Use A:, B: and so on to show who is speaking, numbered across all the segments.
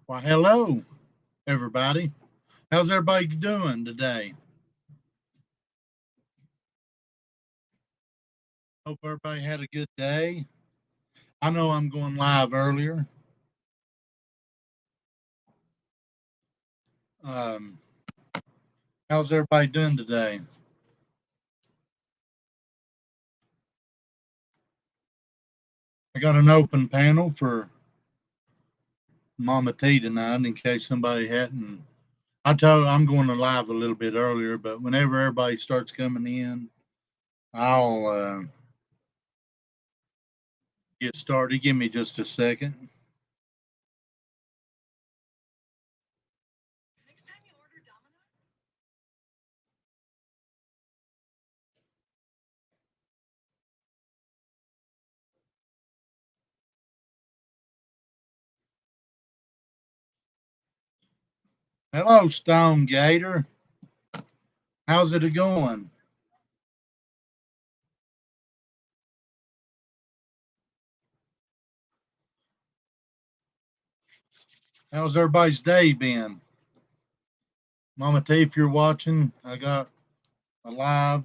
A: Well, hello, everybody. How's everybody doing today? Hope everybody had a good day. I know I'm going live earlier. Um, how's everybody doing today? I got an open panel for Mama T tonight in case somebody hadn't. I told I'm going to live a little bit earlier, but whenever everybody starts coming in, I'll get started. Give me just a second. Hello, Stone Gator. How's it going? How's everybody's day been? Mama T, if you're watching, I got a live.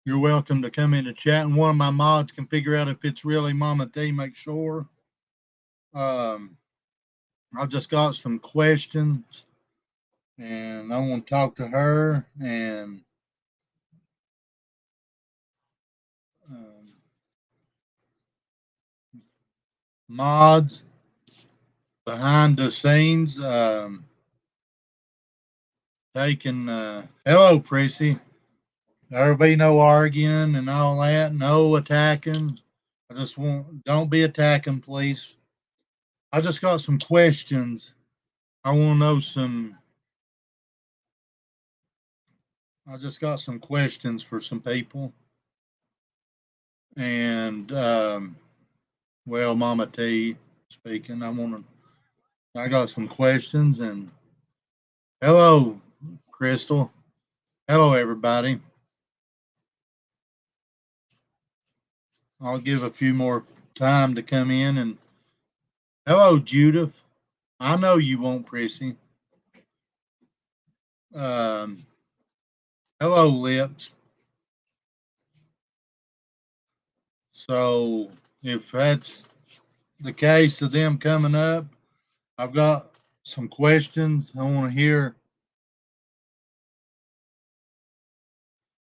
A: You're welcome to come in and chat, and one of my mods can figure out if it's really Mama T. Make sure. Um, I've just got some questions, and I want to talk to her and um, mods behind the scenes. Taking hello, Prissy. Everybody no arguing and all that. No attacking. I just want don't be attacking, please. I just got some questions. I want to know some. I just got some questions for some people. And well, Mama T speaking. I got some questions and hello, Crystal. Hello, everybody. I'll give a few more time to come in and hello, Judith. I know you won't, Prissy. Um, hello, Lips. So if that's the case of them coming up, I've got some questions. I want to hear.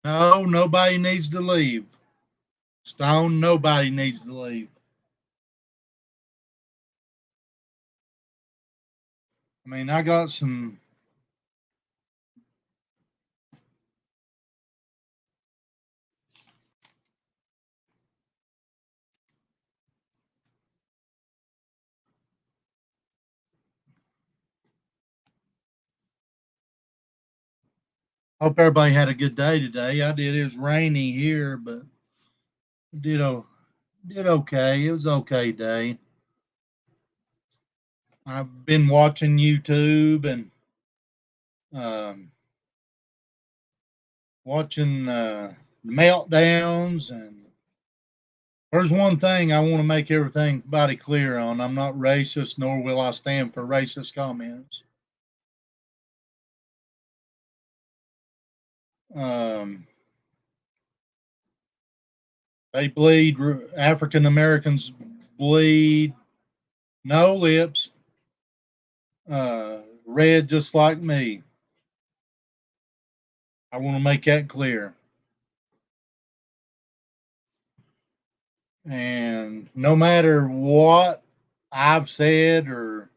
A: No, nobody needs to leave. Stone, nobody needs to leave. I mean, I got some. Hope everybody had a good day today. I did. It was rainy here, but did did okay. It was okay day. I've been watching YouTube and um, watching meltdowns. And there's one thing I want to make everybody clear on. I'm not racist, nor will I stand for racist comments. Um, they bleed. African Americans bleed. No lips. Red just like me. I want to make that clear. And no matter what I've said or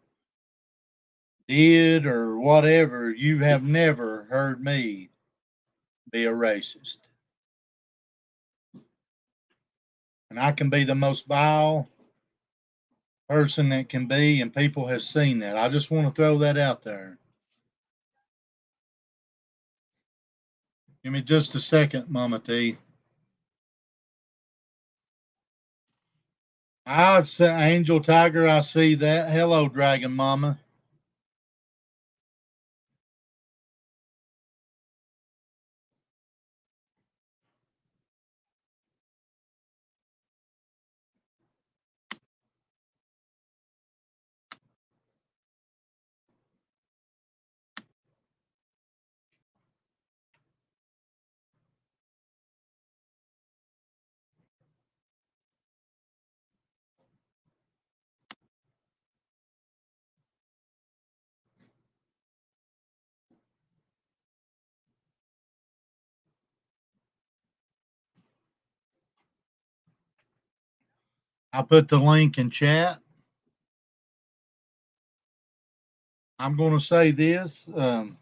A: did or whatever, you have never heard me be a racist. And I can be the most vile person that can be, and people have seen that. I just want to throw that out there. Give me just a second, Mama T. I've seen Angel Tiger. I see that. Hello, Dragon Mama. I put the link in chat. I'm going to say this. I'm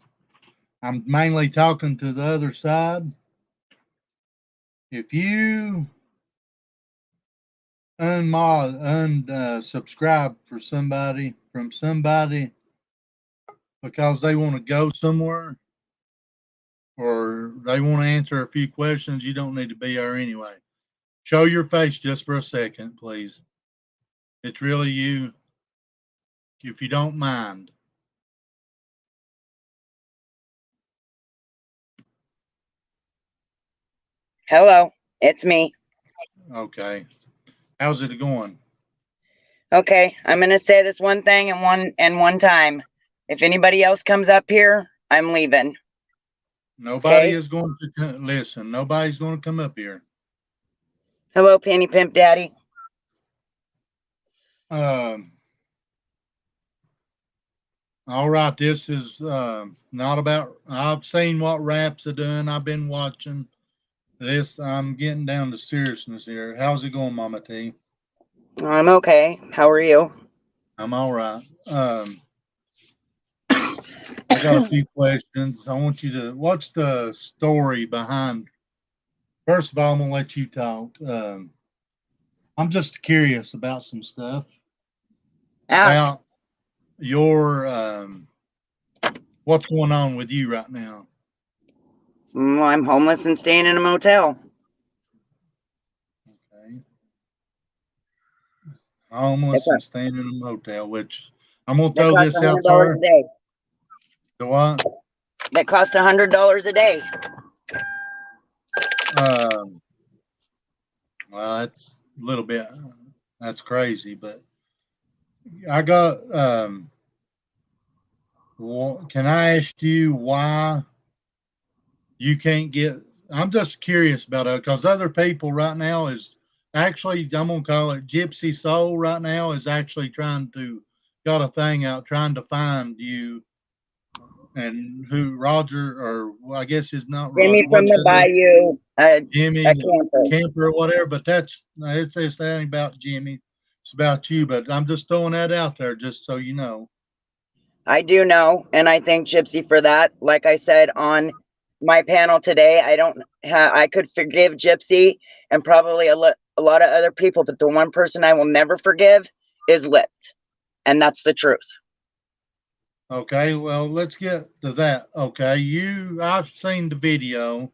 A: mainly talking to the other side. If you unsubscribe from somebody because they want to go somewhere or they want to answer a few questions, you don't need to be there anyway. Show your face just for a second, please. It's really you, if you don't mind.
B: Hello, it's me.
A: Okay. How's it going?
B: Okay, I'm gonna say this one thing and one time. If anybody else comes up here, I'm leaving.
A: Nobody
B: Okay.
A: is going to listen. Nobody's going to come up here.
B: Hello, Penny Pimp Daddy.
A: All right, this is not about. I've seen what raps are doing. I've been watching this. I'm getting down to seriousness here. How's it going, Mama T?
B: I'm okay. How are you?
A: I'm all right. I got a few questions. I want you to. What's the story behind? First of all, I'm gonna let you talk. I'm just curious about some stuff
B: Ask.
A: about your what's going on with you right now.
B: I'm homeless and staying in a motel.
A: Okay. Homeless and staying in a motel, which I'm gonna
B: That
A: throw
B: costs
A: this out
B: $100
A: there.
B: a day.
A: The what?
B: That costs $100 a day.
A: Well, that's a little bit. That's crazy, but I got. Can I ask you why you can't get? I'm just curious about it because other people right now is actually, I'm gonna call it Gypsy Soul. Right now is actually trying to got a thing out trying to find you and who Roger or well, I guess it's not
B: Jimmy
A: Roger.
B: from
A: What's
B: the
A: that?
B: bayou,
A: Jimmy
B: a camper.
A: Camper or whatever. But it's that ain't about Jimmy. It's about you. But I'm just throwing that out there just so you know.
B: I do know, and I thank Gypsy for that. Like I said on my panel today, I could forgive Gypsy and probably a lot of other people, but the one person I will never forgive is Lips, and that's the truth.
A: Okay, well let's get to that. Okay, I've seen the video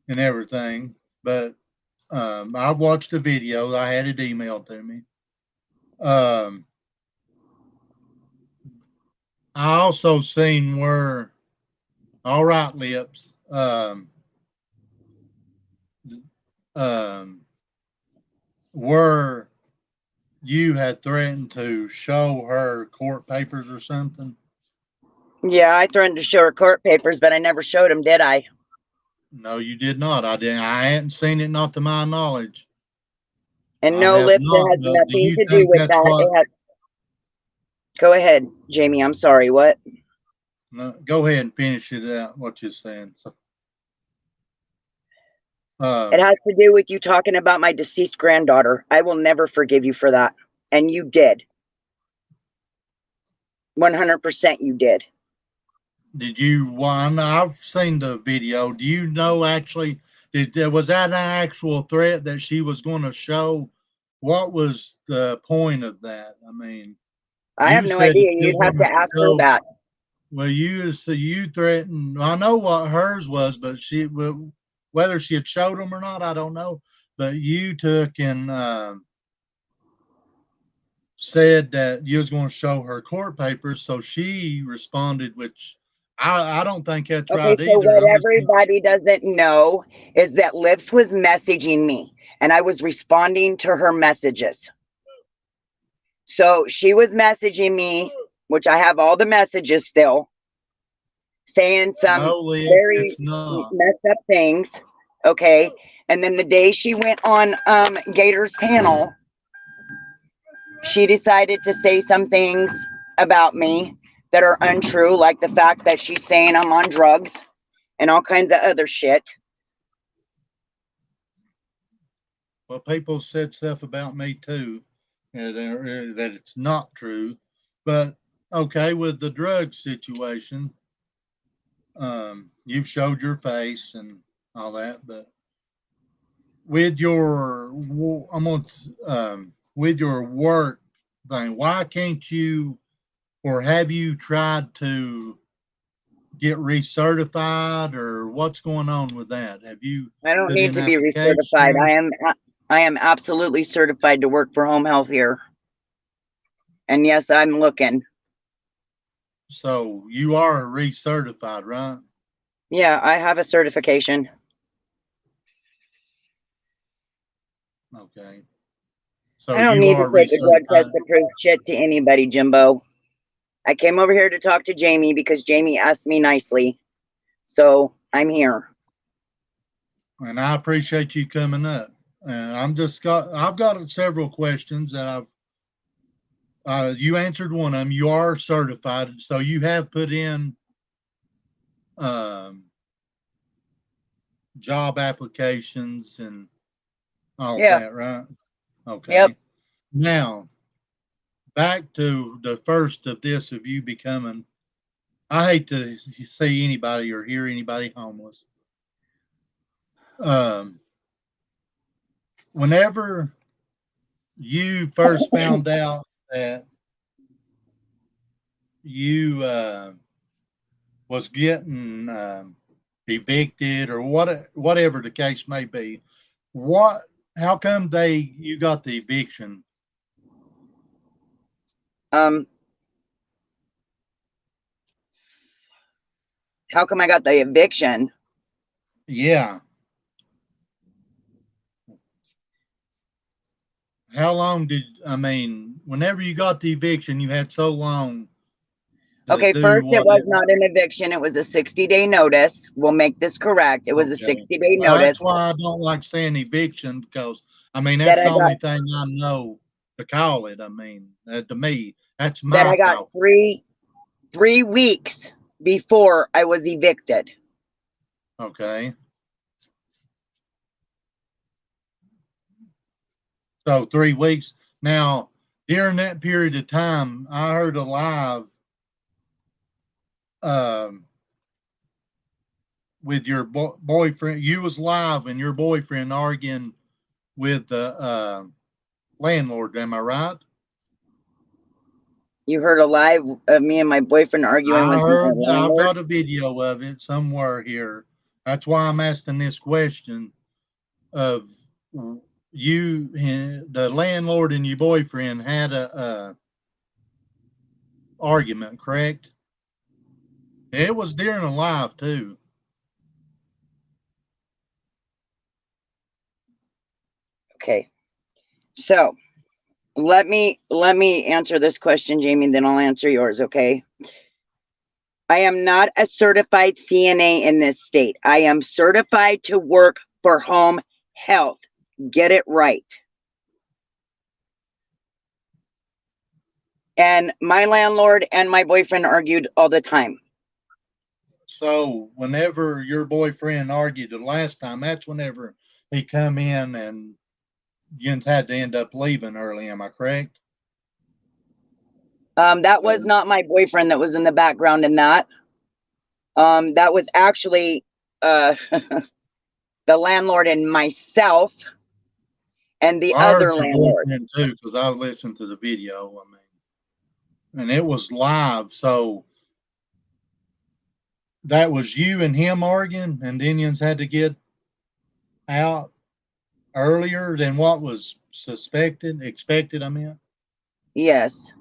A: and everything, but I watched the video. I had it emailed to me. Um, I also seen where, all right, Lips. Um, where you had threatened to show her court papers or something.
B: Yeah, I threatened to show her court papers, but I never showed them, did I?
A: No, you did not. I didn't. I hadn't seen it, not to my knowledge.
B: And
A: I
B: no,
A: have
B: Lips, it
A: not.
B: has
A: But do
B: nothing
A: you
B: to do
A: think
B: with
A: that's
B: that.
A: what?
B: Go ahead, Jamie. I'm sorry. What?
A: No, go ahead and finish it out. What you're saying. So,
B: It
A: um,
B: has to do with you talking about my deceased granddaughter. I will never forgive you for that. And you did. 100% you did.
A: did you? Well, I've seen the video. Do you know actually? Was that an actual threat that she was going to show? What was the point of that? I mean,
B: I have
A: you
B: no
A: said that
B: idea.
A: you
B: You'd
A: was
B: have
A: going
B: to
A: to
B: ask her
A: show.
B: that.
A: Well, you threatened. I know what hers was, but whether she had showed them or not, I don't know. But you took and said that you was going to show her court papers, so she responded, which I don't think that's
B: Okay,
A: right
B: so
A: either.
B: what
A: I'm just
B: everybody doesn't know is that Lips was messaging me and I was responding to her messages. So she was messaging me, which I have all the messages still, saying some
A: no, Liv,
B: very
A: it's not.
B: messed up things. Okay. And then the day she went on Gator's panel, she decided to say some things about me that are untrue, like the fact that she's saying I'm on drugs and all kinds of other shit.
A: Well, people said stuff about me too, that it's not true. But okay, with the drug situation, you've showed your face and all that, but with your, with your work thing, why can't you, or have you tried to get recertified, or what's going on with that? Have you
B: I don't
A: put
B: need
A: in
B: to be recertified.
A: applications?
B: I am absolutely certified to work for home health here. And yes, I'm looking.
A: So you are recertified, right?
B: Yeah, I have a certification.
A: Okay.
B: I
A: So
B: don't
A: you
B: need to
A: are
B: take a drug test
A: recertified.
B: to prove shit to anybody, Jimbo. I came over here to talk to Jamie because Jamie asked me nicely. So I'm here.
A: And I appreciate you coming up. And I've got several questions that you answered one of them. You are certified, so you have put in um, job applications and all
B: Yeah.
A: that, right?
B: Yep.
A: Okay. Now back to the first of this of you becoming. I hate to see anybody or hear anybody homeless. Um, Whenever you first found out that you was getting evicted or whatever the case may be, what? How come you got the eviction?
B: Um, how come I got the eviction?
A: Yeah. How long did I mean? Whenever you got the eviction, you had so long to
B: Okay,
A: do
B: first it
A: what
B: was
A: it.
B: not an eviction. It was a 60-day notice. We'll make this correct. It was a
A: Okay.
B: 60-day
A: Well,
B: notice
A: that's why I don't like saying eviction because I mean
B: that
A: that's
B: I
A: the
B: got
A: only thing I know to call it. I mean, to me, that's
B: that
A: my
B: I got
A: talk.
B: 3 weeks before I was evicted.
A: Okay. So 3 weeks. Now, during that period of time, I heard a live um, with your boyfriend. You was live and your boyfriend arguing with the landlord. Am I right?
B: You heard a live of me and my boyfriend arguing
A: I
B: with my
A: heard. I've
B: landlord.
A: got a video of it somewhere here. That's why I'm asking this question of you. The landlord and your boyfriend had a argument, correct? It was during a live too.
B: Okay. So let me answer this question, Jamie, then I'll answer yours, okay? I am not a certified CNA in this state. I am certified to work for home health. Get it right. And my landlord and my boyfriend argued all the time.
A: So whenever your boyfriend argued the last time, that's whenever he come in and you had to end up leaving early. Am I correct?
B: That was
A: So,
B: not my boyfriend that was in the background in that. That was actually the landlord and myself and the
A: well, I heard
B: other
A: your
B: landlord.
A: boyfriend too because I listened to the video. I mean, and it was live. So that was you and him arguing, and the Indians had to get out earlier than what was expected. I mean,
B: Yes,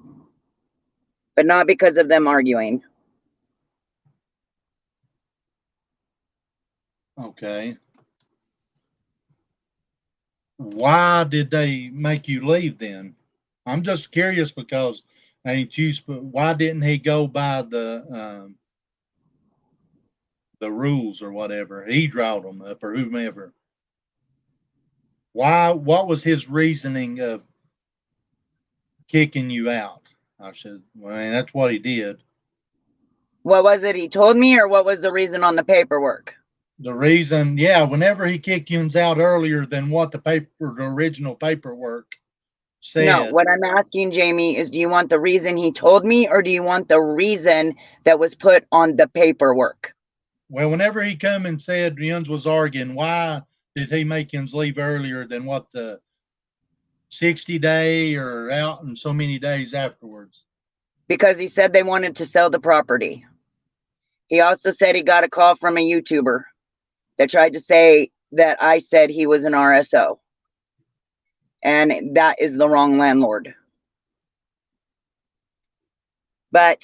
B: but not because of them arguing.
A: okay. Why did they make you leave then? I'm just curious because ain't you? Why didn't he go by the rules or whatever? He drawed them up or whomever. Why? What was his reasoning of kicking you out? I said, well, I mean, that's what he did.
B: What was it he told me, or what was the reason on the paperwork?
A: The reason, yeah, whenever he kicked you out earlier than what the original paperwork
B: No,
A: said.
B: what I'm asking Jamie is, do you want the reason he told me, or do you want the reason that was put on the paperwork?
A: Well, whenever he come and said Yuns was arguing, why did he make Yuns leave earlier than what the 60-day or out in so many days afterwards?
B: Because he said they wanted to sell the property. He also said he got a call from a YouTuber that tried to say that I said he was an RSO. And that is the wrong landlord. But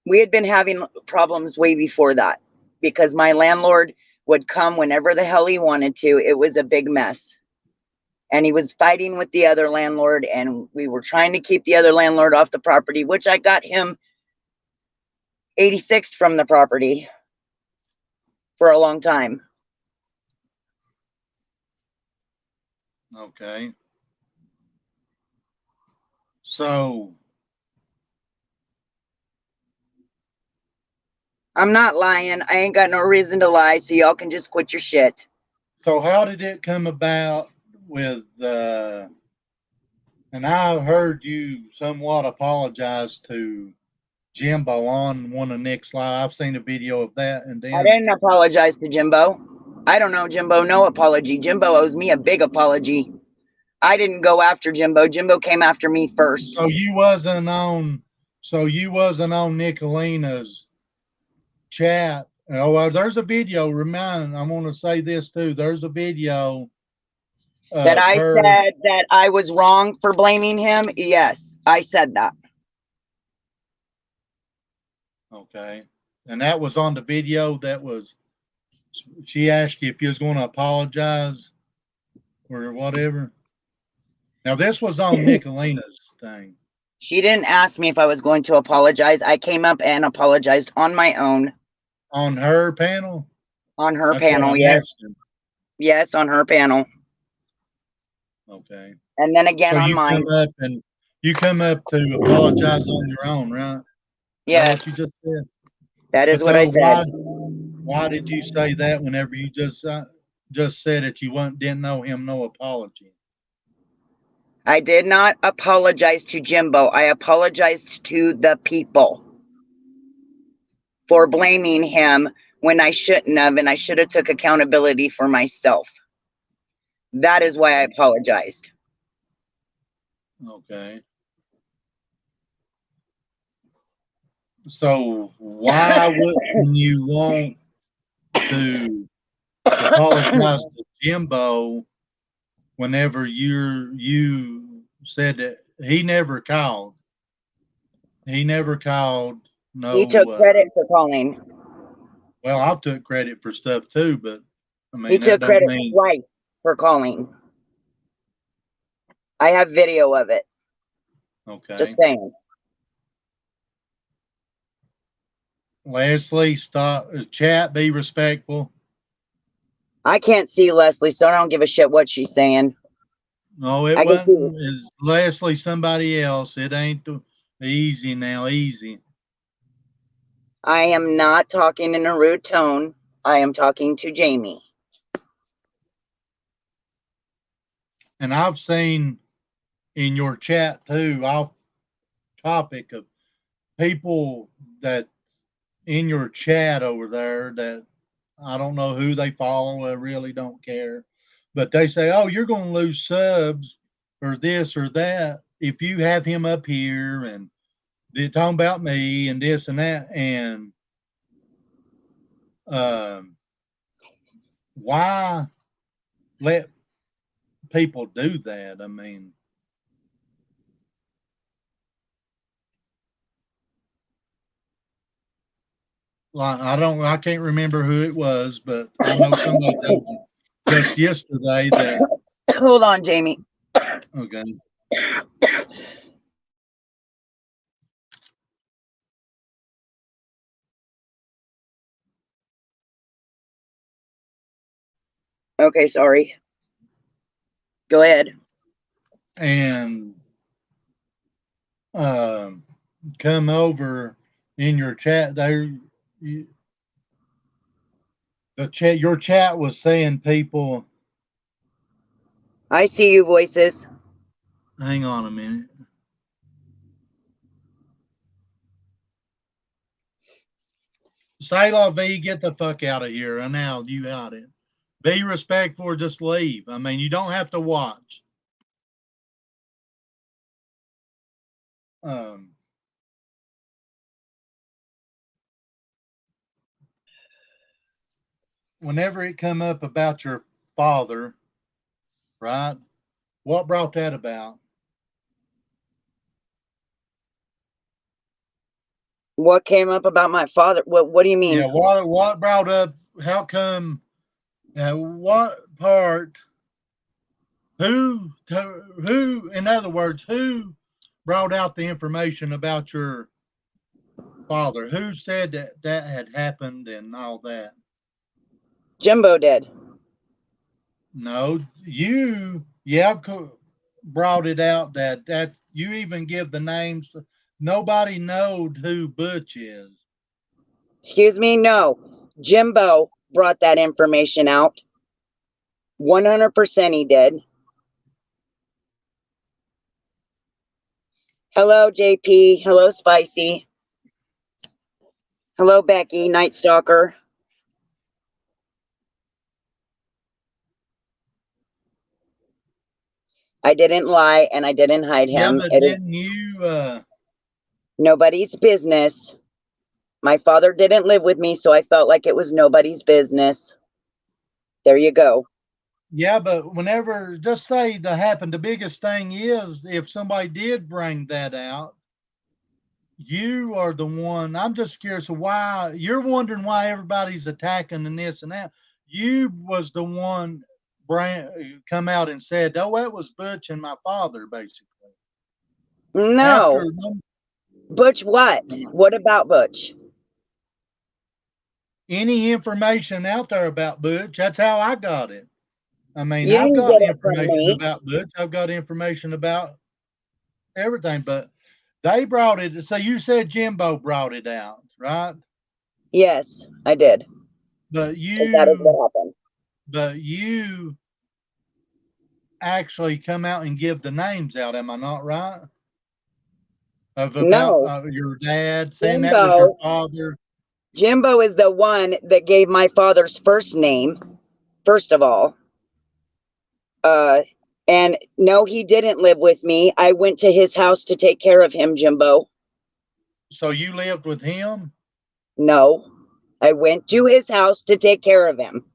B: we had been having problems way before that because my landlord would come whenever the hell he wanted to. It was a big mess. And he was fighting with the other landlord, and we were trying to keep the other landlord off the property, which I got him 86th from the property for a long time.
A: Okay. So
B: I'm not lying. I ain't got no reason to lie, so y'all can just quit your shit.
A: so how did it come about with and I heard you somewhat apologize to Jimbo on one of Nick's live. I've seen a video of that, and
B: I
A: then
B: didn't apologize to Jimbo. I don't know Jimbo, no apology. Jimbo owes me a big apology. I didn't go after Jimbo. Jimbo came after me first.
A: so you wasn't on Nicolina's chat. Oh, well, there's a video. I'm going to say this too. There's a video
B: That
A: of
B: I
A: her.
B: said that I was wrong for blaming him. Yes, I said that.
A: Okay, and that was on the video. That was she asked you if you was going to apologize or whatever. Now this was on Nicolina's thing.
B: She didn't ask me if I was going to apologize. I came up and apologized on my own.
A: On her panel?
B: On her
A: That's what
B: panel,
A: I'm
B: yes.
A: asking.
B: Yes, on her panel.
A: Okay.
B: And then again
A: So
B: on mine.
A: you come up to apologize on your own, right? Is that what you
B: Yes,
A: just said?
B: that is
A: But
B: what I
A: though,
B: said.
A: why did you say that whenever you just said that you didn't know him no apology?
B: I did not apologize to Jimbo. I apologized to the people for blaming him when I shouldn't have, and I should have took accountability for myself. That is why I apologized.
A: Okay. So why wouldn't you want to apologize to Jimbo whenever you said that he never called? He never called.
B: He
A: No.
B: took credit for calling.
A: Well, I took credit for stuff too, but I
B: He
A: mean that
B: took
A: don't
B: credit
A: mean
B: twice for calling. I have video of it.
A: okay.
B: Just saying.
A: Leslie, stop. Chat. Be respectful.
B: I can't see Leslie, so I don't give a shit what she's saying.
A: No, it
B: I can see.
A: wasn't. It's Leslie. Somebody else. It ain't easy now. Easy.
B: I am not talking in a rude tone. I am talking to Jamie.
A: And I've seen in your chat too, off topic of people that in your chat over there that I don't know who they follow. I really don't care. But they say, oh, you're going to lose subs or this or that if you have him up here and they're talking about me and this and that. And why let people do that? I mean, like, I can't remember who it was, but I know somebody just yesterday that,
B: Hold on, Jamie.
A: okay.
B: Okay, sorry. Go ahead.
A: And come over in your chat there. The chat, your chat was saying people.
B: I see you, voices.
A: Hang on a minute. Say la V, get the fuck out of here. And now you out it. Be respectful or just leave. I mean, you don't have to watch. Whenever it come up about your father, right? What brought that about?
B: What came up about my father? What do you mean?
A: Yeah, what brought up? How come? What part? Who? In other words, who brought out the information about your father? Who said that that had happened and all that?
B: Jimbo did.
A: No, you. Yeah, brought it out that you even give the names. Nobody knowed who Butch is.
B: Excuse me? No. Jimbo brought that information out. 100% he did. Hello, JP. Hello, Spicy. Hello, Becky, Night Stalker. I didn't lie and I didn't hide
A: Yeah,
B: him.
A: but
B: It is
A: didn't you?
B: nobody's business. My father didn't live with me, so I felt like it was nobody's business. There you go.
A: Yeah, but whenever, just say that happened, the biggest thing is if somebody did bring that out, you are the one. I'm just curious why you're wondering why everybody's attacking and this and that. You was the one come out and said, "Oh, that was Butch and my father," basically.
B: No.
A: After
B: Butch what? What about Butch?
A: any information out there about Butch, that's how I got it. I mean,
B: You
A: I've
B: didn't
A: got
B: get it from
A: information
B: me.
A: about Butch. I've got information about everything, but they brought it. So you said Jimbo brought it out, right?
B: Yes, I did.
A: But
B: That is what happened.
A: you actually come out and give the names out. Am I not right? Of about
B: No.
A: your dad saying that was your
B: Jimbo.
A: father.
B: Jimbo is the one that gave my father's first name, first of all. Uh, and no, he didn't live with me. I went to his house to take care of him, Jimbo.
A: So you lived with him?
B: No, I went to his house to take care of him.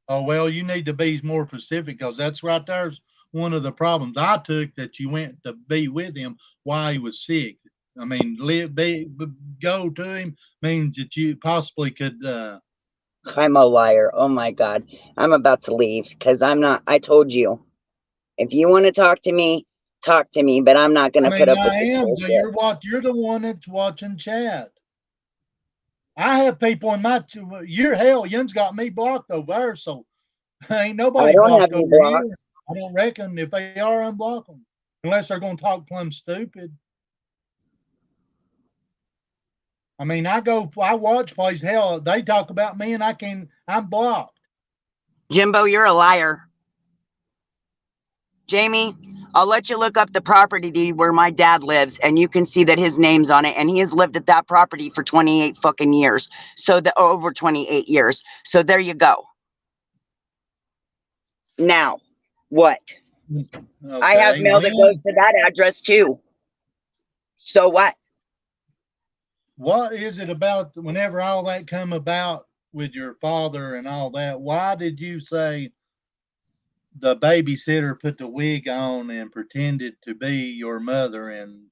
A: Oh well, you need to be more specific because that's right there's one of the problems I took that you went to be with him while he was sick. I mean, go to him means that you possibly could.
B: I'm a liar. Oh my God. I'm about to leave because I'm not. I told you. If you want to talk to me, but I'm not going
A: I
B: to put
A: mean,
B: up with
A: I
B: this
A: am.
B: bullshit.
A: You're the one that's watching chat. I have people in my. You're hell. Yun's got me blocked over there, so ain't
B: I
A: nobody
B: don't have
A: blocked
B: you
A: over here.
B: blocked.
A: I don't reckon if they are, unblock them unless they're going to talk plumb stupid. I mean, I watch plays. Hell, they talk about me, and I'm blocked.
B: Jimbo, you're a liar. Jamie, I'll let you look up the property deed where my dad lives, and you can see that his name's on it, and he has lived at that property for 28 fucking years. So over 28 years. So there you go. Now, what? I have
A: Okay,
B: mail that goes
A: then
B: to that address too. So what?
A: what is it about? Whenever all that come about with your father and all that, why did you say the babysitter put the wig on and pretended to be your mother and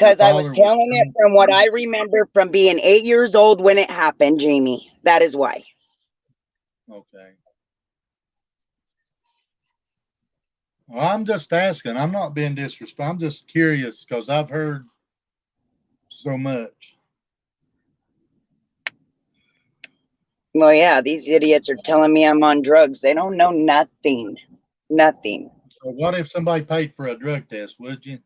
A: your
B: Because I was
A: father was
B: telling it
A: coming
B: from what
A: to
B: I remember from being 8 years old when it happened, Jamie. That is why.
A: okay. Well, I'm just asking. I'm not being disrespectful. I'm just curious because I've heard so much.
B: Well, yeah, these idiots are telling me I'm on drugs. They don't know nothing. Nothing.
A: So what if somebody paid for a drug test? Would you?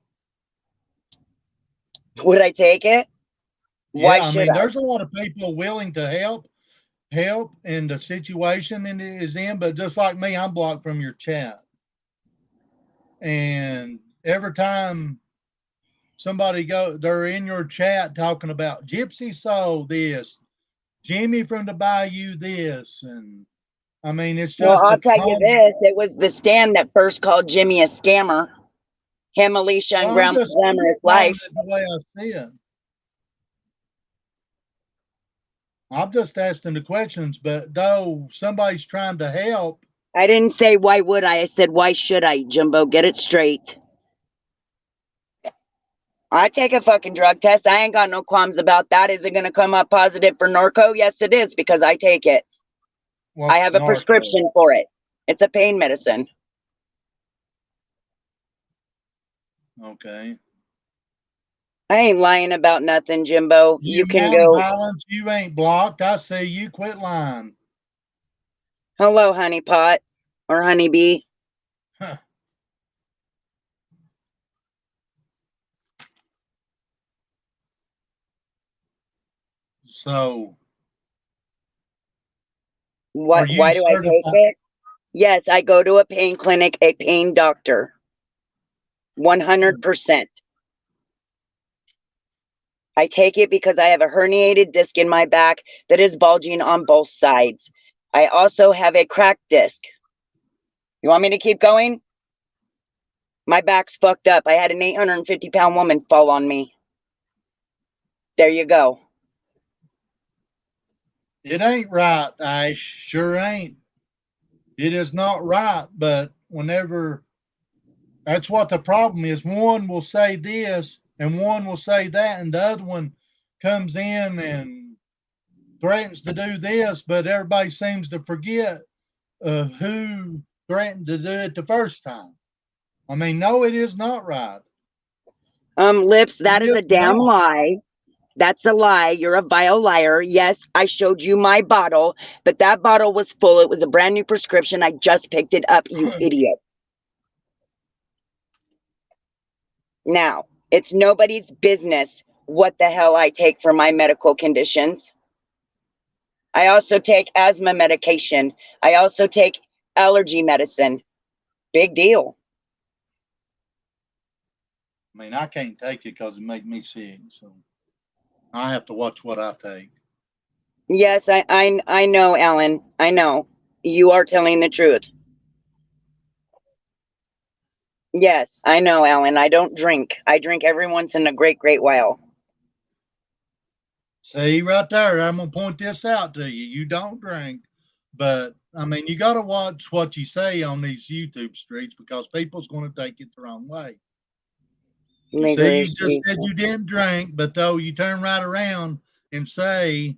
B: Would I take it? Why
A: Yeah, I
B: should
A: mean,
B: I?
A: there's a lot of people willing to help. help in the situation it is in, but just like me, I'm blocked from your chat. And every time they're in your chat talking about Gypsy sold this, Jimmy from the Bayou this, and I mean it's
B: Well,
A: just a
B: I'll tell you
A: common.
B: this. It was the stand that first called Jimmy a scammer. Him, Alicia, and
A: Well, I'm just
B: Glamorous
A: calling
B: Life.
A: it the way I see it. I'm just asking the questions, but though somebody's trying to help,
B: I didn't say why would I said why should I, Jimbo? Get it straight. I take a fucking drug test. I ain't got no qualms about that. Is it going to come up positive for narco? Yes, it is, because I take it. I
A: what's
B: have a
A: narco?
B: prescription for it. It's a pain medicine.
A: Okay.
B: I ain't lying about nothing, Jimbo.
A: You
B: You can
A: mountain
B: go.
A: violence, you ain't blocked. I see you. Quit lying.
B: Hello, honey pot or honeybee.
A: So, are
B: What?
A: you
B: Why do I take
A: certified?
B: it? Yes, I go to a pain clinic, a pain doctor. 100%. I take it because I have a herniated disc in my back that is bulging on both sides. I also have a cracked disc. You want me to keep going? My back's fucked up. I had an 850-pound woman fall on me. There you go.
A: It ain't right, Ash. Sure ain't. It is not right. But whenever that's what the problem is, one will say this and one will say that, and the other one comes in and threatens to do this, but everybody seems to forget who threatened to do it the first time. I mean, no, it is not right.
B: Lips, that
A: It
B: is a
A: is
B: damn
A: not.
B: lie. That's a lie. You're a vile liar. Yes, I showed you my bottle, but that bottle was full. It was a brand new prescription. I just picked it up, you idiot. Now, it's nobody's business what the hell I take for my medical conditions. I also take asthma medication. I also take allergy medicine. Big deal.
A: I mean, I can't take it because it makes me sick. So I have to watch what I take.
B: Yes, I know, Alan. I know. You are telling the truth. Yes, I know, Alan. I don't drink. I drink every once in a great while.
A: See right there, I'm gonna point this out to you. You don't drink, but I mean, you got to watch what you say on these YouTube streets because people's going to take it the wrong way. You see, you
B: Licorice.
A: just said you didn't drink, but though you turn right around and say,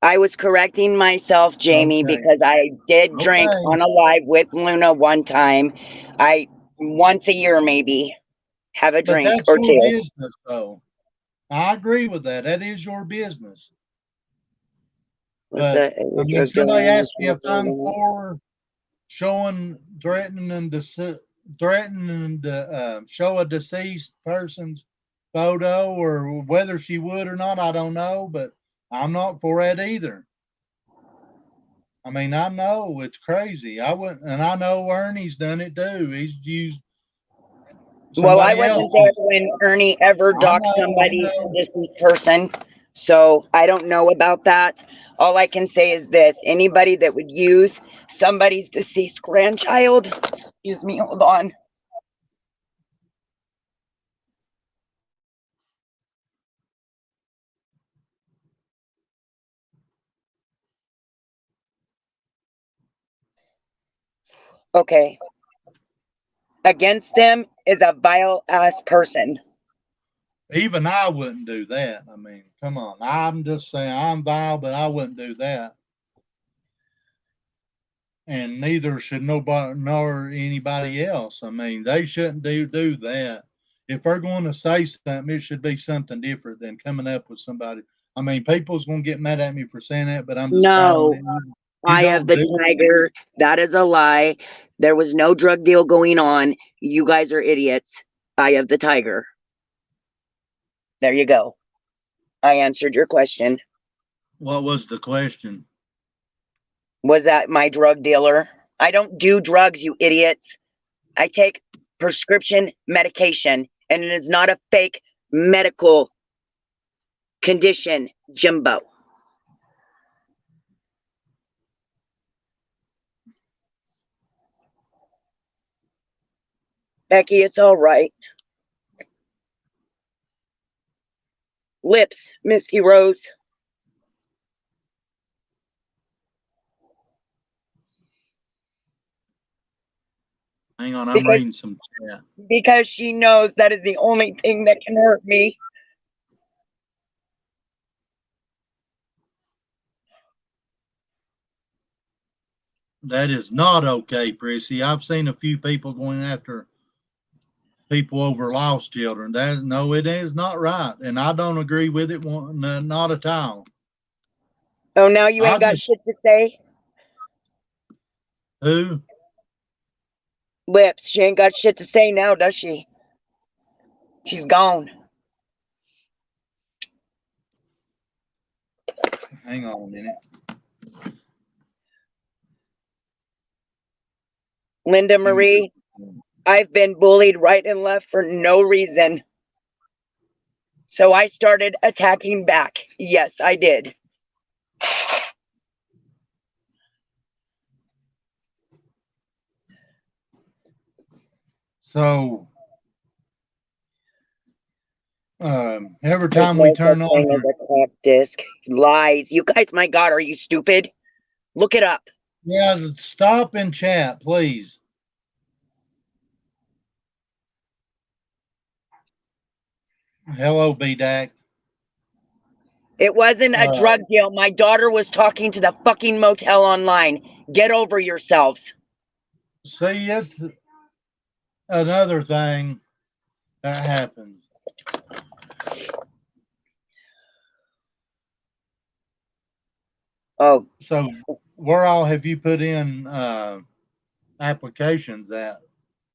B: I was correcting myself, Jamie,
A: okay,
B: because I did drink
A: okay,
B: on a live with Luna one time. I once a year maybe have a
A: but
B: drink
A: that's
B: or
A: your
B: two.
A: business, though. I agree with that. That is your business.
B: What's
A: But
B: that?
A: I
B: A
A: mean,
B: drug
A: somebody
B: dealer.
A: asked me if I'm for showing, threatening to show a deceased person's photo, or whether she would or not, I don't know. But I'm not for that either. I mean, I know it's crazy. I wouldn't, and I know Ernie's done it too. He's used
B: Well, I
A: somebody
B: wasn't there
A: else's.
B: when Ernie ever
A: I
B: doxed
A: know, I
B: somebody, a
A: know.
B: deceased person. So I don't know about that. All I can say is this: anybody that would use somebody's deceased grandchild, excuse me, hold on. Okay. Against them is a vile ass person.
A: Even I wouldn't do that. I mean, come on. I'm just saying I'm vile, but I wouldn't do that. And neither should nobody nor anybody else. I mean, they shouldn't do that. If they're going to say something, it should be something different than coming up with somebody. I mean, people's going to get mad at me for saying that, but I'm just calling
B: No,
A: it. You
B: I have
A: don't
B: the
A: do that.
B: tiger. That is a lie. There was no drug deal going on. You guys are idiots. I have the tiger. There you go. I answered your question.
A: What was the question?
B: Was that my drug dealer? I don't do drugs, you idiots. I take prescription medication, and it is not a fake medical condition, Jimbo. Becky, it's all right. Lips, Misty Rose.
A: Hang on, I'm reading some chat.
B: Because she knows that is the only thing that can hurt me.
A: That is not okay, Prissy. I've seen a few people going after people over lost children. No, it is not right, and I don't agree with it. Not at all.
B: Oh, now you ain't got shit to say?
A: Who?
B: Lips. She ain't got shit to say now, does she? She's gone.
A: Hang on a minute.
B: Linda Marie, I've been bullied right and left for no reason. So I started attacking back. Yes, I did.
A: So, every time we turn on
B: a crack disc, lies. You guys, my God, are you stupid? Look it up.
A: Yeah, stop and chat, please. Hello, B-Dac.
B: It wasn't a drug deal. My daughter was talking to the fucking motel online. Get over yourselves.
A: See, it's another thing that happens.
B: Oh.
A: So where all have you put in applications at?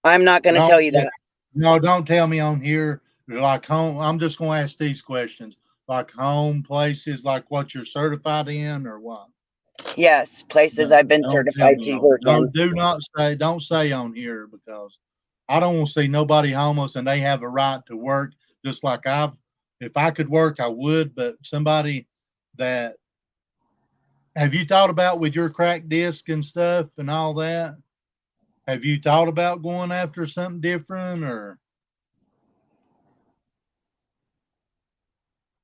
B: I'm not going to tell you that.
A: No, don't tell me on here. Like home, I'm just going to ask these questions. Like home places, like what you're certified in or what?
B: Yes, places I've been certified to work in.
A: Don't say on here, because I don't want to see nobody homeless and they have a right to work just like if I could work, I would, but somebody that, have you thought about with your crack disc and stuff and all that? Have you thought about going after something different or?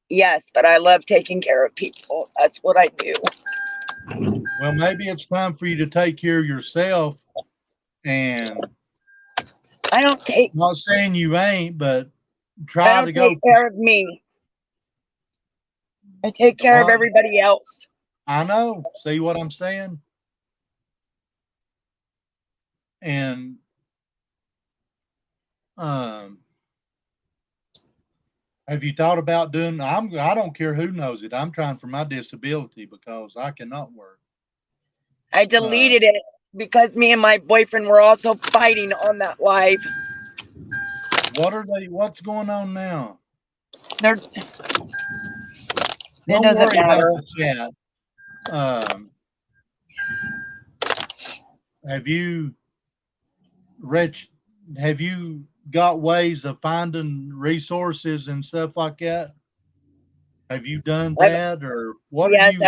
B: Yes, but I love taking care of people. That's what I do.
A: Well, maybe it's time for you to take care of yourself. And
B: I don't take.
A: Not saying you ain't, but try to go
B: take care of me. I take care of everybody else.
A: I know. See what I'm saying? And have you thought about doing? I don't care who knows it. I'm trying for my disability because I cannot work.
B: I deleted it because me and my boyfriend were also fighting on that live.
A: What's going on now?
B: Don't
A: worry about the chat. Have you got ways of finding resources and stuff like that? Have you done that, or what?
B: Yes,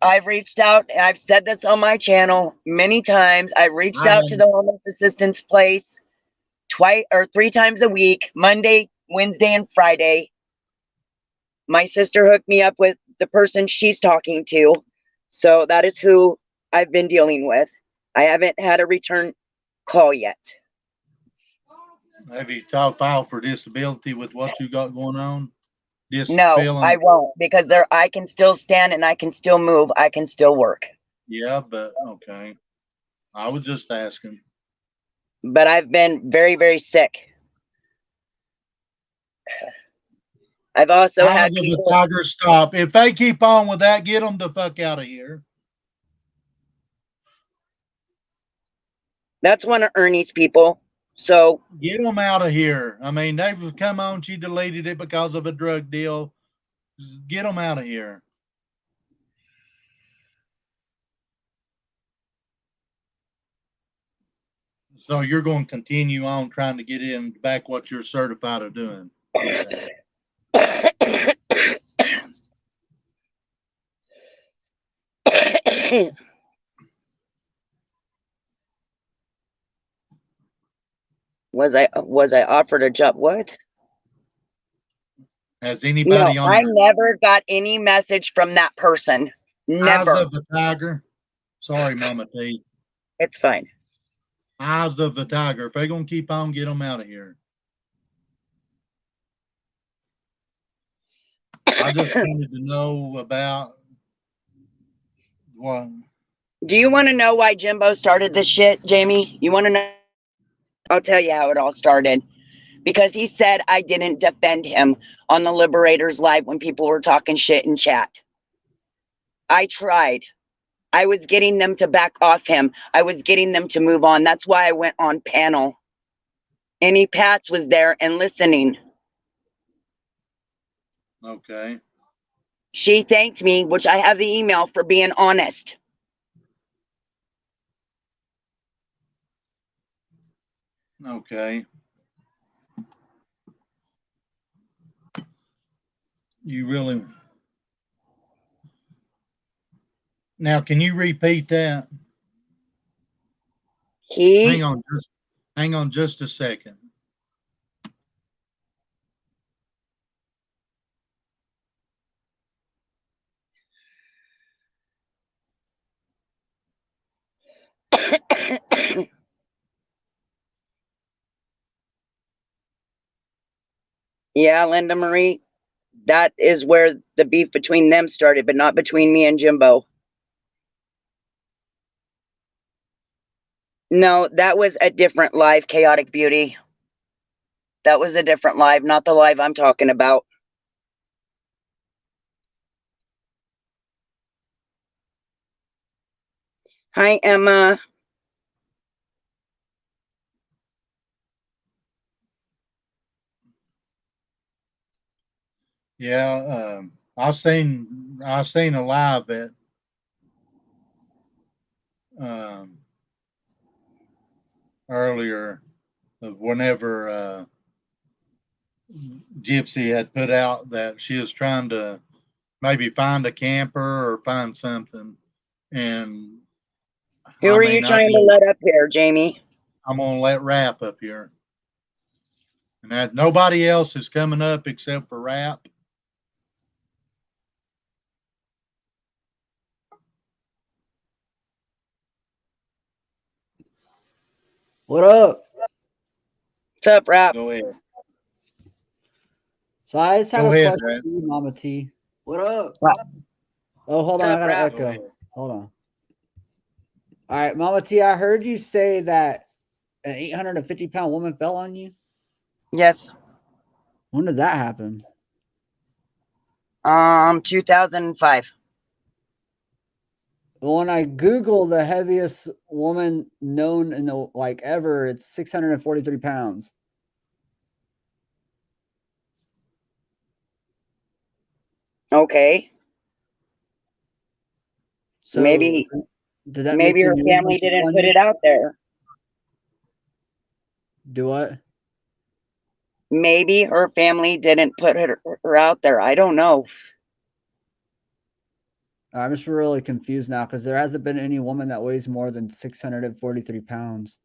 B: I've reached out. I've said this on my channel many times. I reached out to the homeless assistance place twice or 3 times a week, Monday, Wednesday, and Friday. My sister hooked me up with the person she's talking to. So that is who I've been dealing with. I haven't had a return call yet.
A: Have you filed for disability with what you got going on?
B: No, I won't, because I can still stand and I can still move. I can still work.
A: Yeah, but okay. I was just asking.
B: But I've been very, very sick. I've also had people.
A: The Tigers stop. If they keep on with that, get them the fuck out of here.
B: That's one of Ernie's people. So
A: get them out of here. I mean, they've come on. She deleted it because of a drug deal. Get them out of here. So you're going to continue on trying to get in back what you're certified of doing.
B: Was I offered a job? What?
A: Has
B: No,
A: anybody on
B: I
A: your
B: never got any message from that person.
A: Eyes
B: Never.
A: of the Tiger? Sorry, Mama T.
B: It's fine.
A: Eyes of the Tiger. If they're going to keep on, get them out of here. I just wanted to know about what.
B: Do you want to know why Jimbo started this shit, Jamie? You want to know? I'll tell you how it all started. Because he said I didn't defend him on the Liberators Live when people were talking shit in chat. I tried. I was getting them to back off him. I was getting them to move on. That's why I went on panel. Annie Pats was there and listening.
A: Okay.
B: She thanked me, which I have the email, for being honest.
A: Okay. You really. Now, can you repeat that? Hang on just a second.
B: Yeah, Linda Marie, that is where the beef between them started, but not between me and Jimbo. No, that was a different live, Chaotic Beauty. That was a different live, not the live I'm talking about. Hi, Emma.
A: Yeah, I seen a live at earlier of whenever Gypsy had put out that she was trying to maybe find a camper or find something, and
B: Who are you trying to let up here, Jamie?
A: I'm gonna let Rap up here, and that nobody else is coming up except for Rap.
C: What up?
B: What's up, Rap?
A: Go ahead.
C: So I just have
A: Go
C: a
A: ahead,
C: question
A: Rap.
C: for you, Mama T. What up?
B: What?
C: Oh, hold on. I got an echo. Hold on. All right, Mama T, I heard you say that an 850-pound woman fell on you.
B: Yes.
C: When did that happen?
B: 2005.
C: When I Google the heaviest woman known in the ever, it's 643 pounds.
B: Okay.
C: So
B: maybe
C: did that
B: maybe
C: make
B: her family didn't put it out there.
C: Do what?
B: Maybe her family didn't put her out there. I don't know.
C: I'm just really confused now because there hasn't been any woman that weighs more than 643 pounds.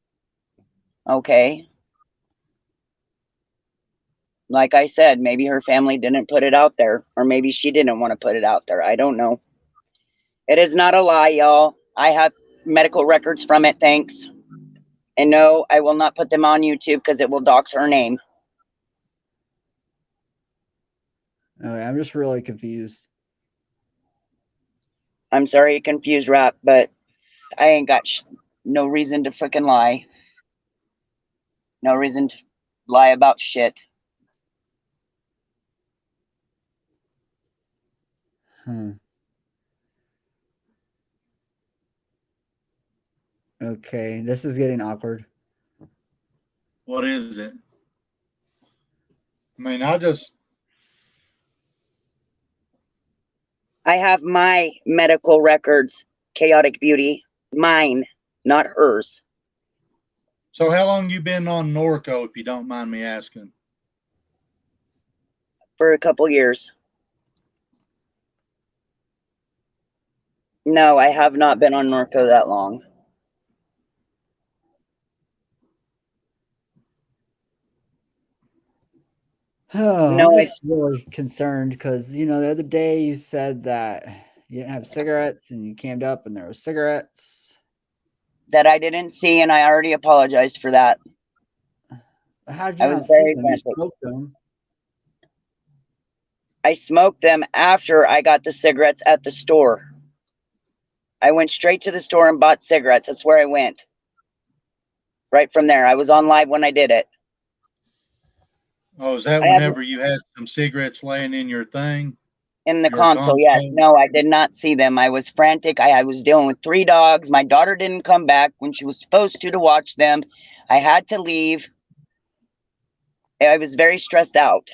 B: Okay. Like I said, maybe her family didn't put it out there, or maybe she didn't want to put it out there. I don't know. It is not a lie, y'all. I have medical records from it, thanks. And no, I will not put them on YouTube because it will dox her name.
C: Okay, I'm just really confused.
B: I'm sorry you confused, Rap, but I ain't got no reason to freaking lie. No reason to lie about shit.
C: Okay, this is getting awkward.
A: What is it? I mean,
B: I have my medical records, Chaotic Beauty. Mine, not hers.
A: So how long you been on Norco, if you don't mind me asking?
B: For a couple years. No, I have not been on Norco that long.
C: Oh,
B: No,
C: I'm just really concerned because, you know, the other day you said that you didn't have cigarettes and you came up and there were cigarettes.
B: that I didn't see, and I already apologized for that.
C: How did you
B: I was
C: not see
B: very
C: them? You
B: frantic.
C: smoked them.
B: I smoked them after I got the cigarettes at the store. I went straight to the store and bought cigarettes. That's where I went. Right from there. I was on live when I did it.
A: Oh, is that
B: I haven't
A: whenever you had some cigarettes laying in your thing,
B: in the
A: your
B: console yet.
A: console?
B: No, I did not see them. I was frantic. I was dealing with 3 dogs. My daughter didn't come back when she was supposed to watch them. I had to leave. I was very stressed out.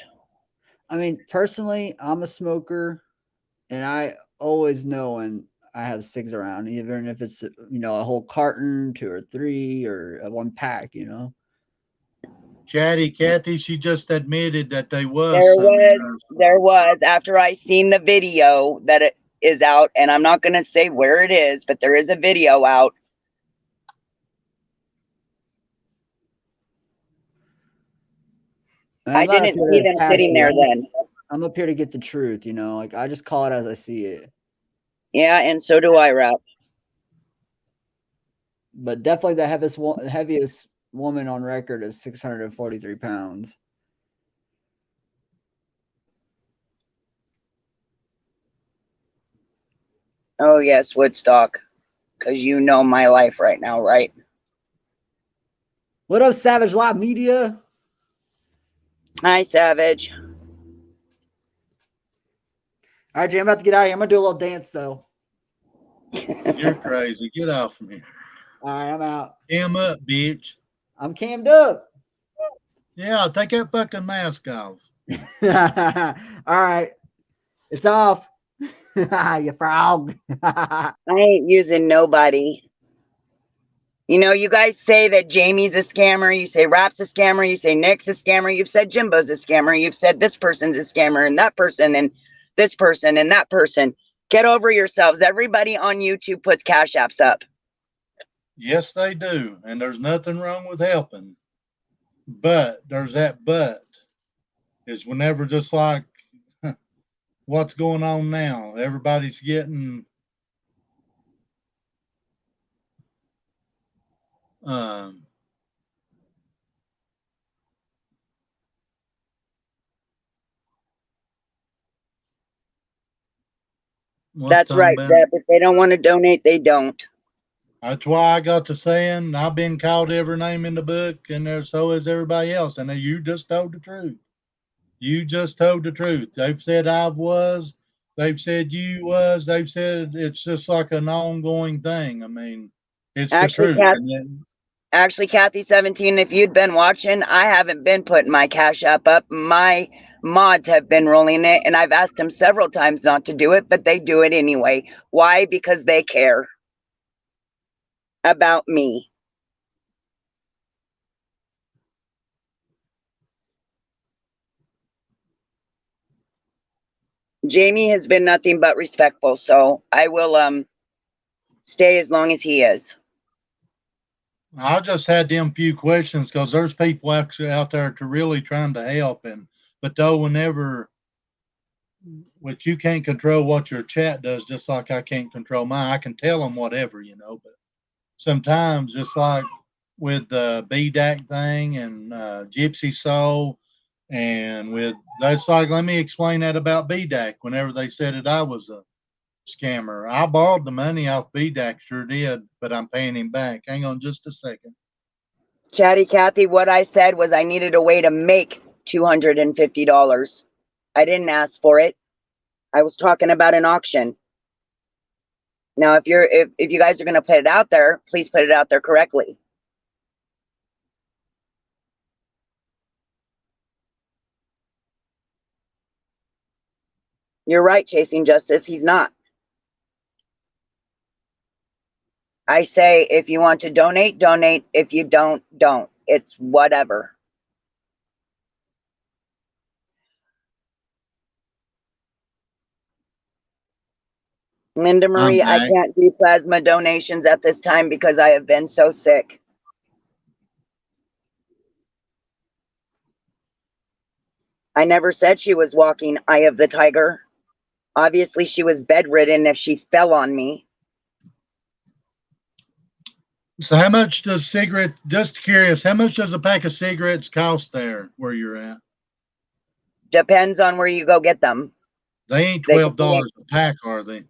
C: I mean, personally, I'm a smoker and I always know when I have cigs around, even if it's, you know, a whole carton, 2 or 3, or a 1 pack, you know.
A: Chatty Cathy, she just admitted that they was some in her.
B: There was, after I seen the video that it is out, and I'm not going to say where it is, but there is a video out. I
C: I'm not up
B: didn't
C: here
B: see
C: to
B: them
C: attack
B: sitting
C: you.
B: there then.
C: I'm up here to get the truth, you know. Like, I just call it as I see it.
B: Yeah, and so do I, Rap.
C: But definitely the heaviest woman on record is 643 pounds.
B: Oh, yes, Woodstock. Because you know my life right now, right?
C: What up, Savage Live Media?
B: Hi, Savage.
C: All right, Jay, I'm about to get out of here. I'm going to do a little dance, though.
A: You're crazy. Get off from here.
C: All right, I'm out.
A: Cam up, bitch.
C: I'm cammed up.
A: Yeah, take that fucking mask off.
C: All right. It's off. You frog.
B: I ain't using nobody. You know, you guys say that Jamie's a scammer. You say Rap's a scammer. You say Nick's a scammer. You've said Jimbo's a scammer. You've said this person's a scammer and that person and this person and that person. Get over yourselves. Everybody on YouTube puts cash apps up.
A: Yes, they do. And there's nothing wrong with helping. But there's that but. Is whenever just like what's going on now. Everybody's getting
B: That's right, Zeb. If they don't want to donate, they don't.
A: That's why I got to saying I've been called every name in the book, and there so is everybody else. And you just told the truth. You just told the truth. They've said I was. They've said you was. They've said it's just like an ongoing thing. I mean, it's
B: Actually,
A: the truth.
B: Actually, Kathy17, if you'd been watching, I haven't been putting my cash app up. My mods have been rolling it, and I've asked them several times not to do it, but they do it anyway. Why? Because they care about me. Jamie has been nothing but respectful, so I will stay as long as he is.
A: I just had them few questions because there's people actually out there to really trying to help, but though whenever, which you can't control what your chat does, just like I can't control mine. I can tell them whatever, you know, but sometimes just like with the BDAC thing and Gypsy Soul, and with that's like, let me explain that about BDAC. Whenever they said that I was a scammer, I borrowed the money off BDAC, sure did, but I'm paying him back. Hang on just a second.
B: Chatty Cathy, what I said was I needed a way to make $250. I didn't ask for it. I was talking about an auction. Now, if you guys are going to put it out there, please put it out there correctly. You're right, Chasing Justice. He's not. I say, if you want to donate, donate. If you don't, don't. It's whatever. Linda
A: I'm
B: Marie, I
A: back.
B: can't do plasma donations at this time because I have been so sick. I never said she was walking Eye of the Tiger. Obviously, she was bedridden if she fell on me.
A: So how much does cigarette, just curious, how much does a pack of cigarettes cost there where you're at?
B: Depends on where you go get them.
A: They ain't
B: They can
A: $12 a pack, are they?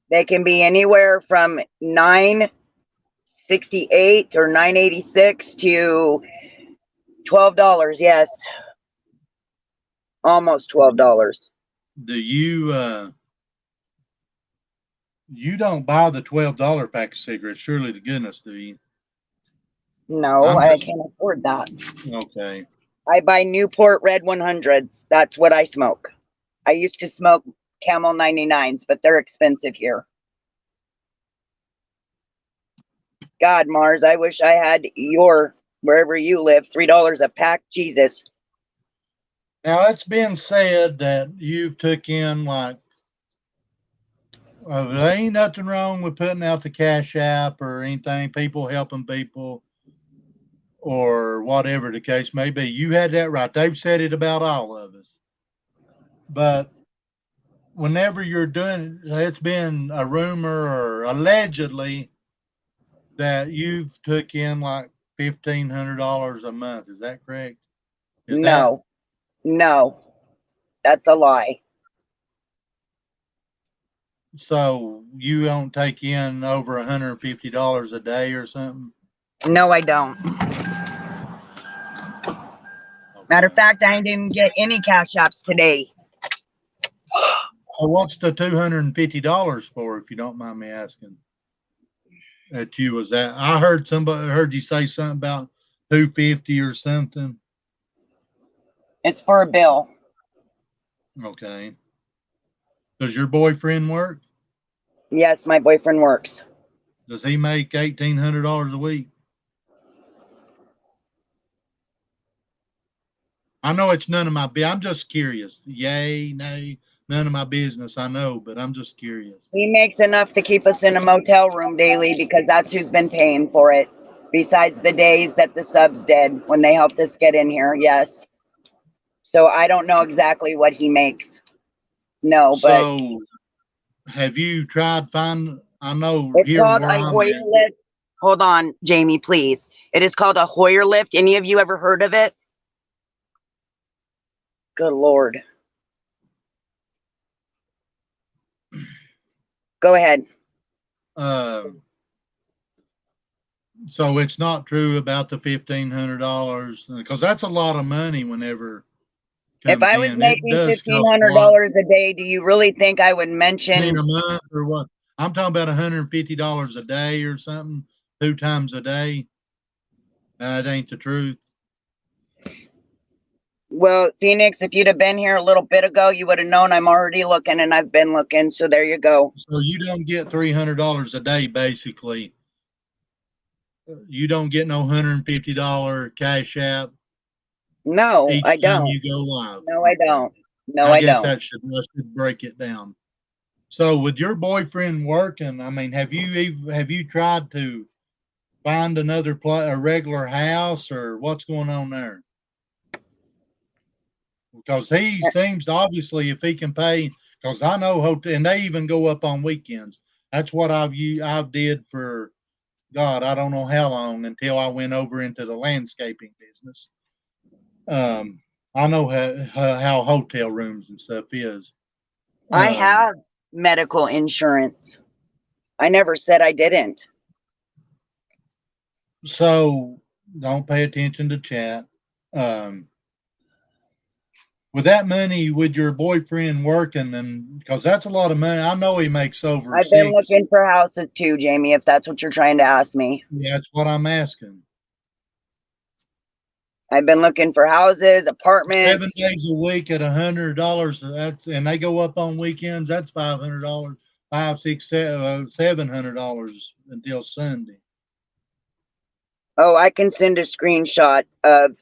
B: They can be anywhere from $9.68 or $9.86 to $12. Yes, almost $12.
A: Do you you don't buy the $12 pack of cigarettes, surely to goodness, do you?
B: No,
A: I'm
B: I
A: just
B: can't afford that.
A: okay.
B: I buy Newport Red 100s. That's what I smoke. I used to smoke Camel 99s, but they're expensive here. God, Mars, I wish I had your, wherever you live, $3 a pack. Jesus.
A: Now it's been said that you've took in like there ain't nothing wrong with putting out the Cash App or anything, people helping people or whatever the case may be. You had that right. They've said it about all of us. But whenever you're doing it, it's been a rumor or allegedly that you've took in like $1,500 a month. Is that correct? Is that
B: No, no, that's a lie.
A: so? You don't take in over $150 a day or something?
B: No, I don't. Matter of fact, I didn't get any Cash Apps today.
A: So what's the $250 for, if you don't mind me asking? That you was at. I heard you say something about 250 or something.
B: It's for a bill.
A: Okay. Does your boyfriend work?
B: Yes, my boyfriend works.
A: Does he make $1,800 a week? I know it's none of my business. I'm just curious. Yay, nay, none of my business. I know, but I'm just curious.
B: He makes enough to keep us in a motel room daily because that's who's been paying for it. Besides the days that the subs did when they helped us get in here, yes. So I don't know exactly what he makes. No, but
A: So, have you tried find? I know
B: it's
A: here
B: called
A: where
B: a
A: I'm
B: Hoyer
A: at.
B: lift. Hold on, Jamie, please. It is called a Hoyer lift. Any of you ever heard of it? Good Lord. Go ahead.
A: So it's not true about the $1,500 because that's a lot of money. Whenever
B: If
A: comes
B: I was
A: in, it
B: making
A: does
B: fifteen
A: cost a
B: hundred
A: lot.
B: dollars a day, do you really think I would
A: In
B: mention?
A: a month or what? I'm talking about $150 a day or something, 2 times a day. That ain't the truth.
B: Well, Phoenix, if you'd have been here a little bit ago, you would have known I'm already looking and I've been looking. So there you go.
A: So you don't get $300 a day, basically. You don't get no $150 cash app
B: No, I
A: each time
B: don't.
A: you go live.
B: No, I
A: Okay.
B: don't. No,
A: I
B: I
A: guess
B: don't.
A: I should break it down. So with your boyfriend working, I mean, have you tried to find another a regular house, or what's going on there? Because he seems to, obviously, if he can pay, because I know hotel, and they even go up on weekends. That's what I've did for God, I don't know how long, until I went over into the landscaping business. I know how hotel rooms and stuff is.
B: I have medical insurance. I never said I didn't.
A: So don't pay attention to chat. With that money, with your boyfriend working, and because that's a lot of money, I know he makes over
B: I've been
A: six.
B: looking for houses too, Jamie, if that's what you're trying to ask me.
A: Yeah, that's what I'm asking.
B: I've been looking for houses,
A: 7
B: apartments.
A: days a week at $100. And they go up on weekends. That's $500. $700 until Sunday.
B: Oh, I can send a screenshot of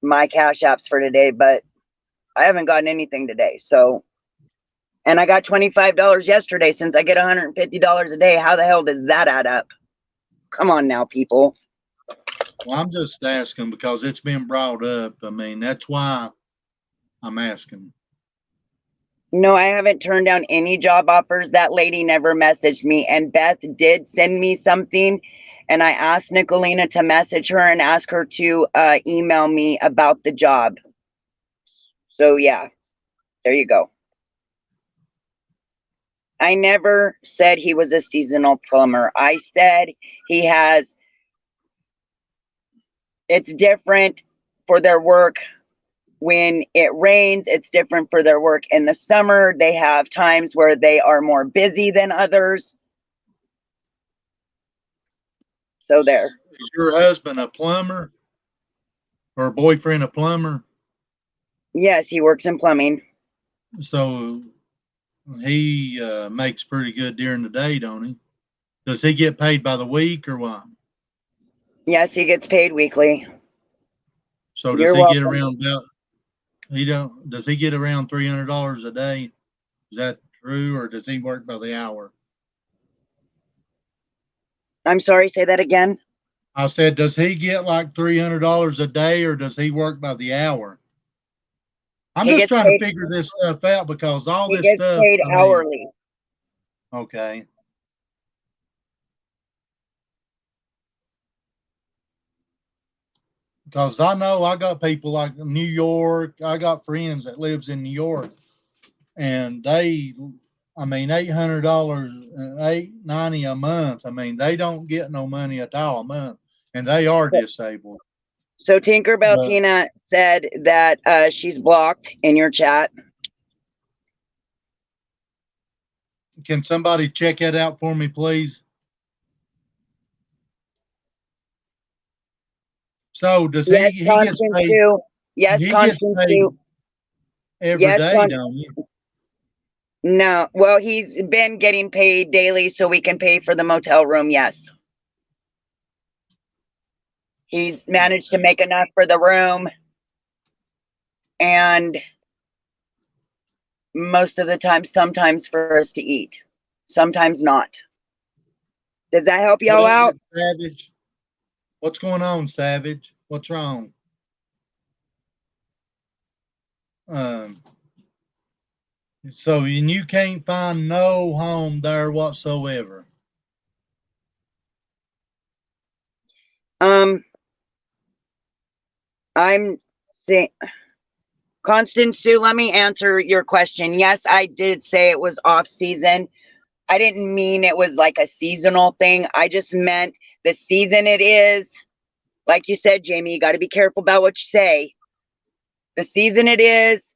B: my cash apps for today, but I haven't gotten anything today. So, and I got $25 yesterday. Since I get $150 a day, how the hell does that add up? Come on now, people.
A: Well, I'm just asking because it's been brought up. I mean, that's why I'm asking.
B: No, I haven't turned down any job offers. That lady never messaged me. And Beth did send me something. And I asked Nicolina to message her and ask her to email me about the job. So, yeah, there you go. I never said he was a seasonal plumber. I said he has, it's different for their work when it rains. It's different for their work in the summer. They have times where they are more busy than others. So there.
A: Is your husband a plumber or boyfriend a plumber?
B: Yes, he works in plumbing.
A: So he makes pretty good during the day, don't he? Does he get paid by the week or what?
B: Yes, he gets paid weekly.
A: So does
B: You're
A: he get
B: welcome.
A: around about? Does he get around $300 a day? Is that true, or does he work by the hour?
B: I'm sorry, say that again.
A: I said, does he get like $300 a day, or does he work by the hour? I'm
B: He
A: just
B: gets
A: trying
B: paid,
A: to figure this stuff out because all
B: he
A: this
B: gets
A: stuff,
B: paid
A: I mean,
B: hourly.
A: okay. Because I know I got people like New York. I got friends that lives in New York, and they, I mean, $800, $890 a month. I mean, they don't get no money at all a month, and they are disabled.
B: So Tinkerbell
A: But
B: Tina said that she's blocked in your chat.
A: can somebody check that out for me, please? So does
B: Yes,
A: he gets
B: Constance
A: paid?
B: Sue. Yes,
A: He gets
B: Constance
A: paid
B: Sue.
A: every
B: Yes,
A: day, don't he?
B: no. Well, he's been getting paid daily so we can pay for the motel room. Yes. He's managed to make enough for the room. And most of the time, sometimes for us to eat, sometimes not. Does that help
A: What
B: y'all
A: is
B: out?
A: it, Savage? What's going on, Savage? What's wrong? Um, so and you can't find no home there whatsoever.
B: I'm saying, Constance Sue, let me answer your question. Yes, I did say it was off season. I didn't mean it was like a seasonal thing. I just meant the season it is. Like you said, Jamie, you got to be careful about what you say. The season it is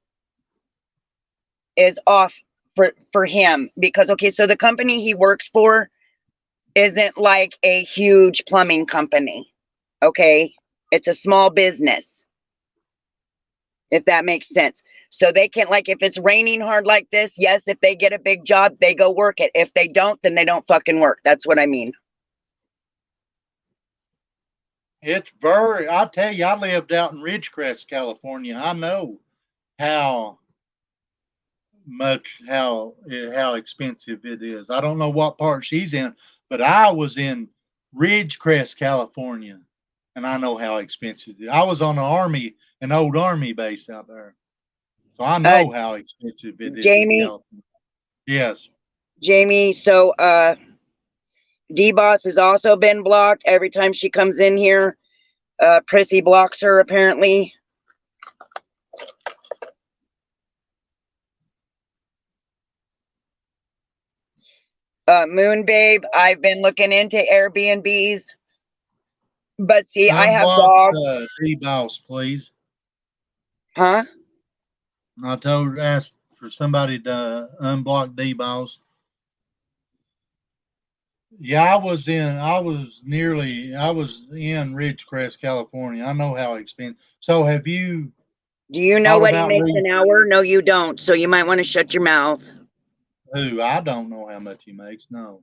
B: off for him because, okay, so the company he works for isn't like a huge plumbing company. Okay, it's a small business, if that makes sense. So they can, like, if it's raining hard like this, yes, if they get a big job, they go work it. If they don't, then they don't fucking work. That's what I mean.
A: It's very, I tell you, I lived out in Ridgecrest, California. I know how how expensive it is. I don't know what part she's in, but I was in Ridgecrest, California, and I know how expensive it is. I was on an old army base out there. So I know how expensive it is in
B: Jamie,
A: California. Yes.
B: Jamie, so D-Boss has also been blocked every time she comes in here. Prissy blocks her, apparently. Moon Babe, I've been looking into Airbnbs. But see, I have
A: Unblock
B: dogs.
A: D-Boss, please.
B: Huh?
A: I asked for somebody to unblock D-Boss. Yeah, I was in Ridgecrest, California. I know how expensive. So have you
B: Do you know
A: thought
B: what he
A: about
B: makes an hour? No, you don't. So you might want to shut your mouth.
A: Who? I don't know how much he makes. No.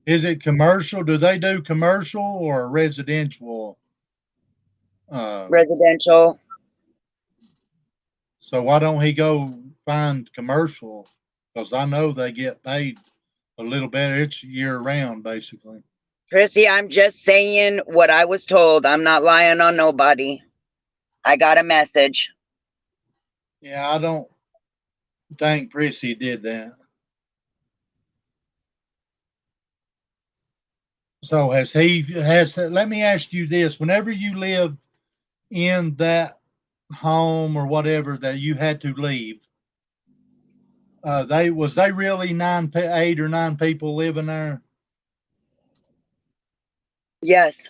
A: Is it commercial? Do they do commercial or residential?
B: Residential.
A: So why don't he go find commercial? Because I know they get paid a little better. It's year round, basically.
B: Chrissy, I'm just saying what I was told. I'm not lying on nobody. I got a message.
A: Yeah, I don't think Prissy did that. So let me ask you this. Whenever you lived in that home or whatever that you had to leave, they really 8 or 9 people living there?
B: Yes.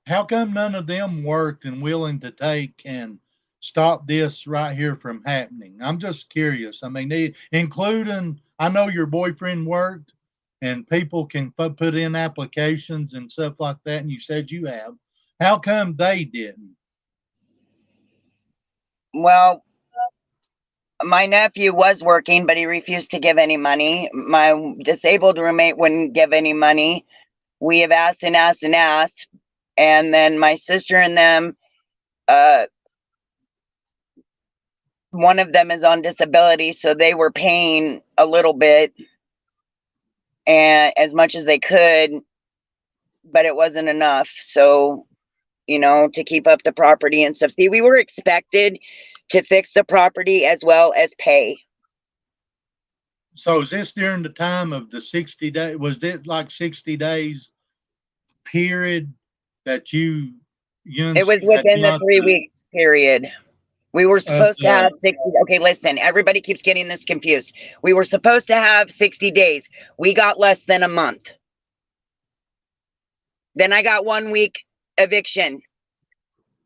A: How come none of them worked and willing to take and stop this right here from happening? I'm just curious. I mean, including, I know your boyfriend worked and people can put in applications and stuff like that. And you said you have. How come they didn't?
B: Well, my nephew was working, but he refused to give any money. My disabled roommate wouldn't give any money. We have asked and asked and asked. And then my sister and them, one of them is on disability, so they were paying a little bit and as much as they could, but it wasn't enough. So, to keep up the property and stuff. See, we were expected to fix the property as well as pay.
A: So is this during the time of the 60 day? Was it like 60 days period that you
B: It was
A: had
B: within the
A: got
B: 3 weeks period. We were
A: of
B: supposed to have 60. Okay, listen, everybody keeps getting this confused. We were supposed to have 60 days. We got less than a month. Then I got 1 week eviction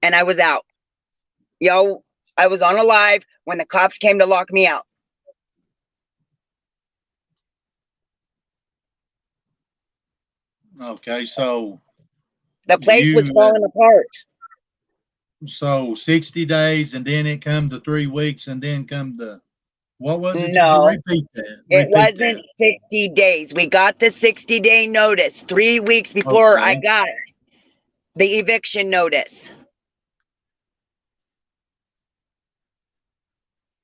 B: and I was out. I was on a live when the cops came to lock me out.
A: Okay, so
B: The place was
A: you
B: falling apart.
A: so 60 days and then it come to 3 weeks and then come to what was it? You
B: No,
A: repeat that.
B: it
A: Repeat
B: wasn't
A: that.
B: 60 days. We got the 60-day notice 3 weeks before I
A: Okay.
B: got the eviction notice.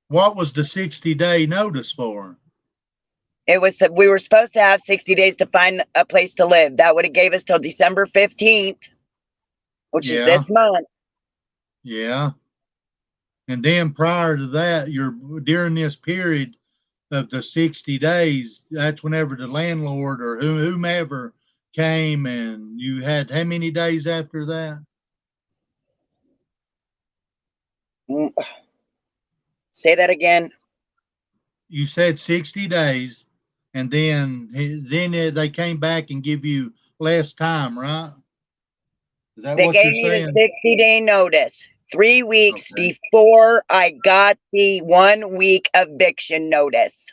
A: What was the 60-day notice for?
B: We were supposed to have 60 days to find a place to live. That would have gave us till December 15th, which is
A: Yeah.
B: this month.
A: Yeah. And then prior to that, during this period of the 60 days, that's whenever the landlord or whomever came, and you had how many days after that?
B: Say that again.
A: You said 60 days, and then they came back and give you less time, right? Is that
B: They
A: what
B: gave
A: you're
B: me the
A: saying?
B: 60-day notice 3 weeks
A: Okay.
B: before I got the 1 week eviction notice.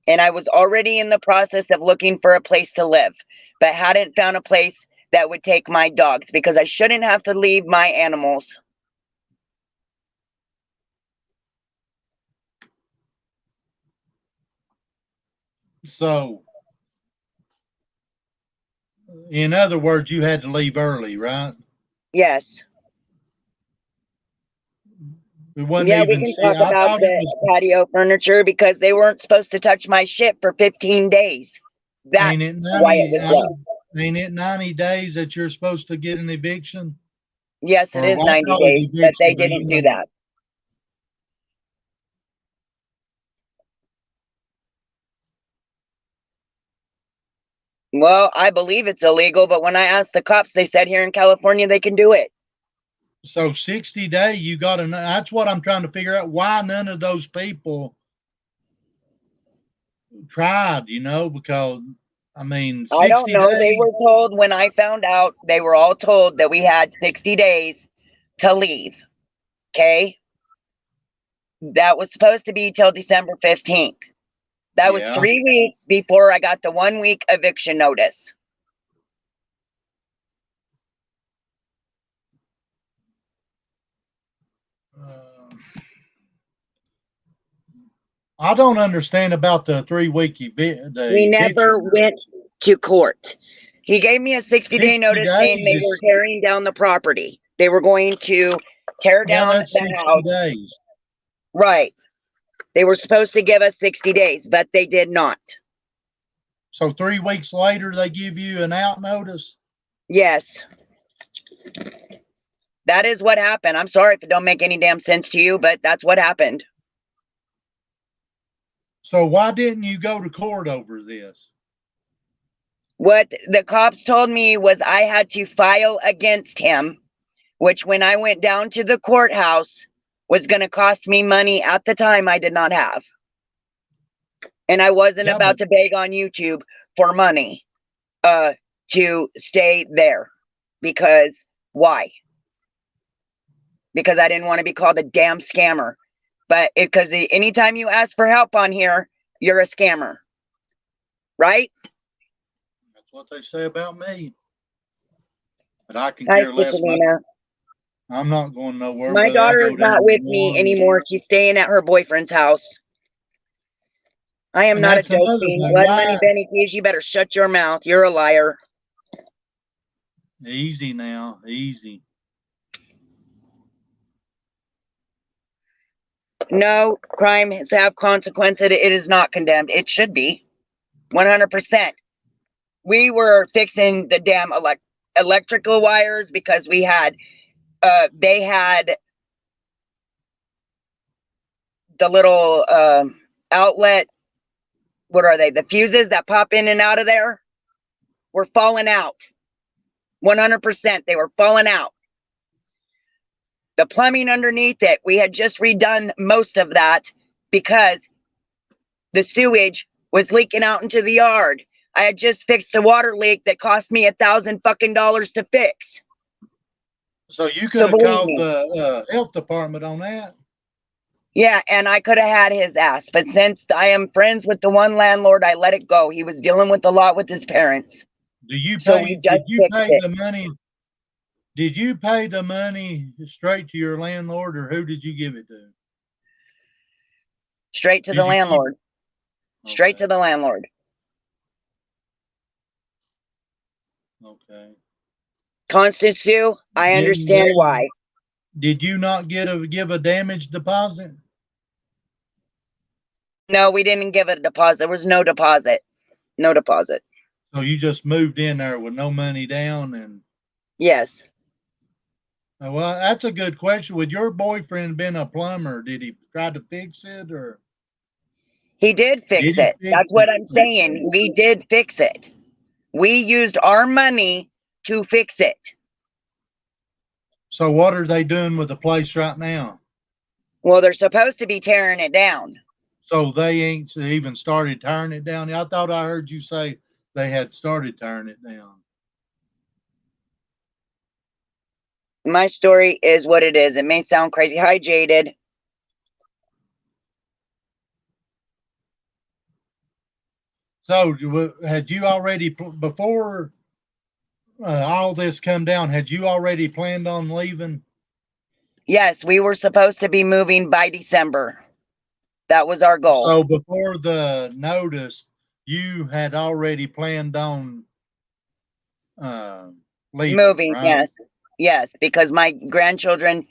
B: And I was already in the process of looking for a place to live, but hadn't found a place that would take my dogs because I shouldn't have to leave my animals.
A: So, in other words, you had to leave early, right?
B: Yes.
A: It wasn't
B: Yeah, we
A: even
B: can
A: see.
B: talk
A: I
B: about
A: thought it
B: the
A: was.
B: patio furniture because they weren't supposed to touch my shit for 15 days.
A: Ain't it
B: That's why it
A: 90?
B: was left.
A: Ain't it 90 days that you're supposed to get an eviction?
B: Yes, it
A: Or
B: is
A: I
B: 90
A: thought it
B: days, but they
A: eviction, but you
B: didn't do
A: know.
B: that. Well, I believe it's illegal, but when I asked the cops, they said here in California they can do it.
A: So 60 day, you got to know. That's what I'm trying to figure out. Why none of those people tried? Because I mean,
B: I don't
A: 60
B: know. They
A: days.
B: were told when I found out, they were all told that we had 60 days to leave. Okay. That was supposed to be till December 15th. That was
A: Yeah.
B: 3 weeks before I got the 1 week eviction notice.
A: Uh, I don't understand about the 3-week
B: We never
A: eviction.
B: went to court. He gave me a 60-day
A: 60
B: notice saying
A: days
B: they were
A: is
B: tearing down the property. They were going to tear
A: yeah,
B: down
A: that's
B: the
A: 60
B: house.
A: days.
B: Right. They were supposed to give us 60 days, but they did not.
A: So 3 weeks later, they give you an out notice.
B: Yes. That is what happened. I'm sorry if it don't make any damn sense to you, but that's what happened.
A: So why didn't you go to court over this?
B: What the cops told me was I had to file against him, which when I went down to the courthouse was going to cost me money at the time I did not have. And I wasn't
A: Yeah,
B: about
A: but
B: to beg on YouTube for money to stay there. Because why? Because I didn't want to be called a damn scammer. But because anytime you ask for help on here, you're a scammer. Right?
A: that's what they say about me. But I can
B: Hi,
A: care less.
B: Cichalina.
A: I'm not going nowhere,
B: My
A: but I
B: daughter
A: go
B: is not
A: down
B: with
A: to
B: me
A: one.
B: anymore. She's staying at her boyfriend's house. I am
A: And
B: not a
A: that's another
B: joking.
A: thing.
B: Blood Money
A: Why?
B: Benny Keys, you better shut your mouth. You're a liar.
A: Easy now. Easy.
B: No, crime has have consequences. It is not condemned. It should be. 100%. We were fixing the damn electrical wires because we had, they had the little outlet. What are they? The fuses that pop in and out of there were falling out. 100%. They were falling out. The plumbing underneath it, we had just redone most of that because the sewage was leaking out into the yard. I had just fixed a water leak that cost me $1,000 to fix.
A: So you could
B: So
A: have
B: believe
A: called
B: me.
A: the health department on that.
B: Yeah, and I could have had his ass, but since I am friends with the one landlord, I let it go. He was dealing with a lot with his parents.
A: Do you
B: So we
A: pay?
B: just
A: Did you
B: fixed
A: pay
B: it.
A: the money? Did you pay the money straight to your landlord, or who did you give it to?
B: Straight to the
A: Did you keep?
B: landlord. Straight
A: Okay.
B: to the landlord.
A: Okay.
B: Constance Sue, I
A: Didn't
B: understand
A: they?
B: why.
A: Did you not give a damage deposit?
B: No, we didn't give a deposit. There was no deposit. No deposit.
A: So you just moved in there with no money down, and
B: Yes.
A: well, that's a good question. Would your boyfriend been a plumber? Did he try to fix it, or
B: He did
A: did
B: fix
A: he
B: it.
A: fix
B: That's
A: it?
B: what I'm
A: Okay.
B: saying. We did fix it. We used our money to fix it.
A: So what are they doing with the place right now?
B: Well, they're supposed to be tearing it down.
A: So they ain't even started tearing it down. I thought I heard you say they had started tearing it down.
B: My story is what it is. It may sound crazy. Hi, Jaded.
A: So had you already before all this come down? Had you already planned on leaving?
B: Yes, we were supposed to be moving by December. That was our goal.
A: So before the notice, you had already planned on leaving,
B: Moving,
A: right?
B: yes. Yes, because my grandchildren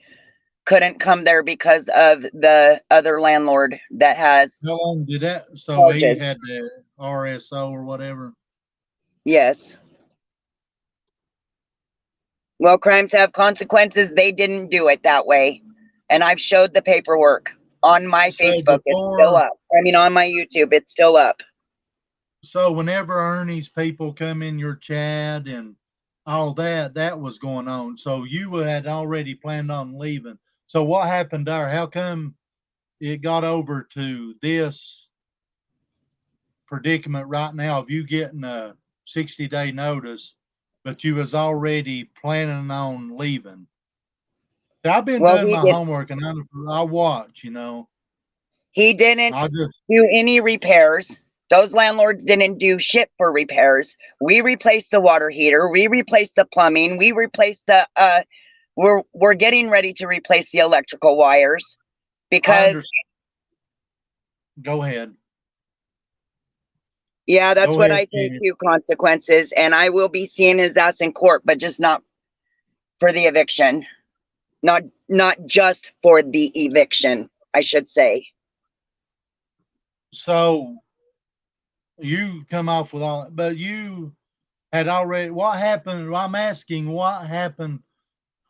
B: couldn't come there because of the other landlord that has
A: How long did that? So he
B: charges.
A: had the RSO or whatever.
B: Yes. Well, crimes have consequences. They didn't do it that way. And I've showed the paperwork on my
A: So
B: Facebook. It's still
A: before,
B: up. I mean, on my YouTube, it's still up.
A: so whenever Ernie's people come in your chat and all that, that was going on. So you had already planned on leaving. So what happened there? How come it got over to this predicament right now of you getting a 60-day notice, but you was already planning on leaving? I've been
B: Well,
A: doing my homework and I watch,
B: he didn't
A: I just,
B: do any repairs. Those landlords didn't do shit for repairs. We replaced the water heater. We replaced the plumbing. We replaced the we're getting ready to replace the electrical wires
A: I
B: because
A: understand. Go ahead.
B: Yeah, that's
A: Go
B: what
A: ahead,
B: I think
A: Kenny.
B: too, consequences. And I will be seeing his ass in court, but just not for the eviction. Not just for the eviction, I should say.
A: So you come off with all, but you had already, what happened? Well, I'm asking what happened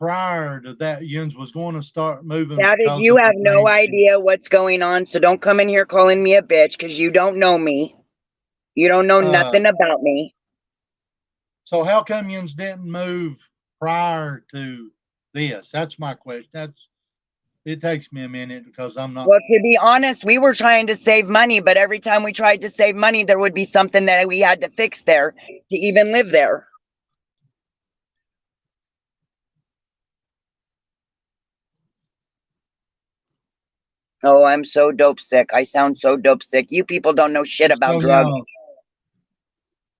A: prior to that. Yuns was going to start moving
B: David,
A: because
B: you
A: of the
B: have no
A: thing.
B: idea what's going on, so don't come in here calling me a bitch because you don't know me. You don't know nothing about me.
A: So how come Yuns didn't move prior to this? That's my question. It takes me a minute because I'm not.
B: Well, to be honest, we were trying to save money, but every time we tried to save money, there would be something that we had to fix there to even live there. Oh, I'm so dope sick. I sound so dope sick. You people don't know shit about
A: So
B: drugs.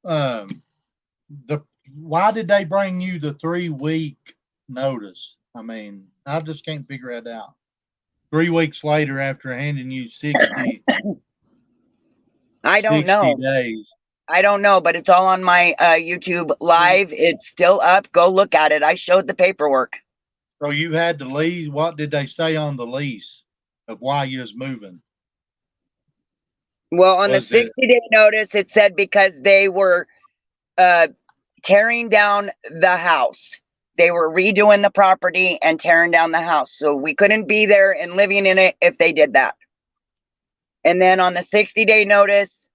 A: now, why did they bring you the 3-week notice? I mean, I just can't figure it out. 3 weeks later, after handing you 60
B: I don't
A: 60
B: know.
A: days.
B: I don't know, but it's all on my YouTube live. It's still up. Go look at it. I showed the paperwork.
A: So you had to leave. What did they say on the lease of why you was moving?
B: Well, on the
A: Was it
B: 60-day notice, it said because they were tearing down the house. They were redoing the property and tearing down the house. So we couldn't be there and living in it if they did that. And then on the 60-day notice,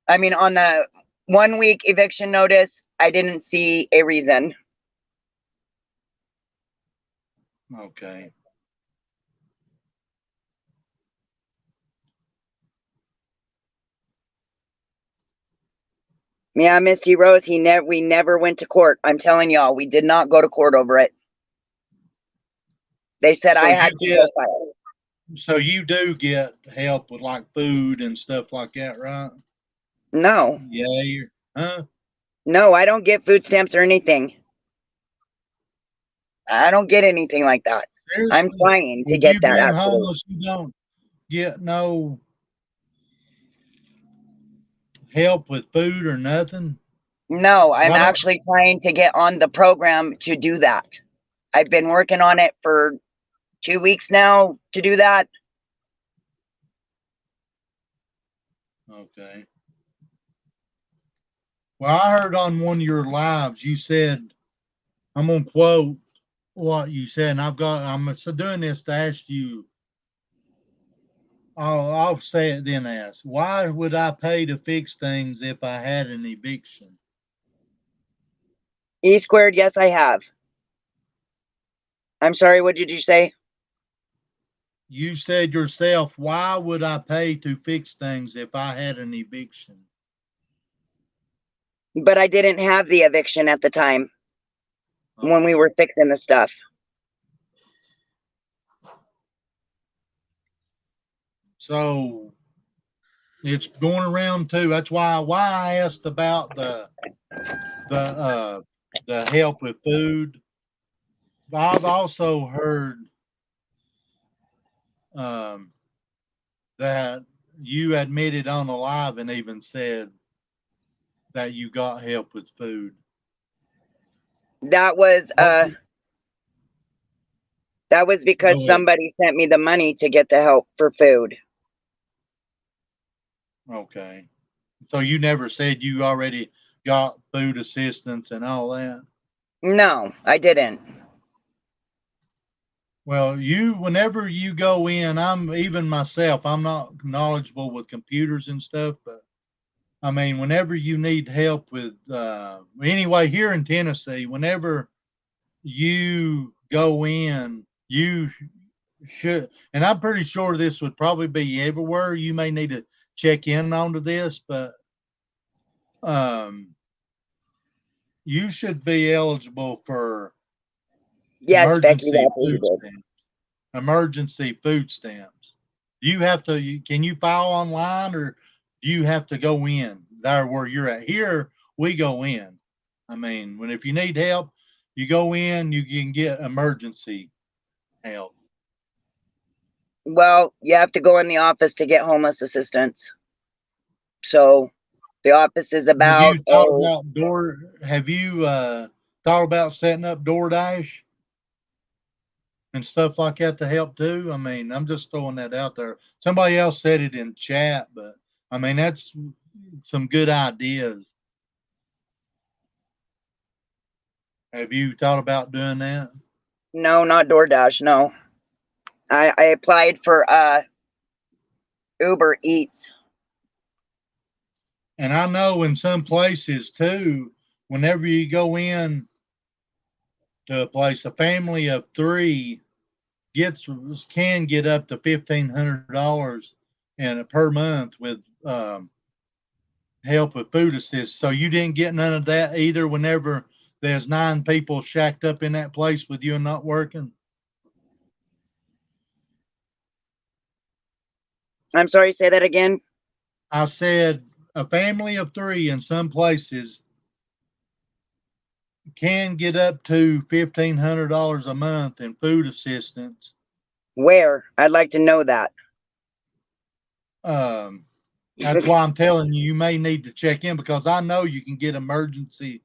B: I mean, on the 1-week eviction notice, I didn't see a reason.
A: okay?
B: Yeah, Misty Rose, we never went to court. I'm telling y'all, we did not go to court over it. They said
A: So
B: I
A: you
B: had to
A: get,
B: go file.
A: so you do get help with like food and stuff like that, right?
B: No,
A: Yeah, huh?
B: no, I don't get food stamps or anything. I don't get anything like that. I'm
A: Seriously,
B: trying to
A: with
B: get
A: you
B: that
A: being
B: actually.
A: homeless, you don't get no help with food or nothing.
B: No, I'm
A: Why don't
B: actually trying to get on the program to do that. I've been working on it for 2 weeks now to do that.
A: Okay. Well, I heard on one of your lives you said, I'm gonna quote what you said, and I'm doing this to ask you. I'll say it then ask. Why would I pay to fix things if I had an eviction?
B: E squared, yes, I have. I'm sorry, what did you say?
A: You said yourself, why would I pay to fix things if I had an eviction?
B: But I didn't have the eviction at the time when we
A: Okay.
B: were fixing the stuff.
A: So it's going around too. That's why I asked about the uh the help with food. I've also heard um that you admitted on the live and even said that you got help with food.
B: That was
A: What?
B: because
A: Go ahead.
B: somebody sent me the money to get the help for food.
A: Okay. So you never said you already got food assistance and all that?
B: No, I didn't.
A: Well, whenever you go in, I'm even myself, I'm not knowledgeable with computers and stuff, but I mean, whenever you need help with, anyway, here in Tennessee, whenever you go in, you should, and I'm pretty sure this would probably be everywhere. You may need to check in onto this, but um, you should be eligible for
B: Yes, Becky,
A: emergency
B: that's what you
A: food
B: did.
A: stamps. Emergency food stamps. Do you have to? Can you file online, or do you have to go in there where you're at? Here we go in. I mean, if you need help, you go in. You can get emergency help.
B: Well, you have to go in the office to get homeless assistance. So the office is
A: Have
B: about,
A: you thought about have you thought about setting up DoorDash and stuff like that to help too? I mean, I'm just throwing that out there. Somebody else said it in chat, but I mean, that's some good ideas. Have you thought about doing that?
B: no, not DoorDash. No, I applied for Uber Eats.
A: And I know in some places too, whenever you go in to a place, a family of three can get up to $1,500 and per month with help with food assistance. So you didn't get none of that either. Whenever there's 9 people shacked up in that place with you and not working.
B: I'm sorry, say that again.
A: I said a family of 3 in some places can get up to $1,500 a month in food assistance.
B: Where? I'd like to know that.
A: That's why I'm telling you, you may need to check in because I know you can get emergency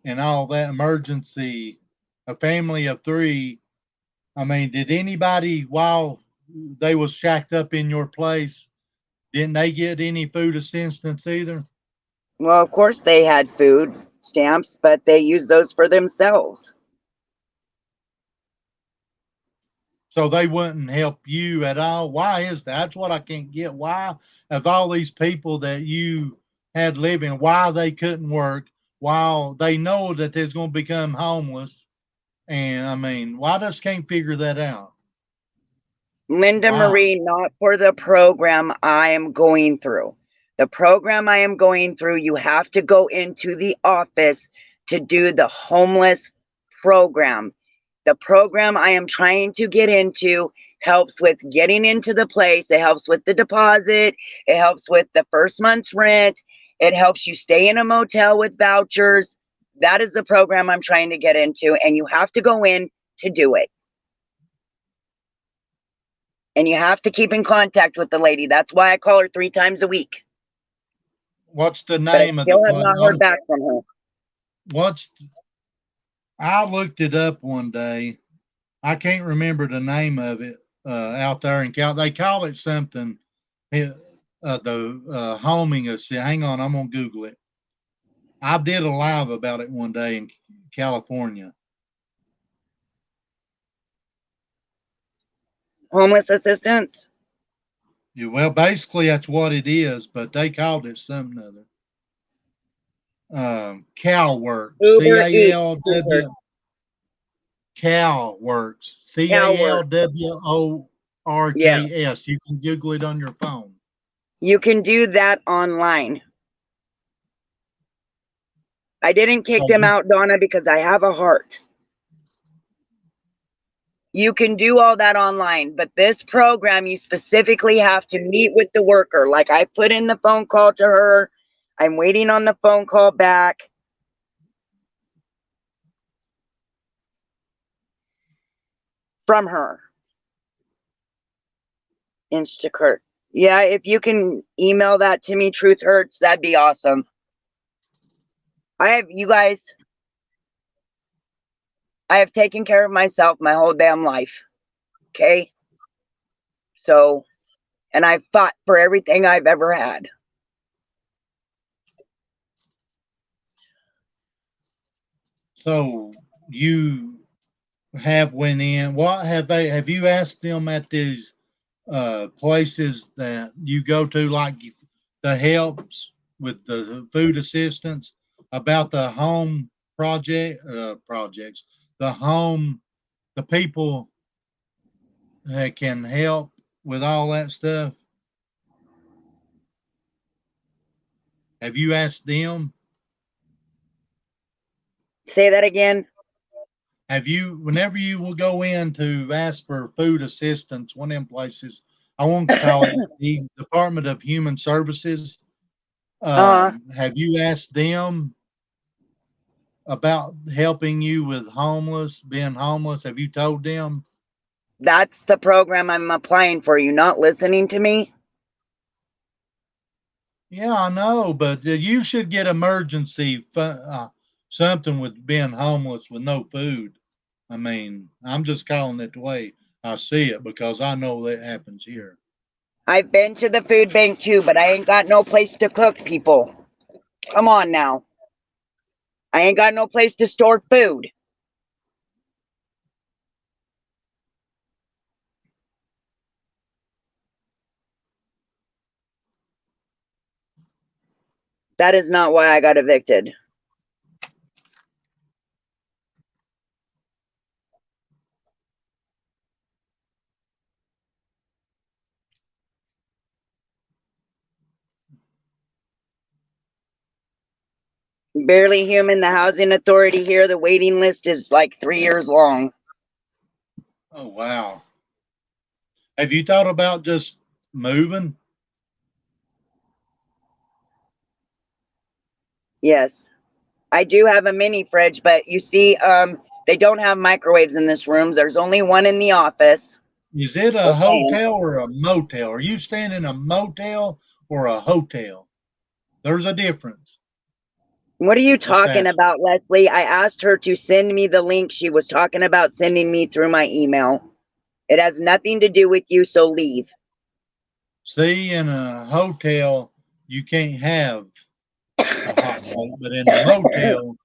A: and all that emergency. A family of 3. I mean, did anybody while they was shacked up in your place, didn't they get any food assistance either?
B: Well, of course they had food stamps, but they used those for themselves.
A: So they wouldn't help you at all. Why is that? That's what I can't get. Why, of all these people that you had living, why they couldn't work while they know that they're going to become homeless? And I mean, why just can't figure that out?
B: Linda
A: Why?
B: Marie, not for the program I am going through. The program I am going through, you have to go into the office to do the homeless program. The program I am trying to get into helps with getting into the place. It helps with the deposit. It helps with the first month's rent. It helps you stay in a motel with vouchers. That is the program I'm trying to get into, and you have to go in to do it. And you have to keep in contact with the lady. That's why I call her 3 times a week.
A: What's the
B: But I
A: name of the
B: still have
A: place?
B: not heard back from her.
A: I looked it up one day. I can't remember the name of it out there in Cal. They call it something. The homing assist. Hang on, I'm gonna Google it. I did a live about it one day in California.
B: Homeless assistance?
A: Yeah, well, basically that's what it is, but they called it something other. CalWorks,
B: Uber Eats.
A: CALW, CalWorks,
B: CalWorks. Yeah.
A: CALWORKS. You can Google it on your phone.
B: You can do that online. I didn't kick
A: So
B: them out, Donna, because I have a heart. You can do all that online, but this program, you specifically have to meet with the worker. Like I put in the phone call to her. I'm waiting on the phone call back from her. Instacart. Yeah, if you can email that to me, Truth Hurts, that'd be awesome. You guys, I have taken care of myself my whole damn life. Okay? So, and I've fought for everything I've ever had.
A: So you went in. Have you asked them at these places that you go to, like the helps with the food assistance, about the home projects, the people that can help with all that stuff? Have you asked them?
B: Say that again.
A: Whenever you will go in to ask for food assistance, one of them places, I won't call it the Department of Human Services, have you asked them about helping you with being homeless? Have you told them?
B: That's the program I'm applying for. You not listening to me?
A: Yeah, I know, but you should get emergency something with being homeless with no food. I mean, I'm just calling it the way I see it because I know that happens here.
B: I've been to the food bank too, but I ain't got no place to cook, people. Come on now. I ain't got no place to store food. That is not why I got evicted. Barely Human, the housing authority here, the waiting list is like 3 years long.
A: Oh, wow. Have you thought about just moving?
B: Yes. I do have a mini fridge, but you see, they don't have microwaves in this room. There's only one in the office.
A: Is it a hotel or a motel? Are you staying in a motel or a hotel? There's a difference.
B: What are you
A: Just
B: talking
A: ask.
B: about, Leslie? I asked her to send me the link. She was talking about sending me through my email. It has nothing to do with you, so leave.
A: See, in a hotel, you can't have a hot plate, but in a motel,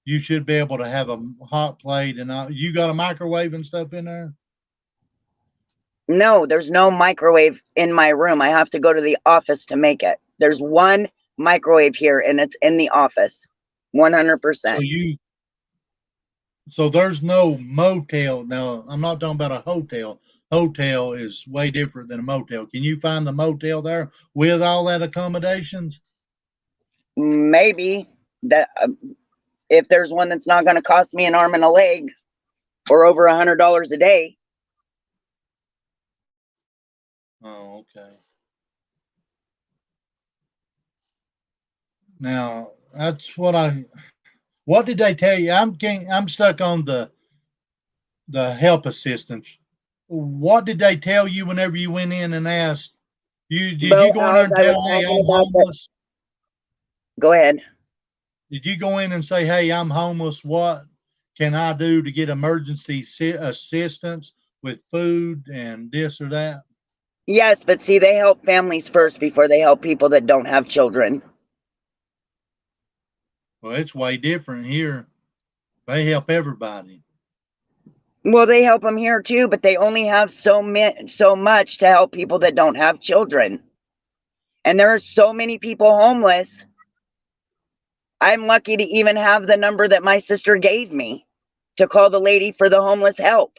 A: you should be able to have a hot plate. And you got a microwave and stuff in there?
B: No, there's no microwave in my room. I have to go to the office to make it. There's one microwave here, and it's in the office. 100%.
A: So there's no motel. Now, I'm not talking about a hotel. Hotel is way different than a motel. Can you find the motel there with all that accommodations?
B: Maybe that if there's one that's not going to cost me an arm and a leg or over $100 a day.
A: Oh, okay. Now, that's what did they tell you? I'm stuck on the help assistance. What did they tell you whenever you went in and asked? Did you go in there
B: Boathouse,
A: and
B: I was
A: tell, hey,
B: talking
A: I'm
B: about the.
A: homeless?
B: Go ahead.
A: Did you go in and say, hey, I'm homeless? What can I do to get emergency assistance with food and this or that?
B: Yes, but see, they help families first before they help people that don't have children.
A: Well, it's way different here. They help everybody.
B: Well, they help them here too, but they only have so much to help people that don't have children. And there are so many people homeless. I'm lucky to even have the number that my sister gave me to call the lady for the homeless help.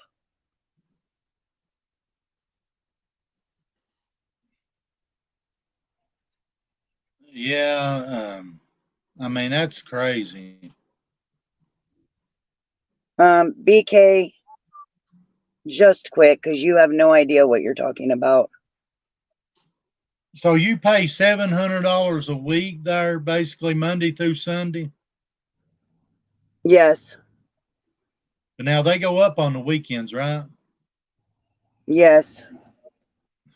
A: Yeah, I mean, that's crazy.
B: BK, just quick, because you have no idea what you're talking about.
A: So you pay $700 a week there, basically Monday through Sunday?
B: Yes.
A: But now they go up on the weekends, right?
B: Yes.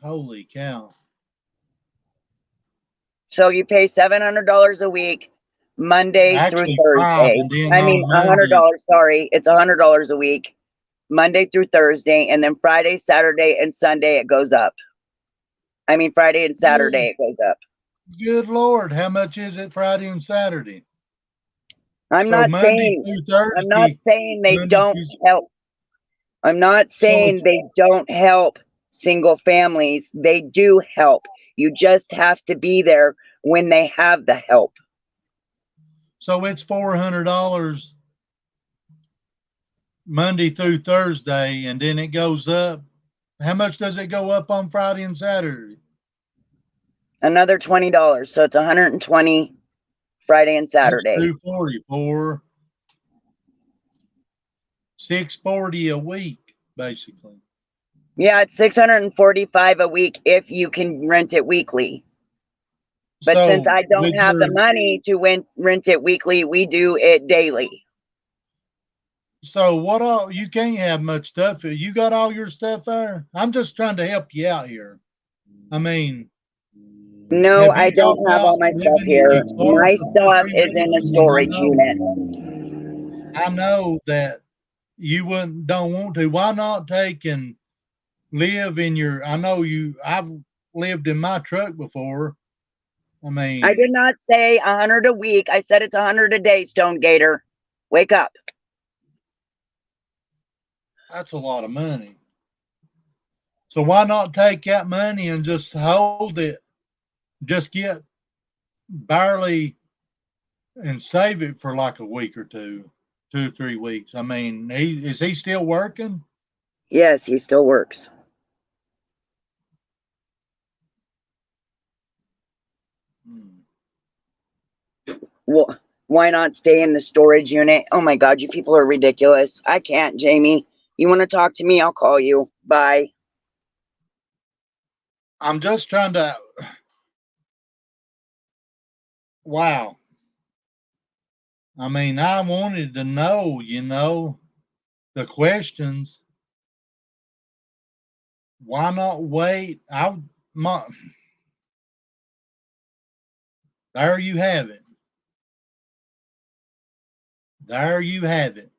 A: Holy cow.
B: So you pay $700 a week, Monday through
A: Actually, five,
B: Thursday.
A: and then
B: I mean,
A: on Monday.
B: $100. Sorry, it's $100 a week, Monday through Thursday, and then Friday, Saturday, and Sunday it goes up. I mean, Friday and Saturday it goes up.
A: Good Lord, how much is it Friday and Saturday?
B: I'm
A: So
B: not
A: Monday
B: saying.
A: through
B: I'm not
A: Thursday,
B: saying they
A: Monday
B: don't
A: through,
B: help. I'm not
A: so
B: saying
A: it's
B: they don't help single families. They do help. You just have to be there when they have the help.
A: so it's $400 Monday through Thursday, and then it goes up. How much does it go up on Friday and Saturday?
B: Another $20. So it's 120 Friday and
A: That's
B: Saturday.
A: 240 for 640 a week, basically.
B: Yeah, it's 645 a week if you can rent it weekly. But since
A: So
B: I don't
A: with
B: have the
A: your
B: money to rent it weekly, we do it daily.
A: So what all, you can't have much stuff. You got all your stuff there? I'm just trying to help you out here. I mean,
B: No,
A: have you
B: I
A: thought
B: don't have
A: about
B: all my stuff
A: living in
B: here.
A: your car
B: My
A: for two or
B: stuff
A: three
B: is in
A: weeks?
B: the
A: I mean,
B: storage unit.
A: I know that you wouldn't don't want to. Why not take and live in your? I know you. I've lived in my truck before. I
B: I
A: mean,
B: did not say 100 a week. I said it's 100 a day, Stone Gator. Wake up.
A: that's a lot of money. So why not take that money and just hold it? Just get barely and save it for like a week or two, 2 or 3 weeks. I mean, is he still working?
B: Yes, he still works.
A: Hmm.
B: Well, why not stay in the storage unit? Oh my God, you people are ridiculous. I can't, Jamie. You want to talk to me? I'll call you. Bye.
A: I'm just trying to. Wow. I mean, I wanted to know, the questions. Why not wait? My, there you have it. There you have it.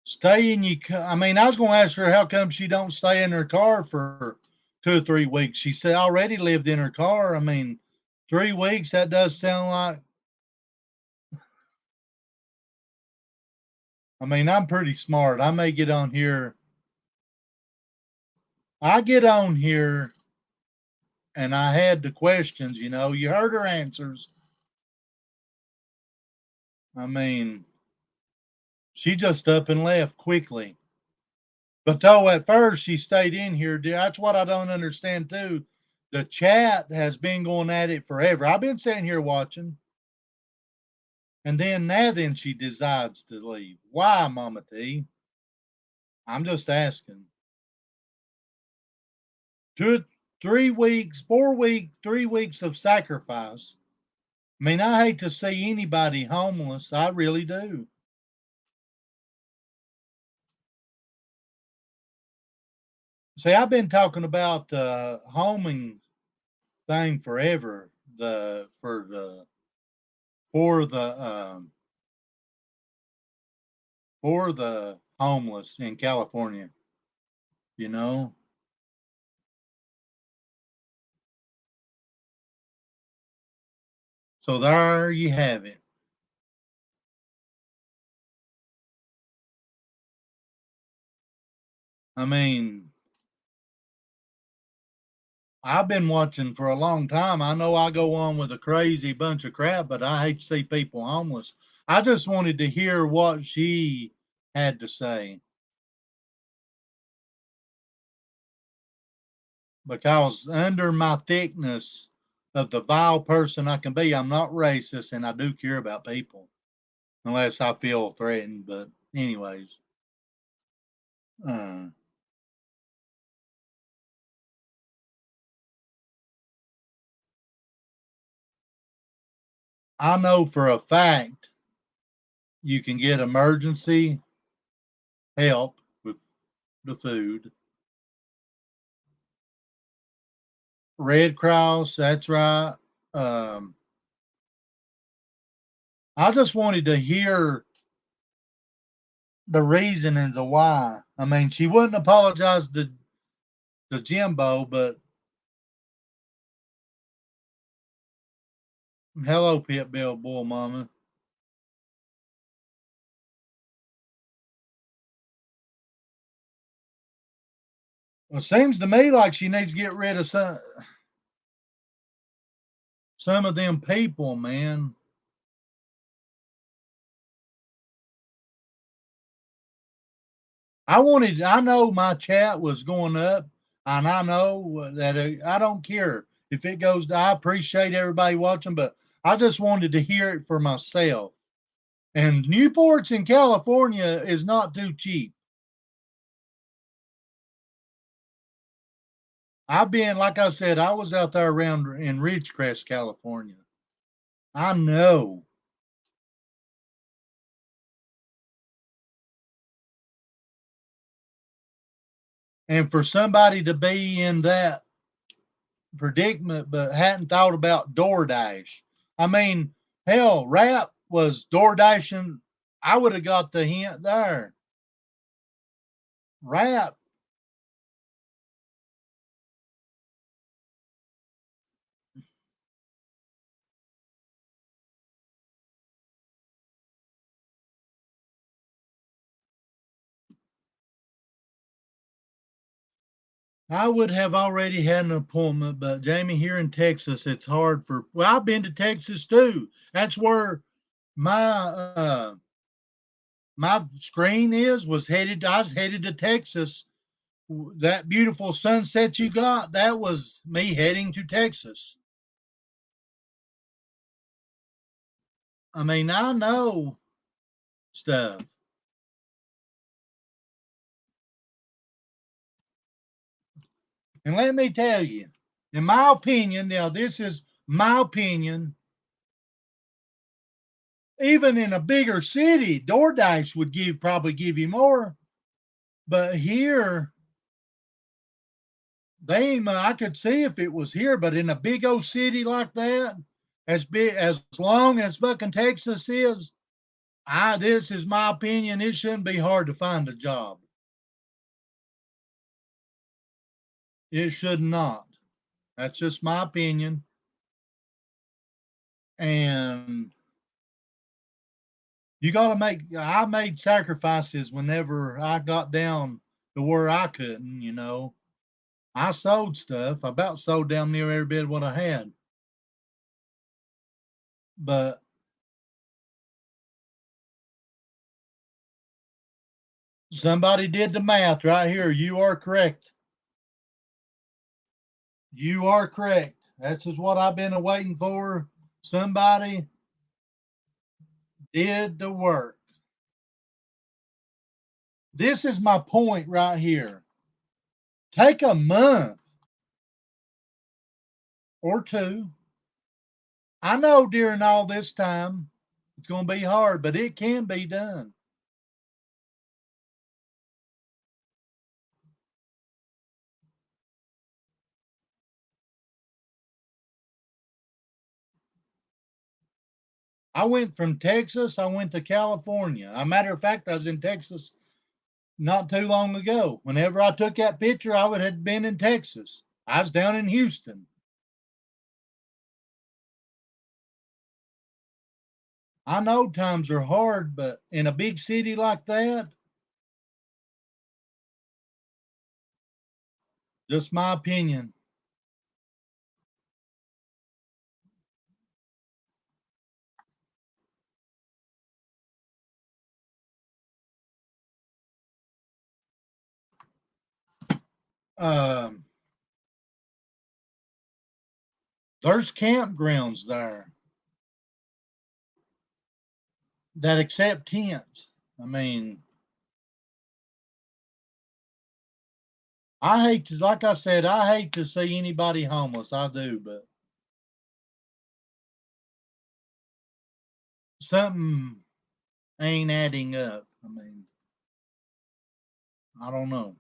A: Stay in you. I mean, I was going to ask her how come she don't stay in her car for 2 or 3 weeks. She said already lived in her car. I mean, 3 weeks. That does sound like. I mean, I'm pretty smart. I may get on here. I get on here, and I had the questions. You heard her answers. I mean, she just up and left quickly. But though at first she stayed in here, that's what I don't understand too. The chat has been going at it forever. I've been sitting here watching, and then she decides to leave. Why, Mama T? I'm just asking. 2, 3 weeks, 4 weeks, 3 weeks of sacrifice. I mean, I hate to see anybody homeless. I really do. See, I've been talking about the homing thing forever. The for the for the homeless in California. You know, so there you have it. I mean, I've been watching for a long time. I know I go on with a crazy bunch of crap, but I hate to see people homeless. I just wanted to hear what she had to say because under my thickness of the vile person I can be, I'm not racist and I do care about people unless I feel threatened. But anyways, uh, I know for a fact you can get emergency help with the food. Red Cross, that's right. Um, I just wanted to hear the reasonings of why. I mean, she wouldn't apologize to Jimbo, but hello, Pit Bill Bull Mama. Well, it seems to me like she needs to get rid of some of them people, man. I know my chat was going up, and I know that I don't care if it goes. I appreciate everybody watching, but I just wanted to hear it for myself. And Newports in California is not too cheap. I've been, like I said, I was out there around in Ridgecrest, California. I know. And for somebody to be in that predicament but hadn't thought about DoorDash. I mean, hell, rap was DoorDashing. I would have got the hint there. Rap. I would have already had an appointment, but Jamie, here in Texas, it's hard for. Well, I've been to Texas too. That's where my my screen was headed. I was headed to Texas. That beautiful sunset you got, that was me heading to Texas. I mean, I know stuff. And let me tell you, in my opinion, now this is my opinion, even in a bigger city, DoorDash would probably give you more. But here, they ain't, I could see if it was here, but in a big old city like that, as big as long as fucking Texas is, this is my opinion, it shouldn't be hard to find a job. It should not. That's just my opinion. And you got to I made sacrifices whenever I got down to where I couldn't, you know. I sold stuff. I about sold down near every bit of what I had. But somebody did the math right here. You are correct. You are correct. That's just what I've been waiting for. Somebody did the work. This is my point right here. Take a month or two. I know during all this time it's going to be hard, but it can be done. I went from Texas, I went to California. As a matter of fact, I was in Texas not too long ago. Whenever I took that picture, I would have been in Texas. I was down in Houston. I know times are hard, but in a big city like that, just my opinion. Um, there's campgrounds there that accept tents. I mean, I hate to, like I said, I hate to see anybody homeless. I do, but something ain't adding up. I mean, I don't know.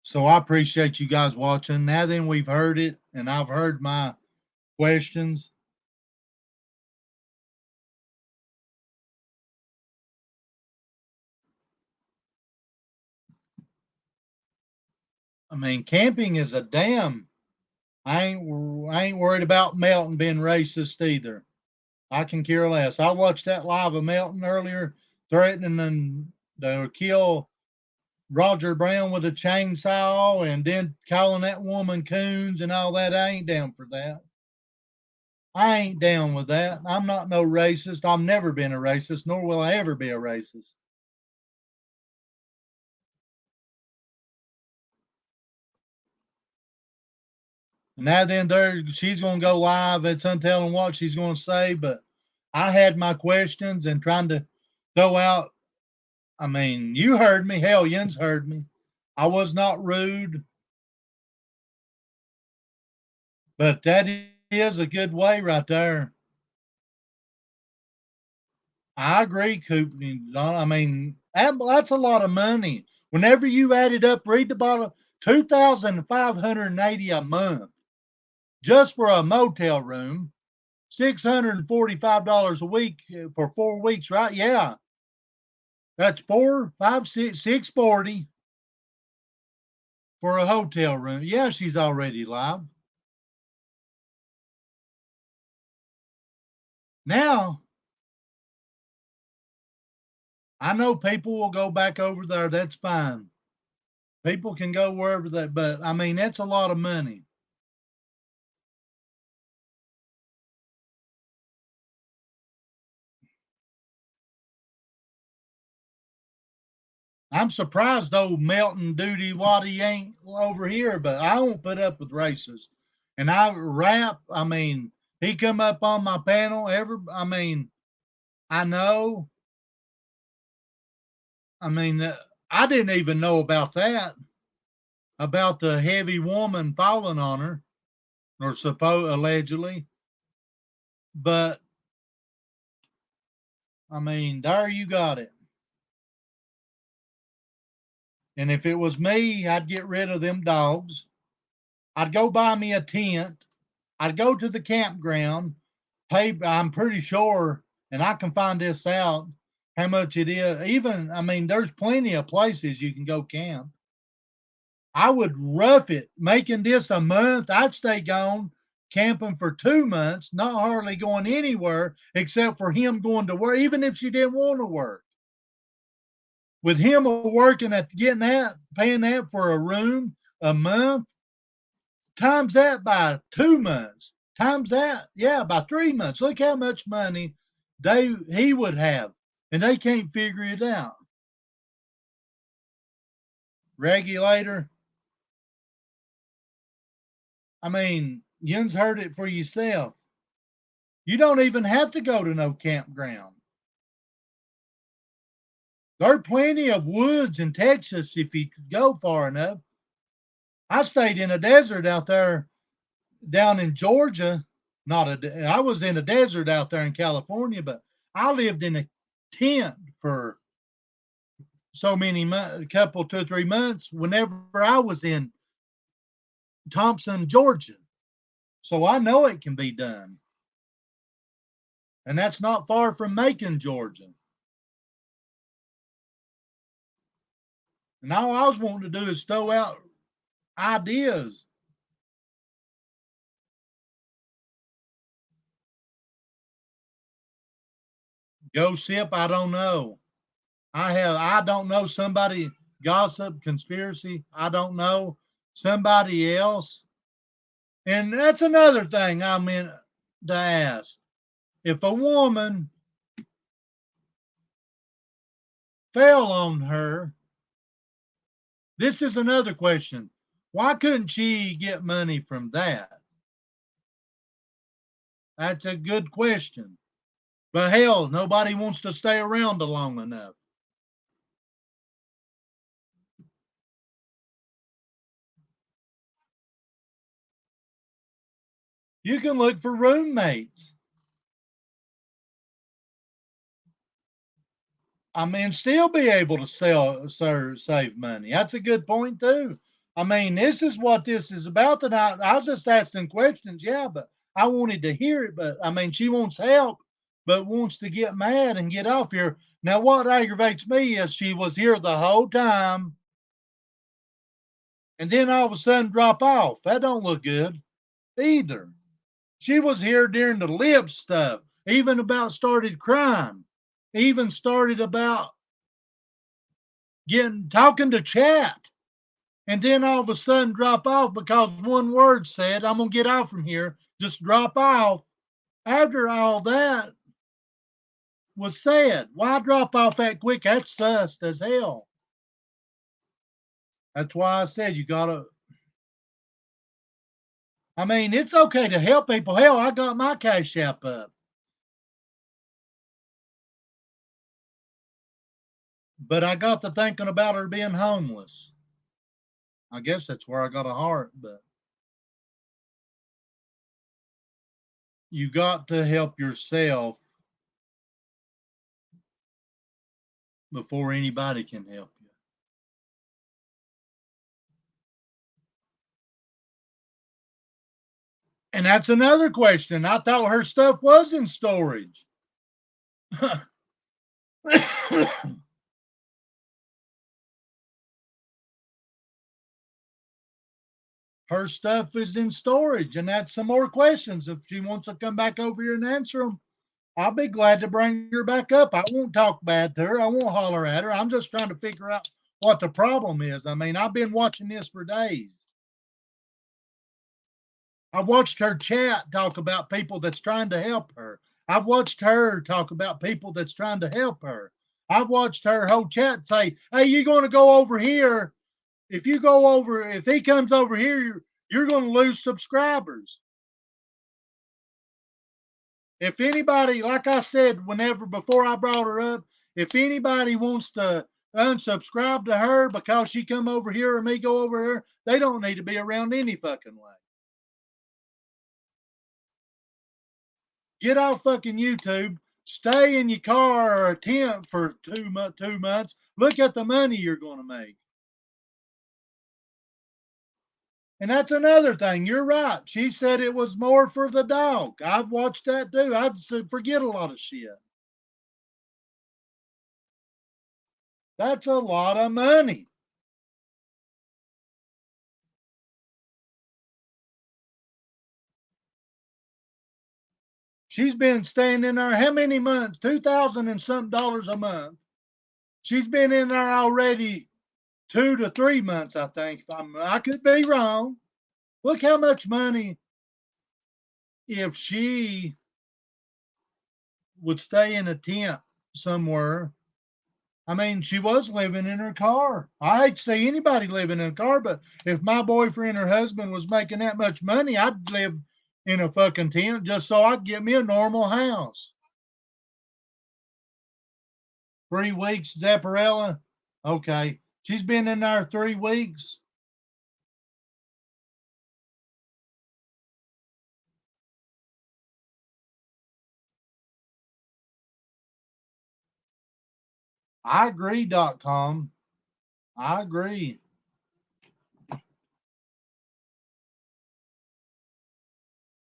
A: So I appreciate you guys watching. Now then, we've heard it, and I've heard my questions. I mean, camping is a damn. I ain't worried about Melton being racist either. I can care less. I watched that live of Melton earlier, threatening to kill Roger Brown with a chainsaw, and then calling that woman coons and all that. I ain't down for that. I ain't down with that. I'm not no racist. I've never been a racist, nor will I ever be a racist. Now then, she's gonna go live. It's untelling what she's gonna say, but I had my questions and trying to throw out. I mean, you heard me. Hell, Jens heard me. I was not rude, but that is a good way right there. I agree, Coop. I mean, that's a lot of money. Whenever you add it up, read the bottom, 2,580 a month just for a motel room, $645 a week for 4 weeks, right? Yeah, that's 640 for a hotel room. Yeah, she's already live. Now, I know people will go back over there. That's fine. People can go wherever they, but I mean, that's a lot of money. I'm surprised though Melton Duty Waddy ain't over here, but I won't put up with racists. And I rap, I mean, he come up on my panel I mean, I know. I mean, I didn't even know about that, about the heavy woman falling on her, or allegedly. But I mean, there you got it. And if it was me, I'd get rid of them dogs. I'd go buy me a tent. I'd go to the campground, pay, I'm pretty sure, and I can find this out, how much it is. Even, I mean, there's plenty of places you can go camp. I would rough it, making this a month. I'd stay gone camping for 2 months, not hardly going anywhere except for him going to work, even if she didn't want to work. With him working at getting that, paying that for a room a month, times that by 2 months, times that, yeah, by 3 months. Look how much money he would have, and they can't figure it out. Regulator. I mean, you've heard it for yourself. You don't even have to go to no campground. There are plenty of woods in Texas if you go far enough. I stayed in a desert out there down in Georgia. I was in a desert out there in California, but I lived in a tent for so many months, couple, 2 or 3 months, whenever I was in Thompson, Georgia. So I know it can be done. And that's not far from Macon, Georgia. And all I was wanting to do is throw out ideas. Go sip, I don't know. I don't know, somebody, gossip, conspiracy, I don't know. Somebody else. And that's another thing I meant to ask. If a woman fell on her, this is another question. Why couldn't she get money from that? That's a good question. But hell, nobody wants to stay around long enough. You can look for roommates. I mean, still be able to save money. That's a good point too. I mean, this is what this is about tonight. I was just asking questions, yeah, but I wanted to hear it. But I mean, she wants help, but wants to get mad and get off here. Now, what aggravates me is she was here the whole time, and then all of a sudden drop off. That don't look good either. She was here during the lip stuff, even about started crying, even started about talking to chat, and then all of a sudden drop off because one word said, I'm gonna get out from here, just drop off. After all that was said, why drop off that quick? That's sus as hell. That's why I said you gotta, I mean, it's okay to help people. Hell, I got my Cash App up. But I got to thinking about her being homeless. I guess that's where I got a heart, but you got to help yourself before anybody can help you. And that's another question. I thought her stuff was in storage. Her stuff is in storage, and that's some more questions. If she wants to come back over here and answer them, I'll be glad to bring her back up. I won't talk bad to her. I won't holler at her. I'm just trying to figure out what the problem is. I mean, I've been watching this for days. I've watched her chat talk about people that's trying to help her. I've watched her talk about people that's trying to help her. I've watched her whole chat say, hey, you're going to go over here. If he comes over here, you're going to lose subscribers. If anybody, like I said, before I brought her up, if anybody wants to unsubscribe to her because she come over here or me go over here, they don't need to be around any fucking way. Get off fucking YouTube, stay in your car or a tent for 2 months. Look at the money you're going to make. And that's another thing. You're right. She said it was more for the dog. I've watched that too. I'd forget a lot of shit. That's a lot of money. She's been staying in there how many months? $2,000 and something dollars a month. She's been in there already 2 to 3 months, I think. I could be wrong. Look how much money if she would stay in a tent somewhere. I mean, she was living in her car. I hate to see anybody living in a car, but if my boyfriend or husband was making that much money, I'd live in a fucking tent just so I could get me a normal house. 3 weeks, Zapparella? Okay. She's been in there 3 weeks. I agree.com. I agree.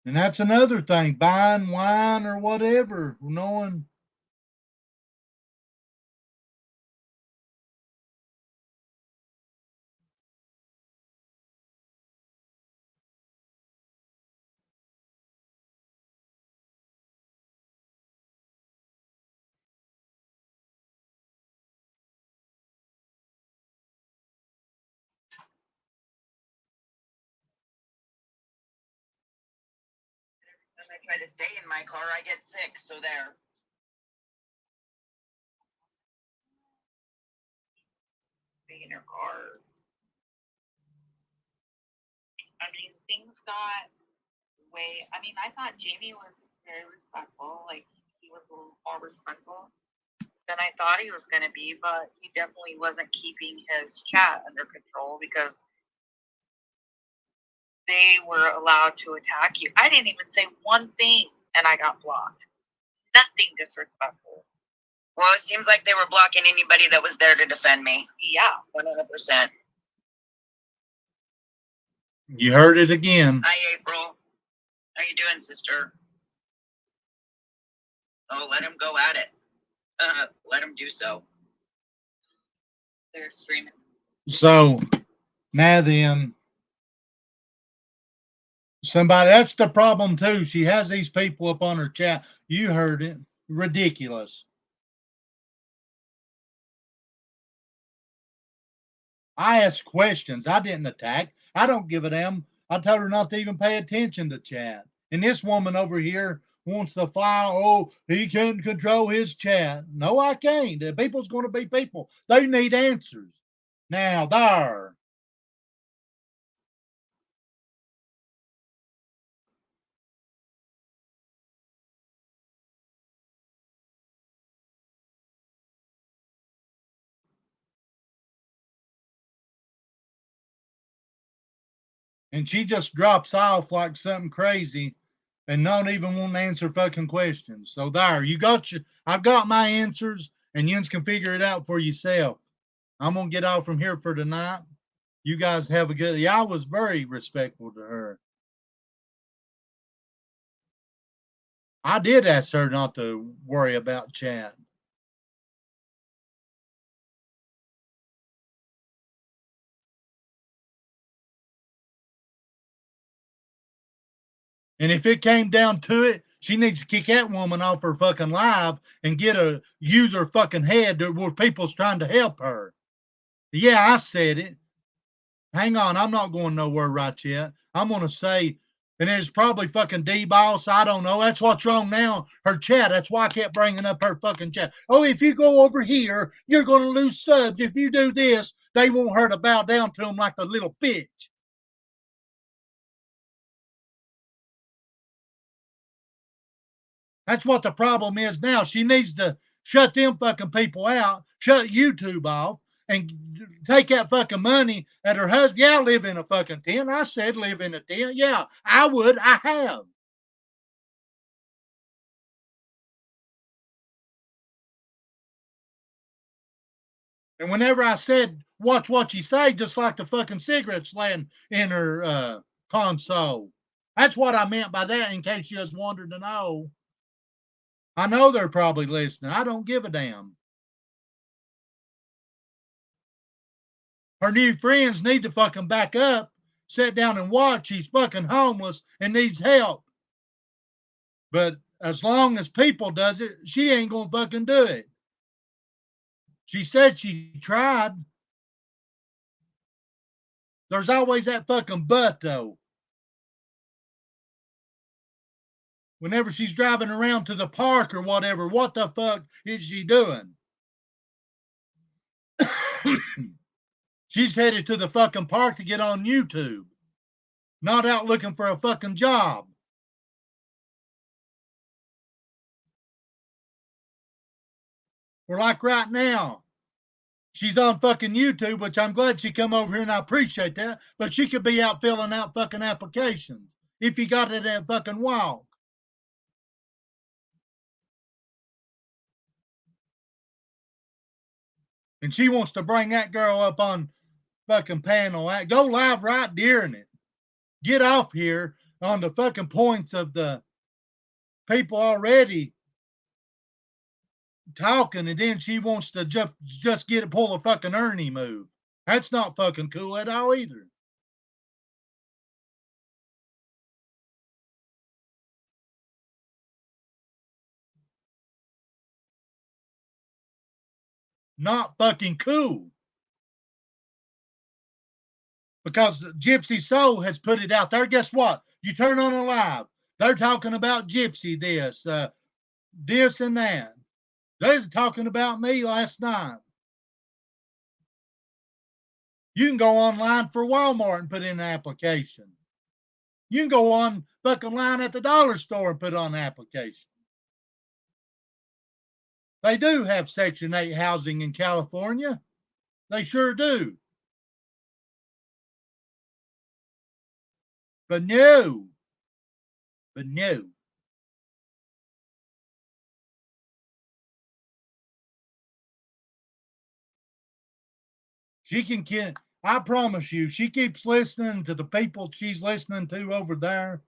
A: And that's another thing, buying wine or whatever, knowing.
B: When I try to stay in my car, I get sick. So there. Be in your car.
D: I mean, things got way. I mean, I thought Jamie was very respectful. Like, he was a little more respectful than I thought he was going to be, but he definitely wasn't keeping his chat under control because they were allowed to attack you. I didn't even say one thing and I got blocked. Nothing disrespectful.
B: Well, it seems like they were blocking anybody that was there to defend me.
D: Yeah.
B: 100%.
A: You heard it again.
B: Hi, April. How you doing, sister? Oh, let him go at it. Let him do so.
D: They're streaming.
A: So now then, that's the problem too. She has these people up on her chat. You heard it. Ridiculous. I asked questions. I didn't attack. I don't give a damn. I told her not to even pay attention to chat. And this woman over here wants to file, oh, he can't control his chat. No, I can't. The people's going to be people. They need answers. Now, there. And she just drops off like something crazy and don't even want to answer fucking questions. So there, I've got my answers. and you can figure it out for yourself. I'm gonna get off from here for tonight. You guys have a good. Yeah, I was very respectful to her. I did ask her not to worry about chat. And if it came down to it, she needs to kick that woman off her fucking live and use her fucking head where people's trying to help her. Yeah, I said it. Hang on, I'm not going nowhere right yet. I'm going to say, and it's probably fucking D-Boss. I don't know. That's what's wrong now. Her chat. That's why I kept bringing up her fucking chat. Oh, if you go over here, you're going to lose subs. If you do this, they want her to bow down to them like a little bitch. That's what the problem is now. She needs to shut them fucking people out, shut YouTube off, and take that fucking money at her husband. Yeah, I live in a fucking tent. I said live in a tent. Yeah, I would. I have. And whenever I said watch what you say, just like the fucking cigarettes laying in her console. That's what I meant by that, in case you just wanted to know. I know they're probably listening. I don't give a damn. Her new friends need to fucking back up, sit down and watch. She's fucking homeless and needs help. But as long as people does it, she ain't gonna fucking do it. She said she tried. There's always that fucking but though. Whenever she's driving around to the park or whatever, what the fuck is she doing? She's headed to the fucking park to get on YouTube, not out looking for a fucking job. We're like right now. She's on fucking YouTube, which I'm glad she come over here and I appreciate that. But she could be out filling out fucking applications if you got it at fucking walk. And she wants to bring that girl up on fucking panel. Go live right during it. Get off here on the fucking points of the people already talking, and then she wants to just pull a fucking Ernie move. That's not fucking cool at all either. Not fucking cool. Because Gypsy Soul has put it out there. Guess what? You turn on a live. They're talking about Gypsy this and that. They're talking about me last night. You can go online for Walmart and put in an application. You can go on fucking line at the dollar store and put on an application. They do have Section 8 housing in California. They sure do. But no. But no. She can, I promise you, she keeps listening to the people she's listening to over there.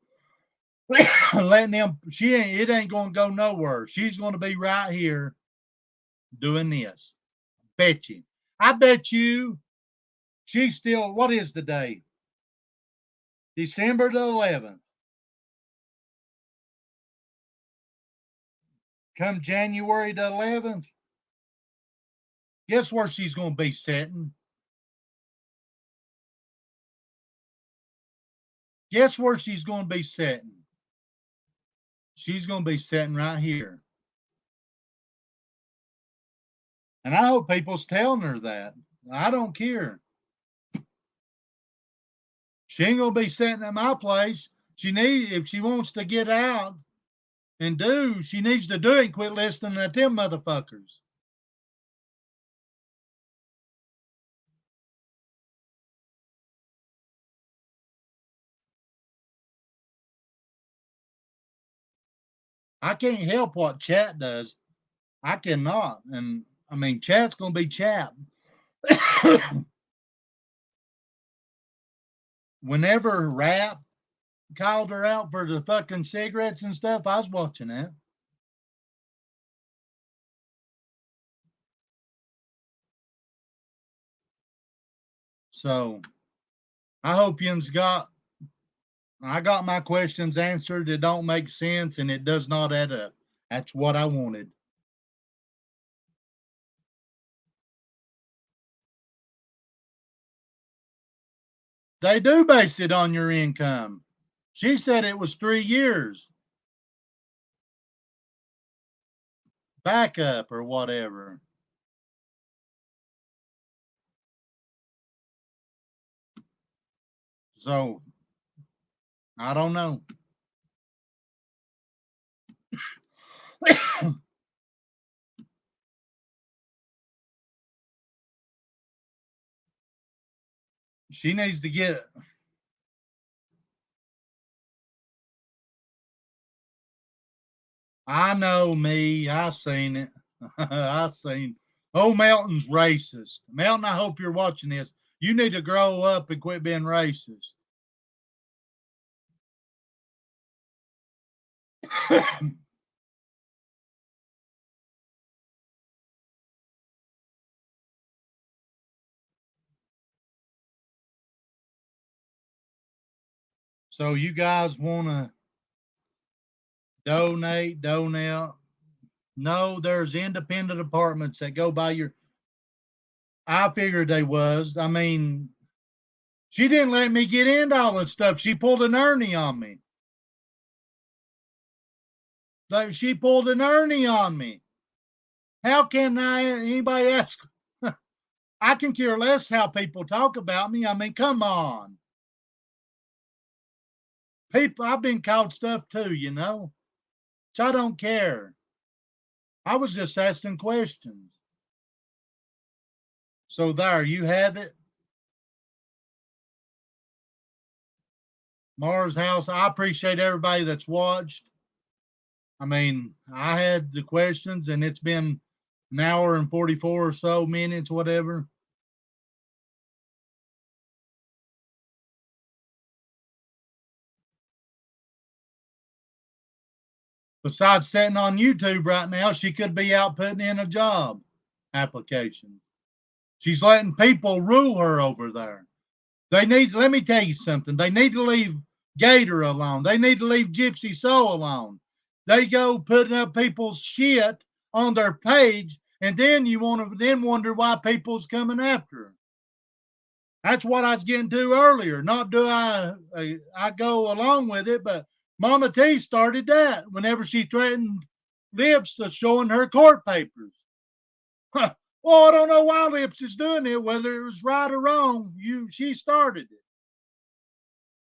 A: Letting them, it ain't going to go nowhere. She's going to be right here doing this. Bet you. I bet you she's still, what is the day? December the 11th. Come January the 11th, guess where she's going to be sitting? Guess where she's going to be sitting? She's going to be sitting right here. And I hope people's telling her that. I don't care. She ain't going to be sitting at my place. If she wants to get out and she needs to do it and quit listening to them motherfuckers. I can't help what chat does. I cannot. And I mean, chat's gonna be chat. Whenever Rap called her out for the fucking cigarettes and stuff, I was watching that. So I hope I got my questions answered. It don't make sense and it does not add up. That's what I wanted. They do base it on your income. She said it was 3 years. Backup or whatever. So I don't know. She needs to get. I know me. I seen it. I seen. Oh, Melton's racist. Melton, I hope you're watching this. You need to grow up and quit being racist. So you guys want to donate? No, there's independent apartments that go by your. I figured they was. I mean, she didn't let me get into all that stuff. She pulled an Ernie on me. She pulled an Ernie on me. How can anybody ask? I can care less how people talk about me. I mean, come on. People, I've been called stuff too, you know. So I don't care. I was just asking questions. So there, you have it. Mars House. I appreciate everybody that's watched. I mean, I had the questions and it's been an hour and 44 or so minutes, whatever. Besides sitting on YouTube right now, she could be out putting in a job application. She's letting people rule her over there. Let me tell you something. They need to leave Gator alone. They need to leave Gypsy Soul alone. They go putting up people's shit on their page, and then you want to then wonder why people's coming after her. That's what I was getting to earlier. Not do I go along with it, but Mama T started that whenever she threatened Lips to showing her court papers. Well, I don't know why Lips is doing it, whether it was right or wrong. She started it.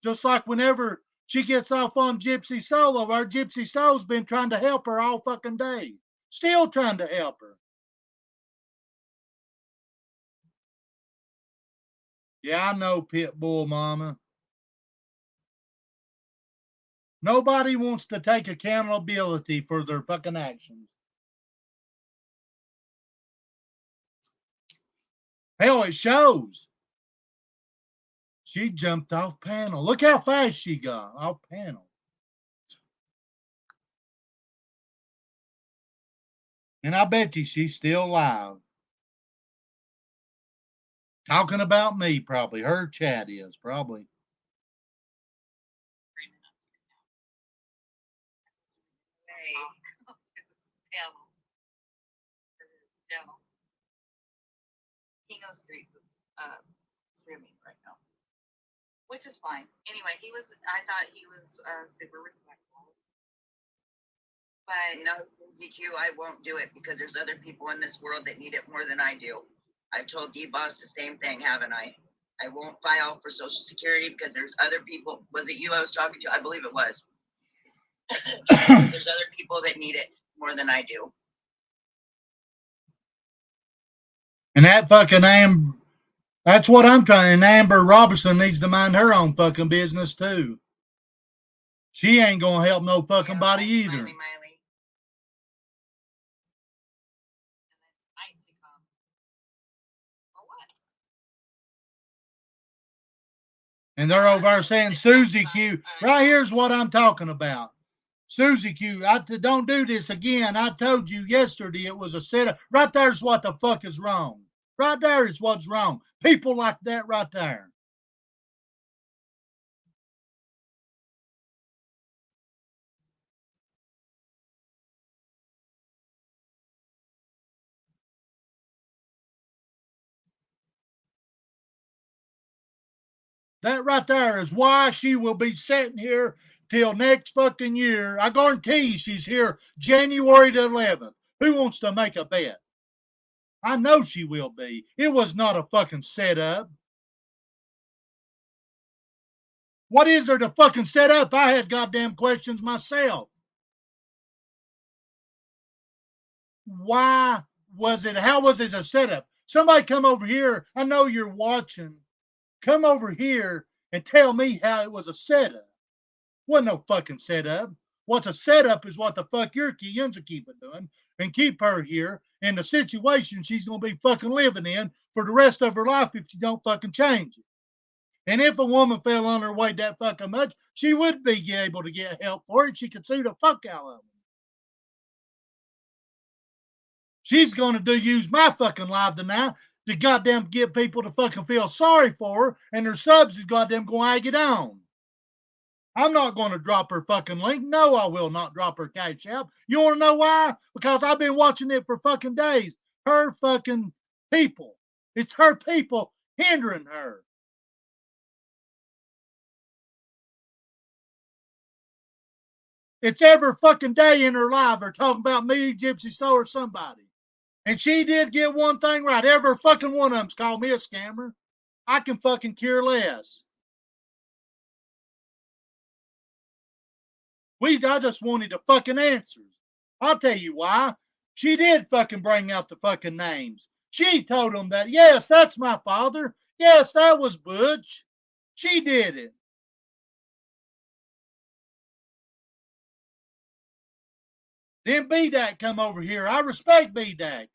A: Just like whenever she gets off on Gypsy Solo, our Gypsy Soul's been trying to help her all fucking day. Still trying to help her. Yeah, I know, Pitbull Mama. Nobody wants to take accountability for their fucking actions. Hell, it shows. She jumped off panel. Look how fast she got off panel. And I bet you she's still alive. Talking about me, probably. Her chat is, probably.
D: Kino Streets is streaming right now, which is fine. Anyway, I thought he was super respectful. But no, DQ, I won't do it because there's other people in this world that need it more than I do. I've told D-Boss the same thing, haven't I? I won't file for Social Security because there's other people. Was it you I was talking to? I believe it was. There's other people that need it more than I do.
A: And that fucking that's what I'm trying. And Amber Robertson needs to mind her own fucking business too. She ain't gonna help no fucking body either. And they're over there saying Susie Q. Right here's what I'm talking about. Susie Q, don't do this again. I told you yesterday it was a setup. Right there's what the fuck is wrong. Right there is what's wrong. People like that right there. That right there is why she will be sitting here till next fucking year. I guarantee she's here January the 11th. Who wants to make a bet? I know she will be. It was not a fucking setup. What is there to fucking set up? I had goddamn questions myself. Why was it? How was it a setup? Somebody come over here. I know you're watching. Come over here and tell me how it was a setup. Wasn't no fucking setup. What's a setup is what the fuck your kids are keeping doing and keep her here in the situation she's going to be fucking living in for the rest of her life if you don't fucking change it. And if a woman fell on her way that fucking much, she would be able to get help for it. She could sue the fuck out of them. She's going to use my fucking live tonight to goddamn get people to fucking feel sorry for her, and her subs is goddamn going to egg it on. I'm not going to drop her fucking link. No, I will not drop her cash app. You want to know why? Because I've been watching it for fucking days. Her fucking people. It's her people hindering her. It's every fucking day in her life they're talking about me, Gypsy Soul, or somebody. And she did get one thing right. Every fucking one of them's called me a scammer. I can fucking care less. I just wanted the fucking answers. I'll tell you why. She did fucking bring out the fucking names. She told them that, yes, that's my father. Yes, that was Butch. She did it. Then B-Dak come over here. I respect B-Dak.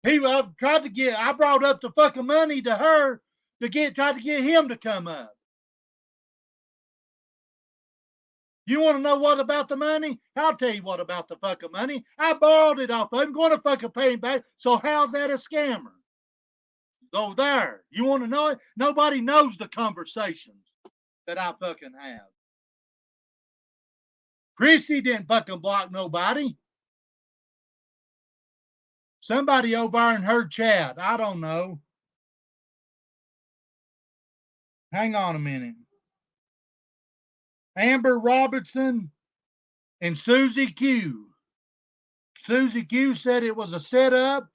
A: I brought up the fucking money to her tried to get him to come up. You want to know what about the money? I'll tell you what about the fucking money. I borrowed it off of him, going to fucking pay him back. So how's that a scammer? Go there. You want to know it? Nobody knows the conversations that I fucking have. Chrissy didn't fucking block nobody. Somebody over there in her chat. I don't know. Hang on a minute. Amber Robertson and Susie Q. Susie Q said it was a setup,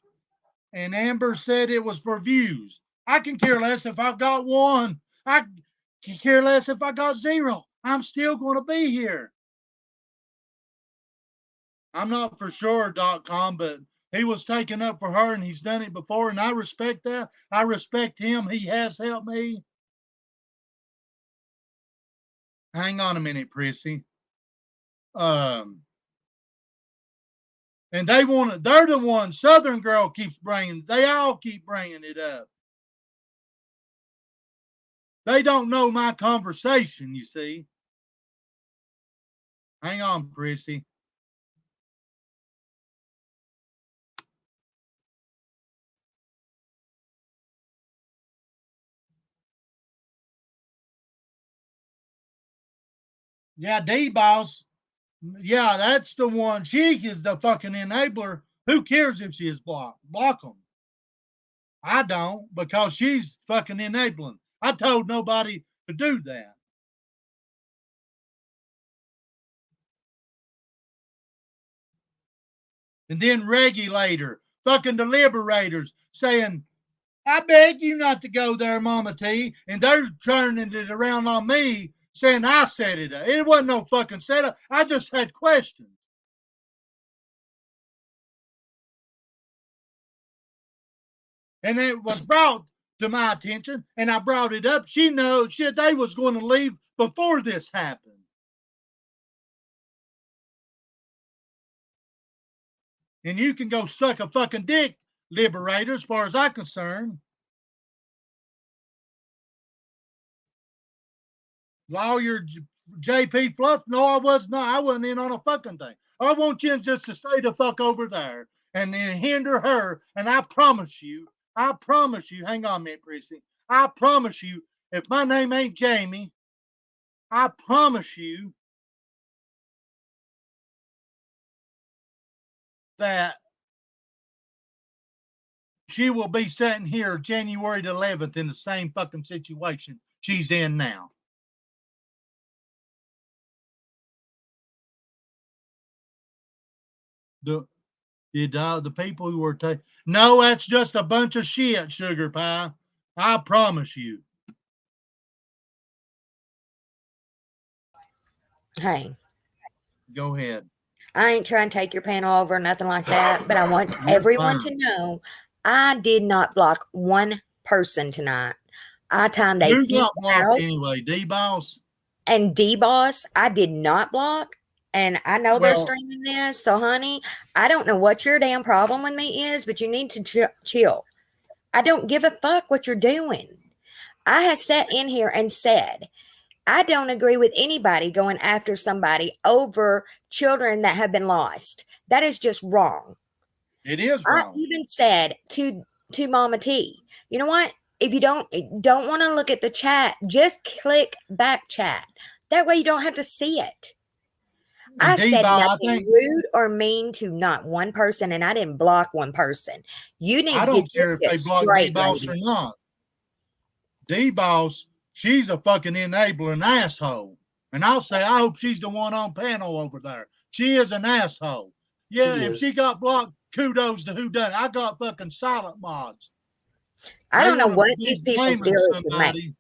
A: and Amber said it was for views. I can care less if I've got one. I can care less if I got zero. I'm still going to be here. I'm not for sure.com, but he was taken up for her and he's done it before, and I respect that. I respect him. He has helped me. Hang on a minute, Prissy. And they're the one, Southern Girl keeps they all keep bringing it up. They don't know my conversation, you see. Hang on, Prissy. Yeah, D-Boss. Yeah, that's the one. She is the fucking enabler. Who cares if she is blocked? Block them. I don't, because she's fucking enabling. I told nobody to do that. And then regulator, fucking the liberators saying, I beg you not to go there, Mama T. And they're turning it around on me saying I set it up. It wasn't no fucking setup. I just had questions. And it was brought to my attention, and I brought it up. They was going to leave before this happened. And you can go suck a fucking dick, liberator, as far as I'm concerned. Lawyer JP Fluff. No, I was not. I wasn't in on a fucking thing. I want you just to stay the fuck over there and then hinder her. And I promise you, hang on a minute, Prissy. I promise you, if my name ain't Jamie, I promise you that she will be sitting here January the 11th in the same fucking situation she's in now. The people who were taking, no, that's just a bunch of shit, Sugar Pie. I promise you.
E: Hey,
A: Go ahead.
E: I ain't trying to take your panel over or nothing like that, but I want
A: You're
E: everyone
A: fine.
E: to know I did not block one person tonight. I timed a
A: Who
E: few
A: got blocked
E: out,
A: anyway? D-Boss?
E: and D-Boss, I did not block. And I know they're
A: Well,
E: streaming this. So, honey, I don't know what your damn problem with me is, but you need to chill. I don't give a fuck what you're doing. I have sat in here and said, I don't agree with anybody going after somebody over children that have been lost. That is just wrong.
A: it is
E: I
A: wrong.
E: even said to Mama T, you know what? If you don't want to look at the chat, just click back chat. That way you don't have to see it. I
A: And
E: said
A: D-Boss, I
E: nothing
A: think,
E: rude or mean to not one person, and I didn't block one person. You need
A: I
E: to get
A: don't
E: your
A: care if
E: shit
A: they block
E: straight,
A: D-Boss
E: lady.
A: or not. D-Boss, she's a fucking enabling asshole. And I'll say, I hope she's the one on panel over there. She is an asshole. Yeah,
C: She
A: if
C: is.
A: she got blocked, kudos to who done it. I got fucking silent mods.
E: I
A: They
E: don't know
A: want to
E: what
A: be
E: these people's
A: blaming
E: deal is with me.
A: somebody.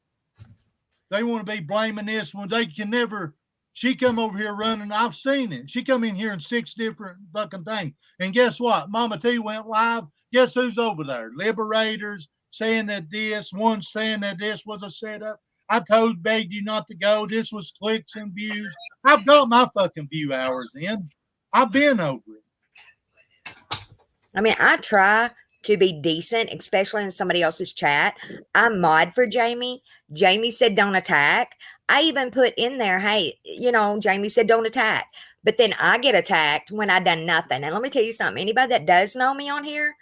A: They want to be blaming this one. They can never. She come over here running. I've seen it. She come in here in 6 different fucking things. And guess what? Mama T went live. Guess who's over there? Liberators saying that one saying that this was a setup. I begged you not to go. This was clicks and views. I've got my fucking view hours in. I've been over it.
E: I mean, I try to be decent, especially in somebody else's chat. I mod for Jamie. Jamie said don't attack. I even put in there, hey, Jamie said don't attack. But then I get attacked when I done nothing. And let me tell you something, anybody that does know me on here,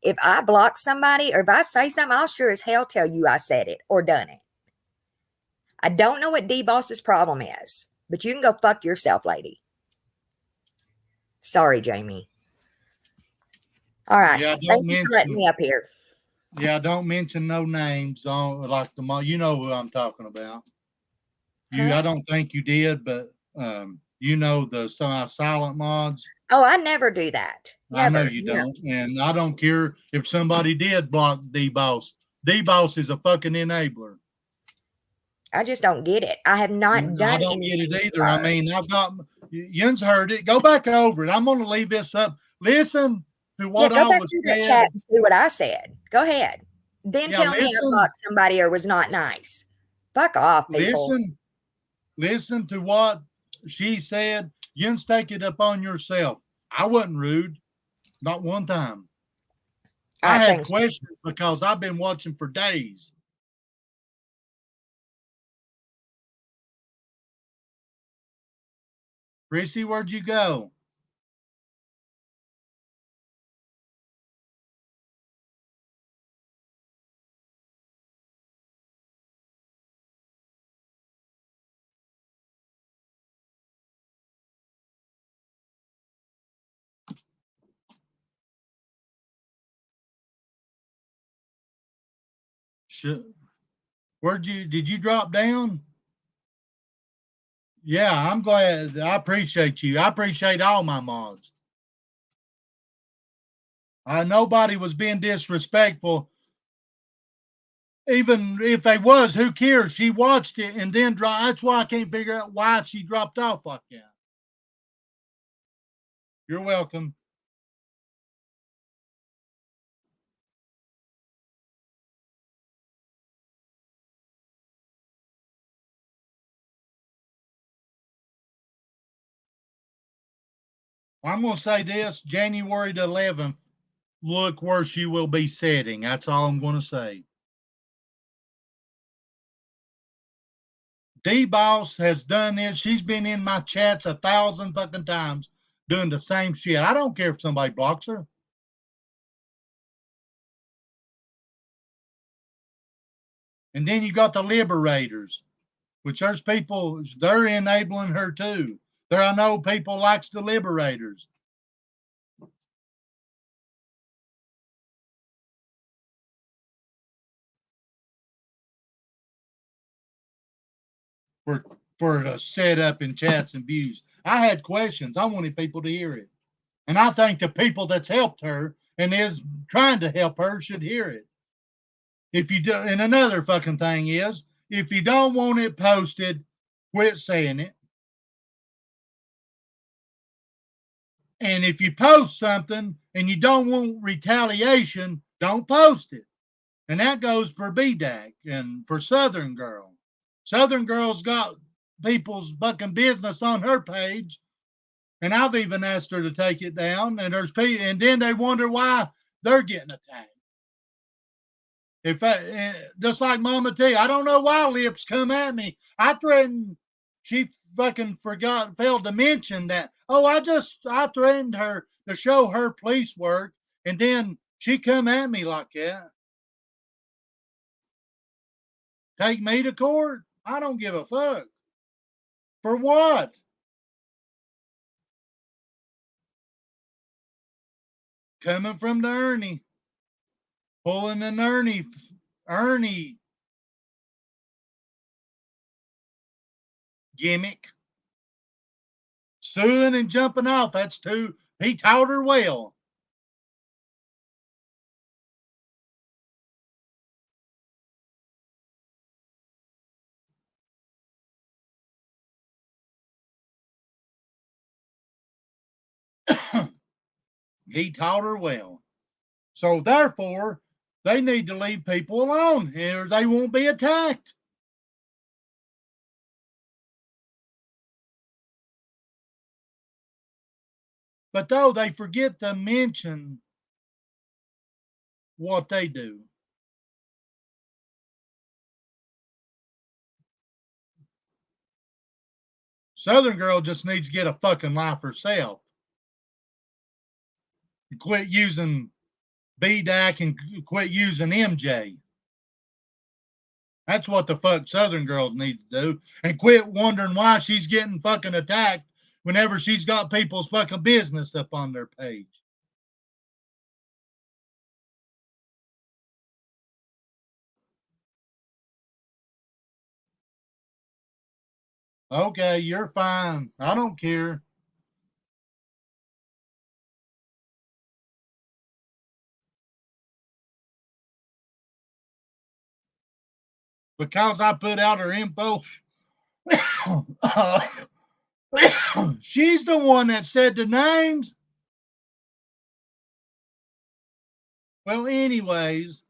E: if I block somebody or if I say something, I'll sure as hell tell you I said it or done it. I don't know what D-Boss's problem is, but you can go fuck yourself, lady. Sorry, Jamie. All right.
A: Yeah,
E: Thank you for letting me up here.
A: Yeah, don't mention no names. Don't like you know who I'm talking about.
E: Huh?
A: I don't think you did, but you know the silent mods.
E: Oh, I never do that. Never.
A: I know you
E: No.
A: don't, and I don't care if somebody did block D-Boss. D-Boss is a fucking enabler.
E: I just don't get it. I have not done
A: I don't
E: anything.
A: get it either. I mean, I've got Yun's heard it. Go back over it. I'm going to leave this up. Listen to what
E: go
A: I
E: back
A: was
E: to that
A: said.
E: chat and see what I said. Go ahead. Then
A: Yeah,
E: tell me I blocked somebody or was not nice. Fuck off, people.
A: Listen to what she said. Yun's take it upon yourself. I wasn't rude. Not one time. I had questions because I've been watching for days. Chrissy, where'd you go? Did you drop down? Yeah, I'm glad. I appreciate you. I appreciate all my mods. Nobody was being disrespectful. Even if they was, who cares? She watched it and then dropped. That's why I can't figure out why she dropped off like that. You're welcome. I'm going to say this, January the 11th, look where she will be sitting. That's all I'm going to say. D-Boss has done this. She's been in my chats 1,000 fucking times doing the same shit. I don't care if somebody blocks her. And then you got the liberators, which there's people, they're enabling her too. There, I know people likes the liberators. For the setup and chats and views. I had questions. I wanted people to hear it. And I think the people that's helped her and is trying to help her should hear it. If you do, and another fucking thing is, if you don't want it posted, quit saying it. And if you post something and you don't want retaliation, don't post it. And that goes for BDAC and for Southern Girl. Southern Girl's got people's fucking business on her page, and I've even asked her to take it down. And there's people, and then they wonder why they're getting attacked. If just like Mama T, I don't know why Lips come at me. I threatened. She fucking failed to mention that. Oh, I threatened her to show her police work, and then she come at me like that. Take me to court? I don't give a fuck. For what? Coming from the Ernie. Pulling an Ernie gimmick. Suing and jumping off. That's too, he taught her well. He taught her well. So therefore, they need to leave people alone or they won't be attacked. But though they forget to mention what they do. Southern Girl just needs to get a fucking life herself. And quit using BDAC and quit using MJ. That's what the fuck Southern Girls need to do. And quit wondering why she's getting fucking attacked whenever she's got people's fucking business up on their page. Okay, you're fine. I don't care. Because I put out her info, she's the one that said the names. Well, anyways,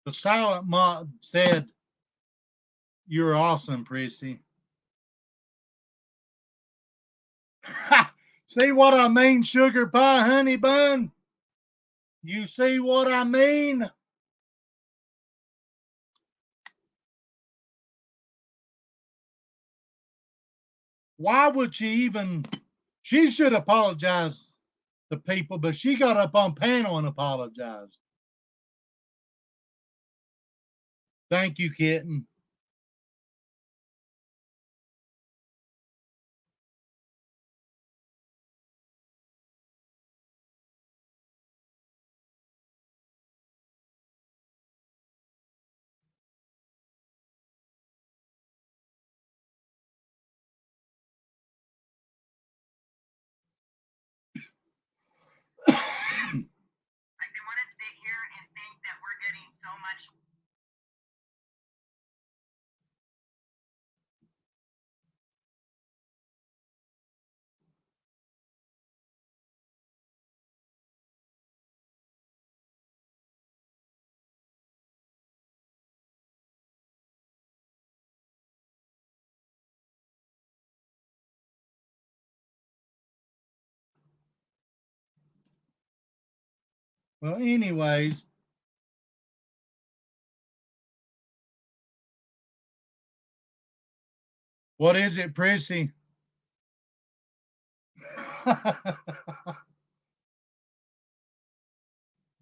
A: the silent mod said, "You're awesome, Prissy." See what I mean, sugar pie, honey bun? You see what I mean? Why would she even? She should apologize to people, but she got up on panel and apologized. Thank you, kitten.
B: Like they want to sit here and think that we're getting so much
A: Well, anyways. What is it, Prissy?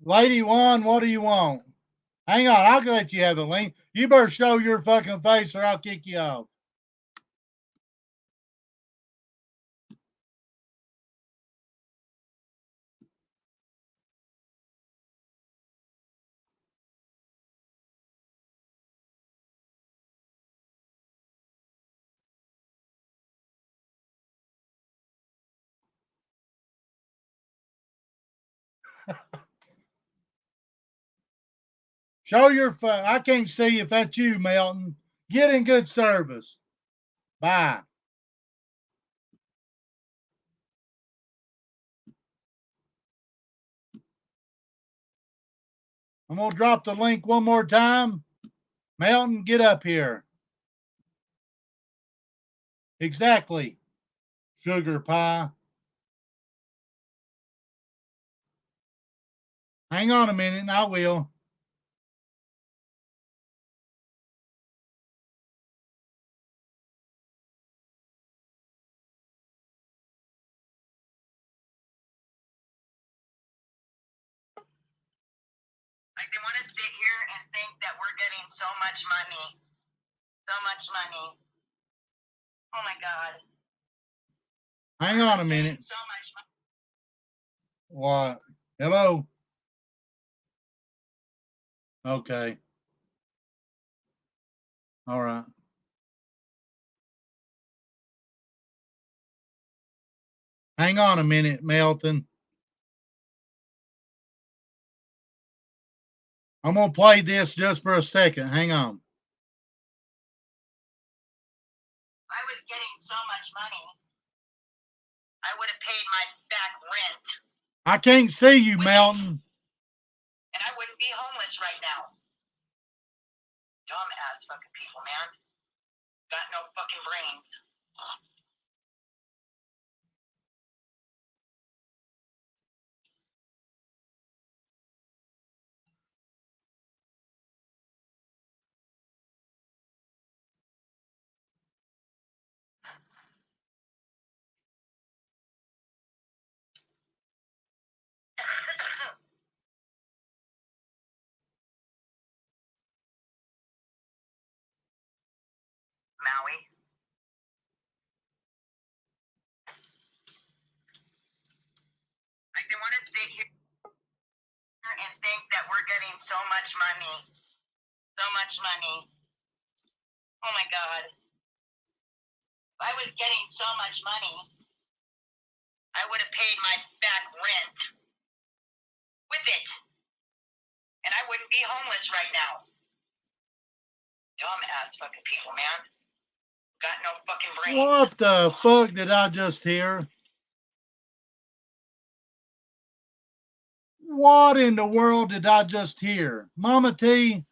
A: Lady One, what do you want? Hang on, I'll let you have the link. You better show your fucking face or I'll kick you off. Show your face. I can't see if that's you, Melton. Get in good service. Bye. I'm going to drop the link one more time. Melton, get up here. Exactly. Sugar pie. Hang on a minute and I will.
B: Like they want to sit here and think that we're getting so much money. So much money. Oh my God.
A: Hang on a minute.
B: So much money.
A: What? Hello? Okay. All right. Hang on a minute, Melton. I'm going to play this just for a second. Hang on.
B: I was getting so much money. I would have paid my back rent.
A: I can't see you, Melton.
B: And I wouldn't be homeless right now. Dumb ass fucking people, man. Got no fucking brains. Maui. Like they want to sit here and think that we're getting so much money. So much money. Oh my God. If I was getting so much money, I would have paid my back rent with it. And I wouldn't be homeless right now. Dumb ass fucking people, man. Got no fucking brains.
A: What the fuck did I just hear? What in the world did I just hear? Mama T,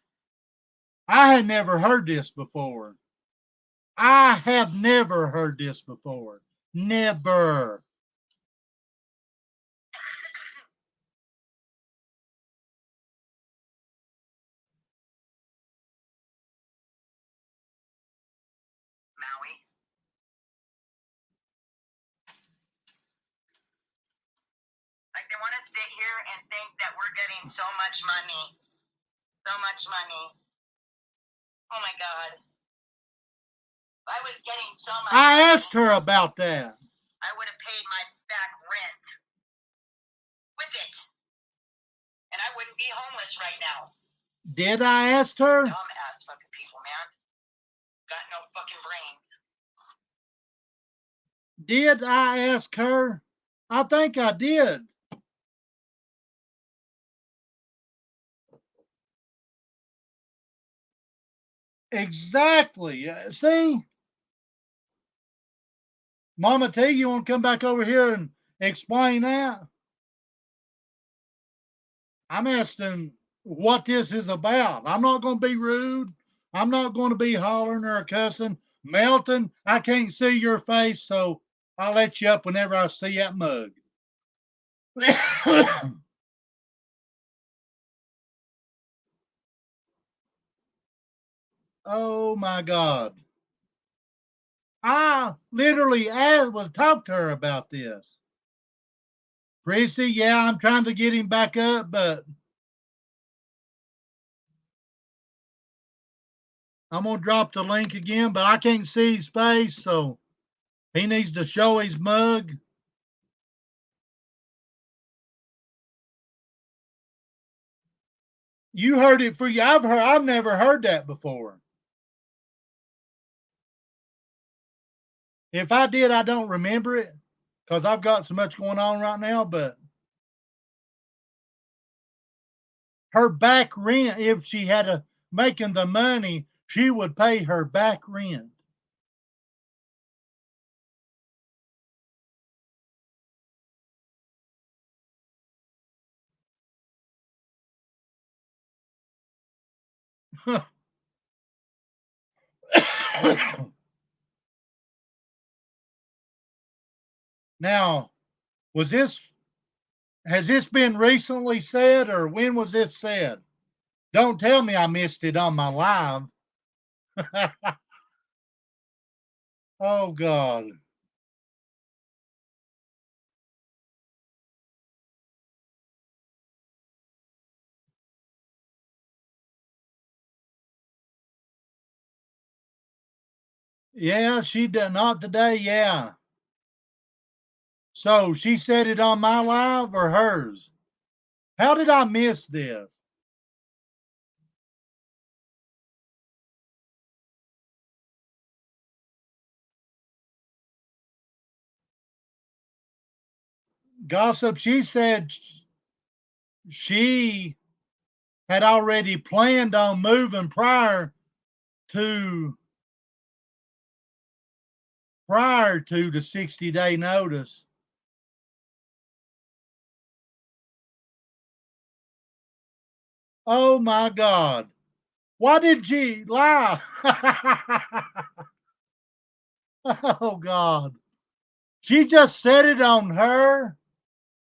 A: I had never heard this before. I have never heard this before. Never.
B: Maui. Like they want to sit here and think that we're getting so much money. So much money. Oh my God. If I was getting so much
A: I
B: money,
A: asked her about that.
B: I would have paid my back rent with it. And I wouldn't be homeless right now.
A: Did I ask her?
B: Dumb ass fucking people, man. Got no fucking brains.
A: Did I ask her? I think I did. Exactly. See? Mama T, you want to come back over here and explain that? I'm asking what this is about. I'm not going to be rude. I'm not going to be hollering or cussing. Melton, I can't see your face, so I'll let you up whenever I see that mug. Oh my God. I literally was talk to her about this. Prissy, yeah, I'm trying to get him back up, but I'm going to drop the link again, but I can't see his face, so he needs to show his mug. You heard it for you. I've never heard that before. If I did, I don't remember it because I've got so much going on right now, but her back rent, if she had a making the money, she would pay her back rent. Now, has this been recently said or when was it said? Don't tell me I missed it on my live. Oh God. Yeah, she did not today. Yeah. So she said it on my live or hers? How did I miss this? Gossip, she said she had already planned on moving to the 60-day notice. Oh my God. Why did she lie? Oh God. She just said it on her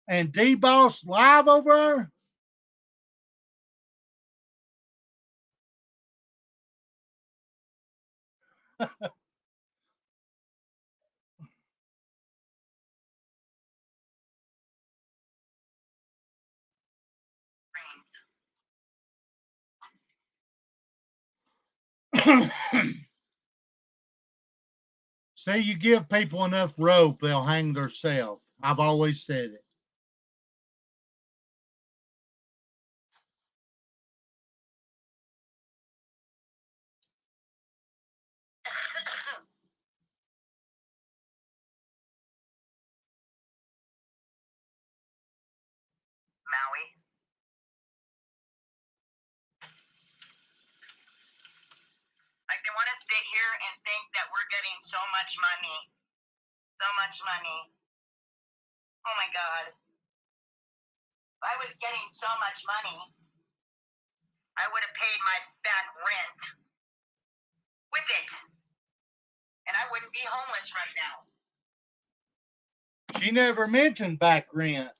A: and D-Boss live over her? See, you give people enough rope, they'll hang themselves. I've always said it.
B: Maui. Like they want to sit here and think that we're getting so much money. So much money. Oh my God. If I was getting so much money, I would have paid my back rent with it. And I wouldn't be homeless right now.
A: She never mentioned back rent.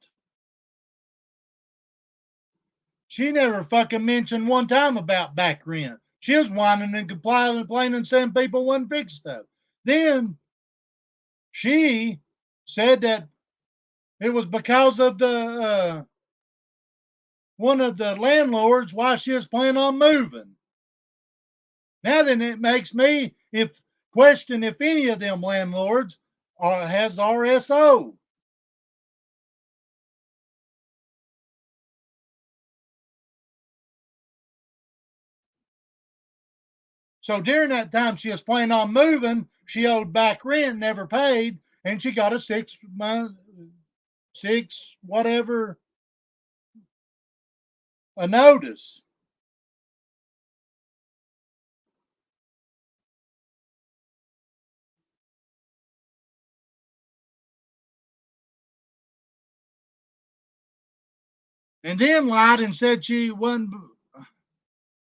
A: She never fucking mentioned one time about back rent. She was whining and complaining, saying people wouldn't fix stuff. Then she said that it was because of the one of the landlords why she was planning on moving. Now then, it makes me question if any of them landlords has RSO. So during that time she was planning on moving, she owed back rent, never paid, and she got a 6 month, whatever, a notice. And then lied and said she wasn't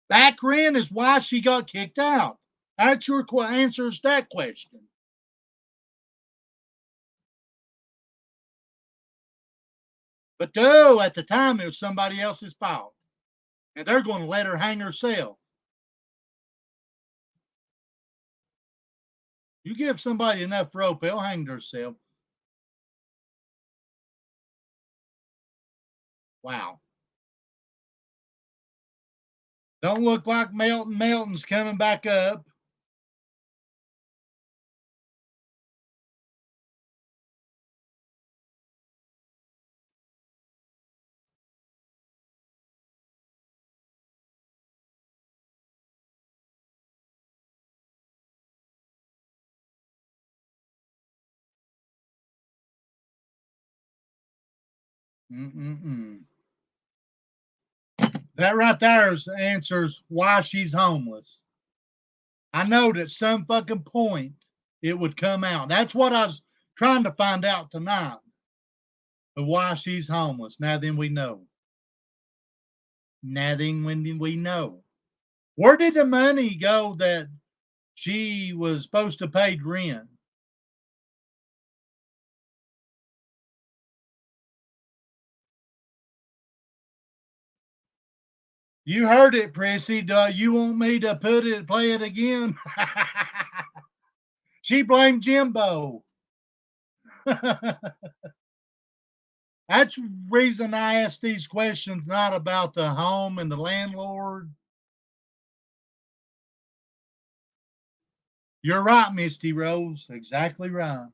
A: back rent is why she got kicked out. That's your answers that question. But no, at the time it was somebody else's fault. And they're going to let her hang herself. You give somebody enough rope, they'll hang themselves. Wow. Don't look like Melton. Melton's coming back up. That right there answers why she's homeless. I know that some fucking point it would come out. That's what I was trying to find out tonight of why she's homeless. Now then we know. Now then when we know. Where did the money go that she was supposed to pay rent? You heard it, Prissy. You want me to play it again? She blamed Jimbo. That's the reason I ask these questions, not about the home and the landlord. You're right, Misty Rose. Exactly right.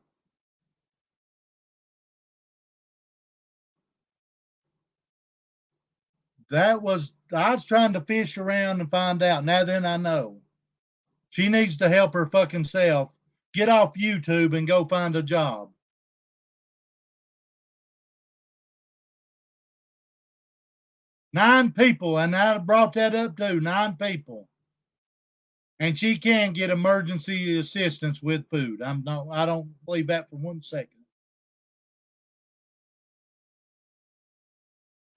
A: I was trying to fish around and find out. Now then I know. She needs to help her fucking self. Get off YouTube and go find a job. Nine people, and I brought that up too. 9 people. And she can get emergency assistance with food. I don't believe that for 1 second.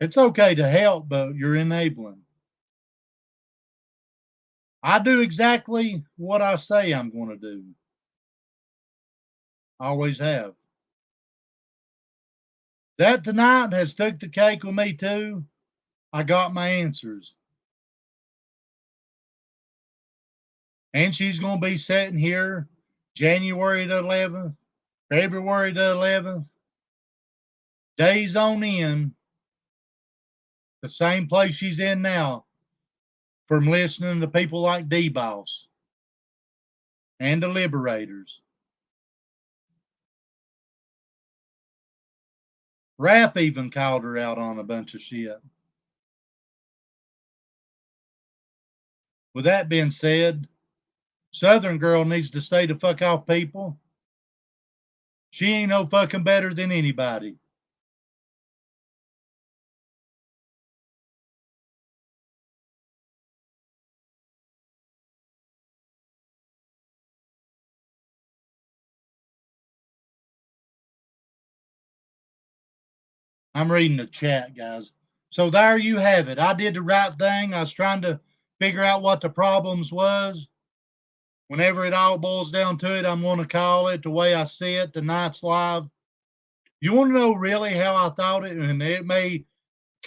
A: It's okay to help, but you're enabling. I do exactly what I say I'm going to do. Always have. That tonight has took the cake with me too. I got my answers. And she's going to be sitting here January the 11th, February the 11th, days on end, the same place she's in now, from listening to people like D-Boss and the Liberators. Rap even called her out on a bunch of shit. With that being said, Southern girl needs to stay the fuck off people. She ain't no fucking better than anybody. I'm reading the chat, guys. So there you have it. I did the right thing. I was trying to figure out what the problems was. Whenever it all boils down to it, I'm going to call it the way I see it, tonight's live. You want to know really how I thought it, and it may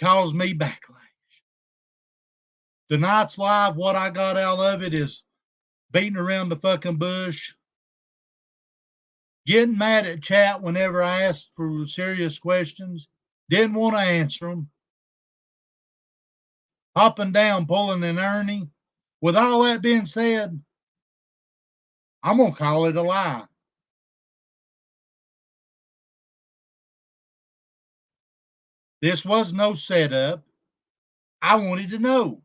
A: cause me backlash. Tonight's live, what I got out of it is beating around the fucking bush, getting mad at chat whenever I asked for serious questions, didn't want to answer them, hopping down, pulling an Ernie. With all that being said, I'm going to call it a lie. This was no setup. I wanted to know.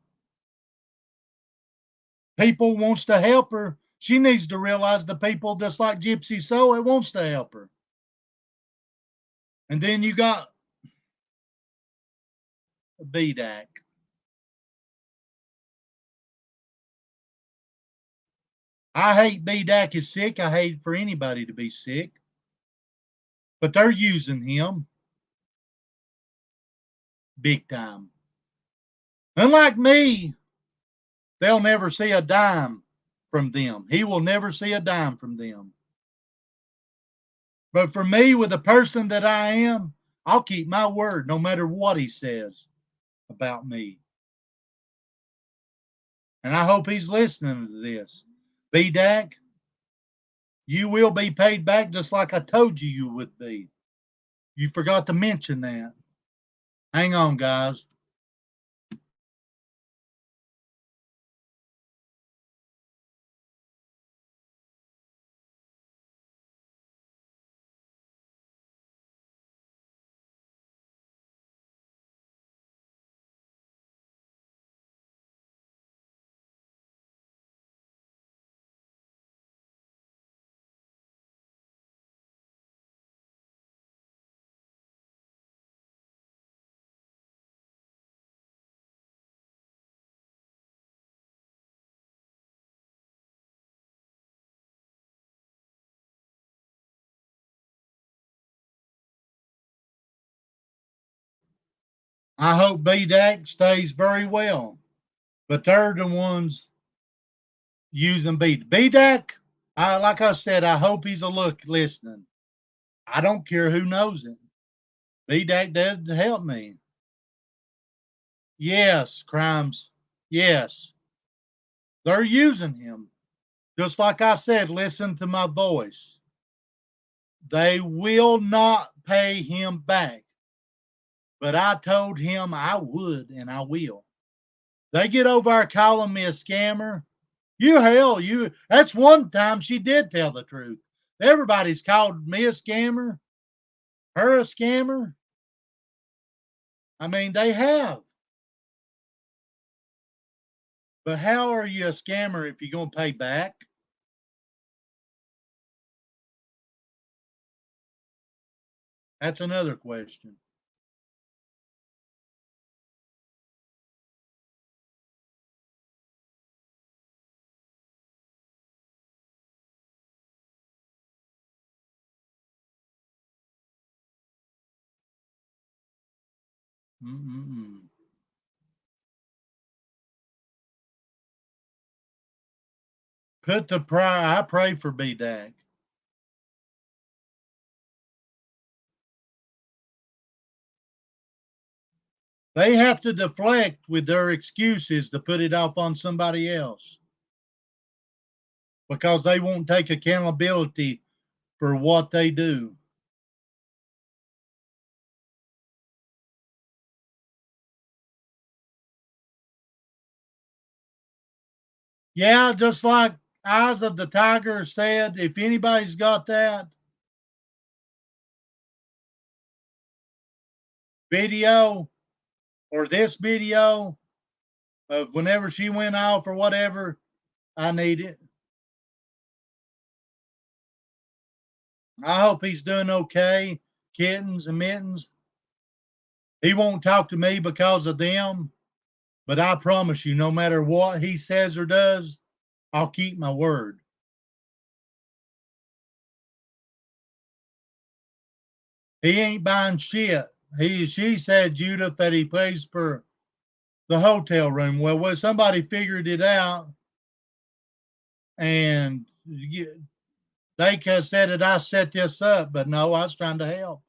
A: People wants to help her. She needs to realize the people just like Gypsy Soul, it wants to help her. And then you got BDAC. I hate BDAC is sick. I hate for anybody to be sick. But they're using him big time. Unlike me, they'll never see a dime from them. He will never see a dime from them. But for me, with the person that I am, I'll keep my word no matter what he says about me. And I hope he's listening to this. BDAC, You will be paid back just like I told you you would be. You forgot to mention that. Hang on, guys. I hope BDAC stays very well. But they're the ones using BDAC. Like I said, I hope he's a look listening. I don't care who knows it. BDAC did help me. Yes, crimes. Yes. They're using him. Just like I said, listen to my voice. They will not pay him back. But I told him I would, and I will. They get over there calling me a scammer. That's one time she did tell the truth. Everybody's called me a scammer, her a scammer. I mean, they have. But how are you a scammer if you're going to pay back? That's another question. Mm-mm-mm. Put the prayer. I pray for BDAC. They have to deflect with their excuses to put it off on somebody else because they won't take accountability for what they do. Yeah, just like Eyes of the Tiger said, if anybody's got that video or this video of whenever she went off or whatever, I need it. I hope he's doing okay, kittens and mittens. He won't talk to me because of them, but I promise you, no matter what he says or does, I'll keep my word. He ain't buying shit. She said, Judith, that he pays for the hotel room. Well, when somebody figured it out and they said that I set this up, but no, I was trying to help.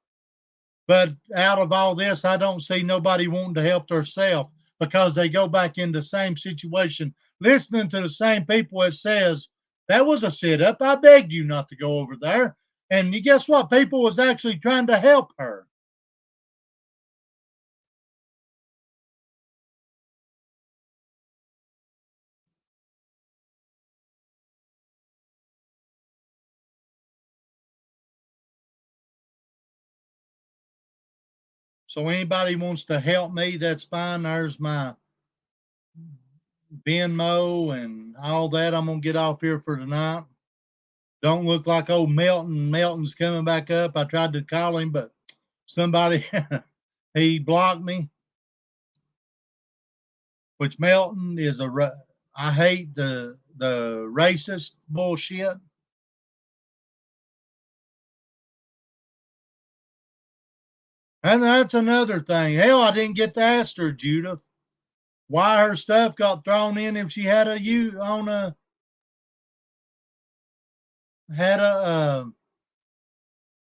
A: But out of all this, I don't see nobody wanting to help themselves because they go back in the same situation, listening to the same people that says, that was a sit up. I begged you not to go over there. And guess what? People was actually trying to help her. So anybody wants to help me, that's fine. There's my Venmo and all that. I'm gonna get off here for tonight. Don't look like old Melton. Melton's coming back up. I tried to call him, but somebody he blocked me. Which Melton is I hate the racist bullshit. And that's another thing. Hell, I didn't get to ask her, Judith, why her stuff got thrown in if she had a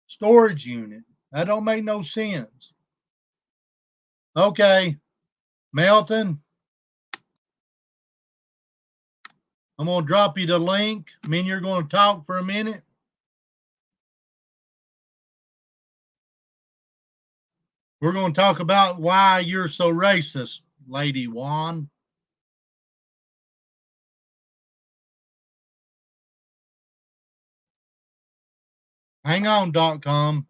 A: storage unit. That don't make no sense. Okay, Melton, I'm gonna drop you the link. I mean, you're gonna talk for a minute. We're going to talk about why you're so racist, Lady Juan. Hang on.com.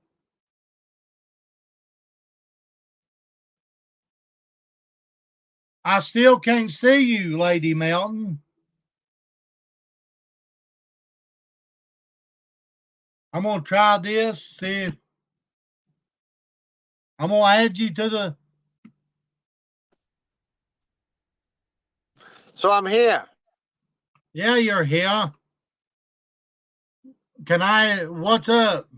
A: I still can't see you, Lady Melton. I'm going to try this, see if I'm going to add you to the.
F: So I'm here.
A: Yeah, you're here. What's up?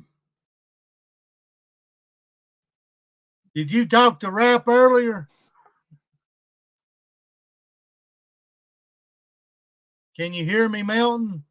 A: Did you talk to Rap earlier? Can you hear me, Melton?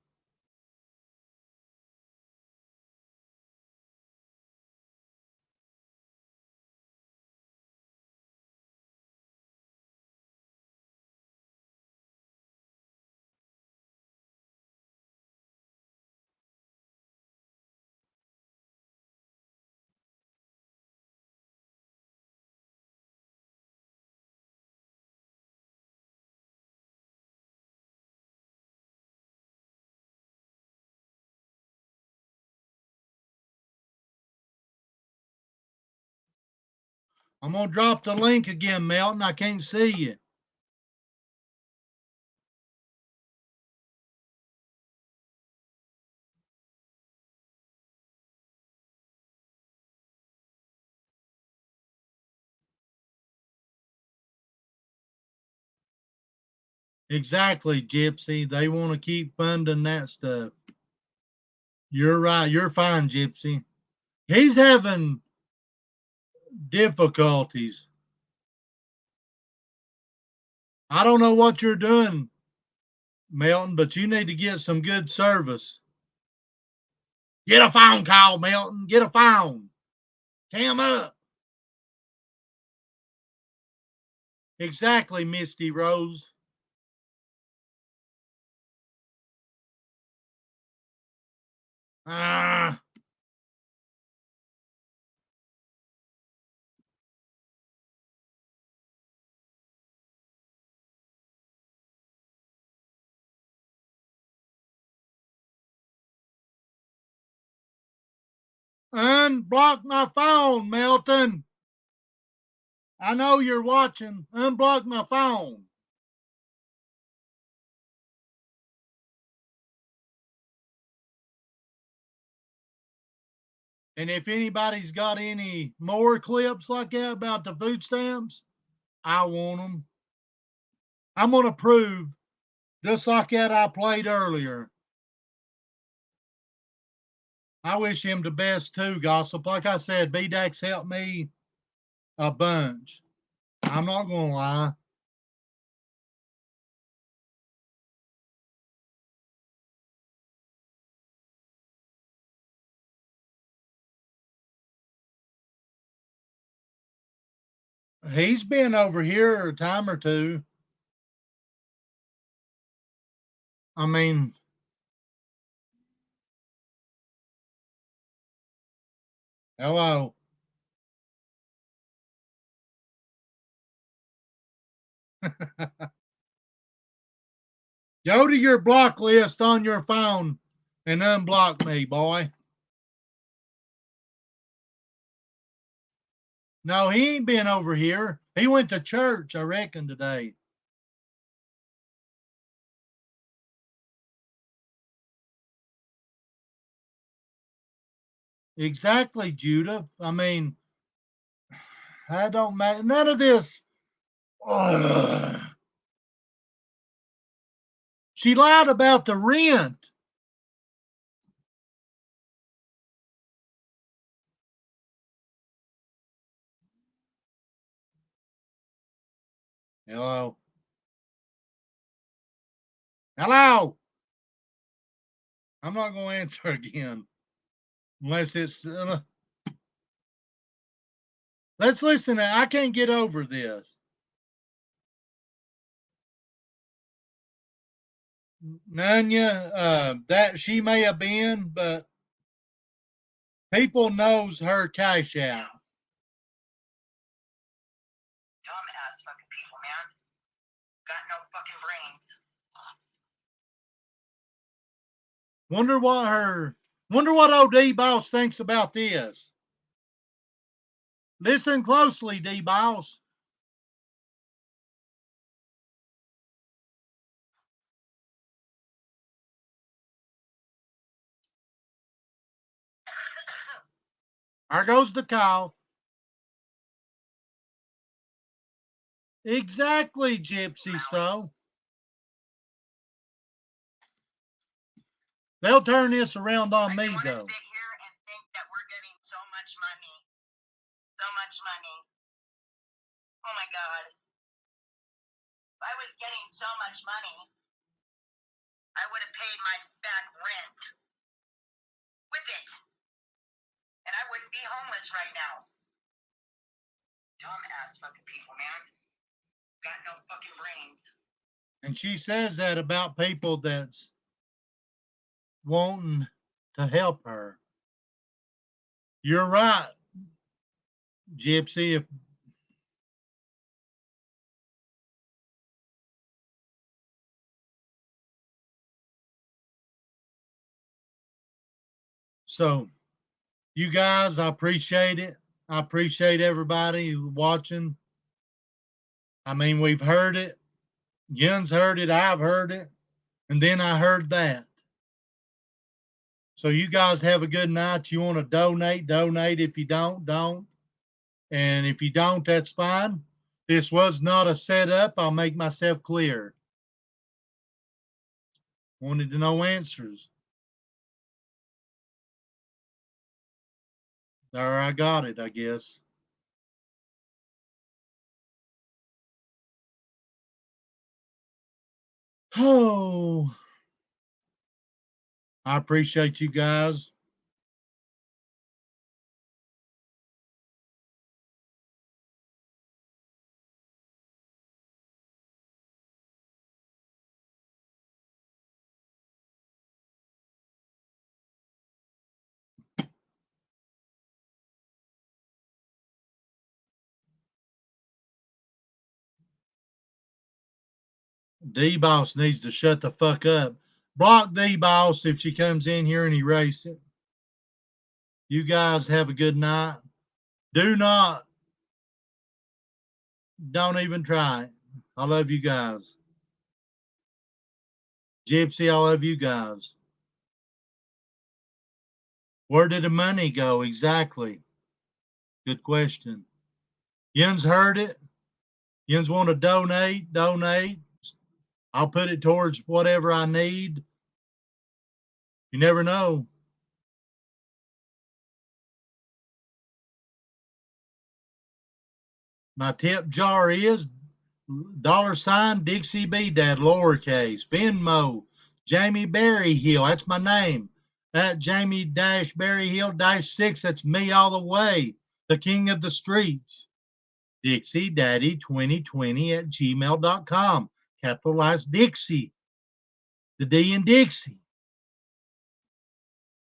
A: I'm going to drop the link again, Melton. I can't see you. Exactly, Gypsy. They want to keep funding that stuff. You're right. You're fine, Gypsy. He's having difficulties. I don't know what you're doing, Melton, but you need to get some good service. Get a phone call, Melton. Get a phone. Cam up. Exactly, Misty Rose. Ah. Unblock my phone, Melton. I know you're watching. Unblock my phone. And if anybody's got any more clips like that about the food stamps, I want them. I'm going to prove, just like that I played earlier. I wish him the best too, Gossip. Like I said, BDAX helped me a bunch. I'm not going to lie. He's been over here a time or two. I mean, hello. Go to your block list on your phone and unblock me, boy. No, he ain't been over here. He went to church, I reckon, today. Exactly, Judith. I mean, I don't matter. None of this. Ugh. She lied about the rent. Hello. Hello. I'm not going to answer again unless it's. Let's listen. I can't get over this. Nunya, that she may have been, but people knows her cash out.
B: fucking brains.
A: Wonder what old D-Boss thinks about this. Listen closely, D-Boss. There goes the cough. Exactly, Gypsy. So they'll turn this around on me, though.
B: Sit here and think that we're getting so much money. So much money. Oh my God. If I was getting so much money, I would have paid my back rent with it. And I wouldn't be homeless right now. Dumb ass fucking people, man. Got no fucking brains.
A: And she says that about people that's wanting to help her. You're right, Gypsy. If so, you guys, I appreciate it. I appreciate everybody watching. I mean, we've heard it. Yun's heard it. I've heard it. And then I heard that. So you guys have a good night. You want to donate, donate. If you don't, don't. And if you don't, that's fine. This was not a setup. I'll make myself clear. Wanted to know answers. There, I got it, I guess. Oh, I appreciate you guys. D-Boss needs to shut the fuck up. Block D-Boss if she comes in here and erase it. You guys have a good night. Don't even try it. I love you guys. Gypsy, I love you guys. Where did the money go exactly? Good question. Yun's heard it. Yun's want to donate, donate. I'll put it towards whatever I need. You never know. My tip jar is $ Dixie B Dad, lowercase, Venmo, Jamie Berryhill. That's my name. At Jamie Berryhill 6. That's me all the way. The king of the streets. Dixie Daddy 2020 at gmail.com. Capitalized Dixie. The D in Dixie.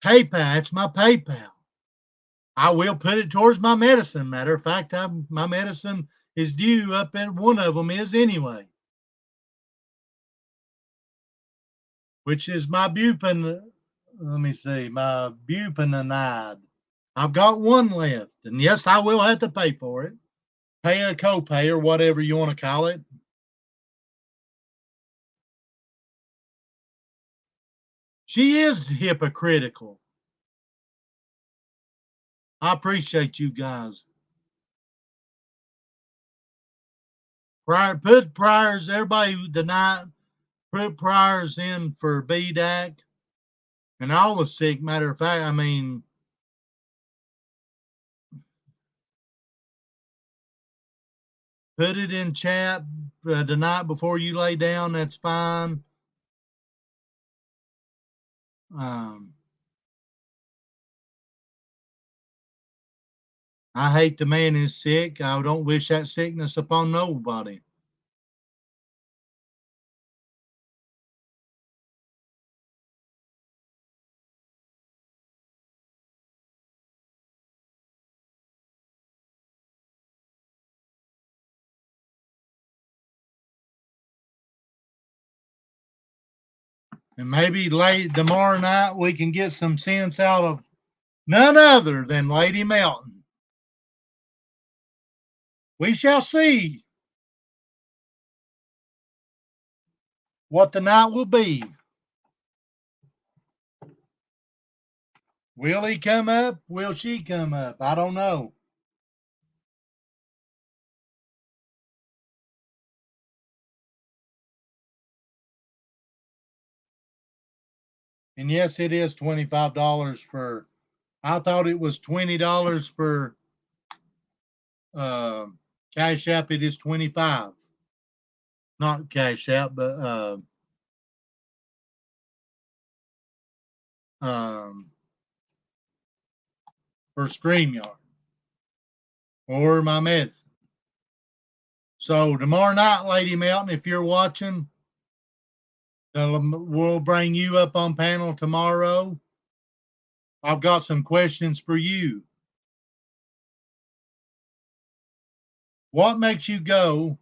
A: PayPal. That's my PayPal. I will put it towards my medicine. Matter of fact, my medicine is due up at one of them is anyway, which is my bupen. Let me see, my bupenanide. I've got one left, and yes, I will have to pay for it. Pay a copay or whatever you want to call it. She is hypocritical. I appreciate you guys. Put prayers, everybody tonight, put prayers in for BDAC and all the sick. Matter of fact, I mean, put it in chat tonight before you lay down. That's fine. I hate the man is sick. I don't wish that sickness upon nobody. And maybe late tomorrow night we can get some sense out of none other than Lady Melton. We shall see what the night will be. Will he come up? Will she come up? I don't know. And yes, it is $25 for, I thought it was $20 for Cash App. It is 25. Not Cash App, but for StreamYard or my medicine. So tomorrow night, Lady Melton, if you're watching, we'll bring you up on panel tomorrow. I've got some questions for you. What makes you go?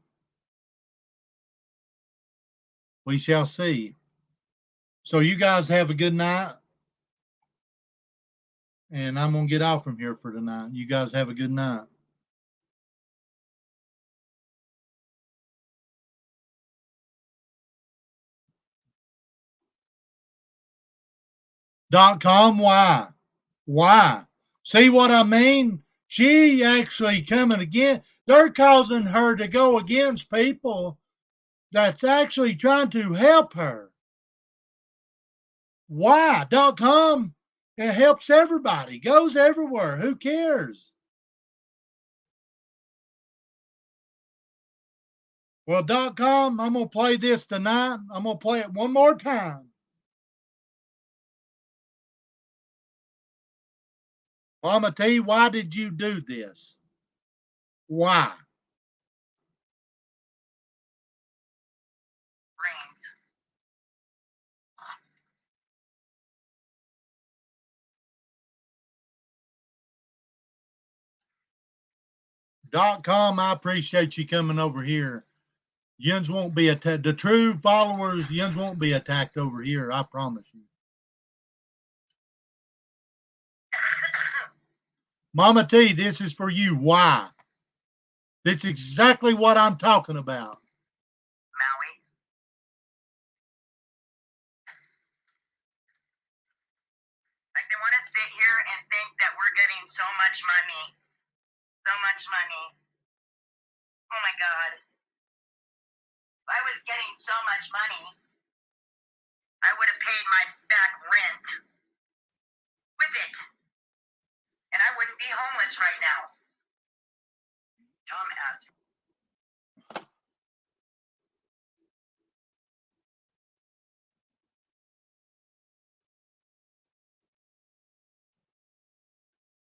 A: We shall see. So you guys have a good night. And I'm going to get off from here for tonight. You guys have a good night. .com, why? Why? See what I mean? She actually coming again. They're causing her to go against people that's actually trying to help her. Why? .com, it helps everybody. Goes everywhere. Who cares? Well, .com, I'm going to play this tonight. I'm going to play it one more time. Mama T, why did you do this? Why?
D: Brains.
A: .com, I appreciate you coming over here. Yins won't be attacked. The true followers, Yins won't be attacked over here. I promise you. Mama T, this is for you. Why? It's exactly what I'm talking about.
D: Maui. Like they want to sit here and think that we're getting so much money. So much money. Oh my God. If I was getting so much money, I would have paid my back rent with it. And I wouldn't be homeless right now. Dumbass.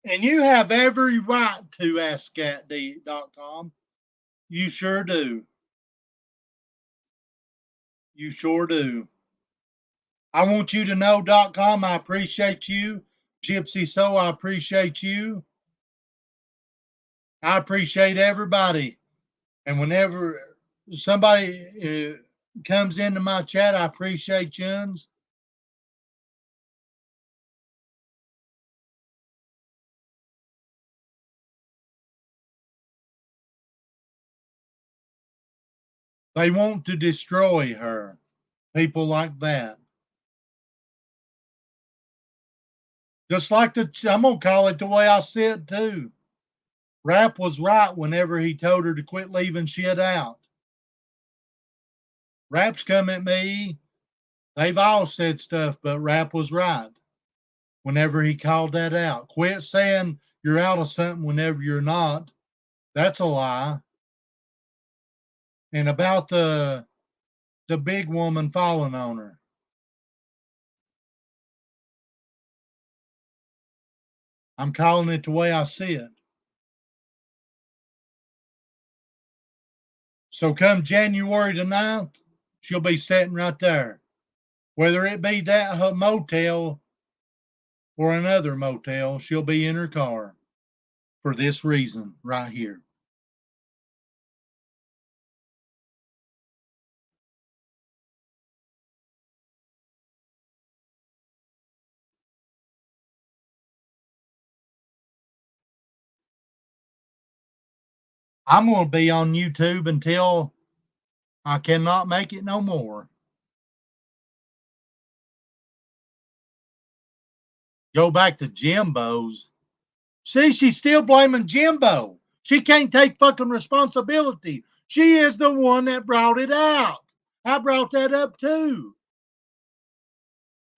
A: And you have every right to ask scatd.com. You sure do. You sure do. I want you to know, .com, I appreciate you. Gypsy So, I appreciate you. I appreciate everybody. And whenever somebody comes into my chat, I appreciate yuns. They want to destroy her. People like that. Just like I'm going to call it the way I see it too. Rap was right whenever he told her to quit leaving shit out. Rap's come at me. They've all said stuff, but Rap was right whenever he called that out. Quit saying you're out of something whenever you're not. That's a lie. And about the big woman falling on her. I'm calling it the way I see it. So come January the 9th, she'll be sitting right there. Whether it be that motel or another motel, she'll be in her car for this reason right here. I'm going to be on YouTube until I cannot make it no more. Go back to Jimbo's. See, she's still blaming Jimbo. She can't take fucking responsibility. She is the one that brought it out. I brought that up too.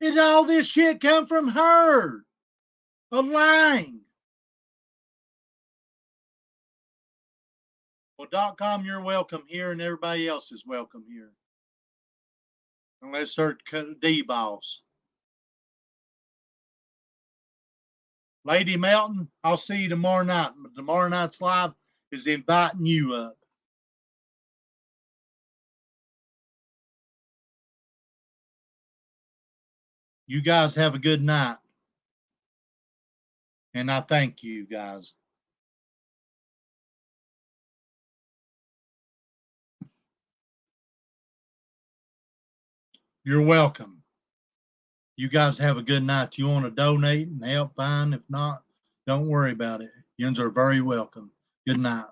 A: And all this shit come from her. Of lying. Well, .com, you're welcome here, and everybody else is welcome here. Unless they're D-boss. Lady Melton, I'll see you tomorrow night. Tomorrow night's live is inviting you up. You guys have a good night. And I thank you guys. You're welcome. You guys have a good night. If you want to donate and help, fine. If not, don't worry about it. Yous are very welcome. Good night.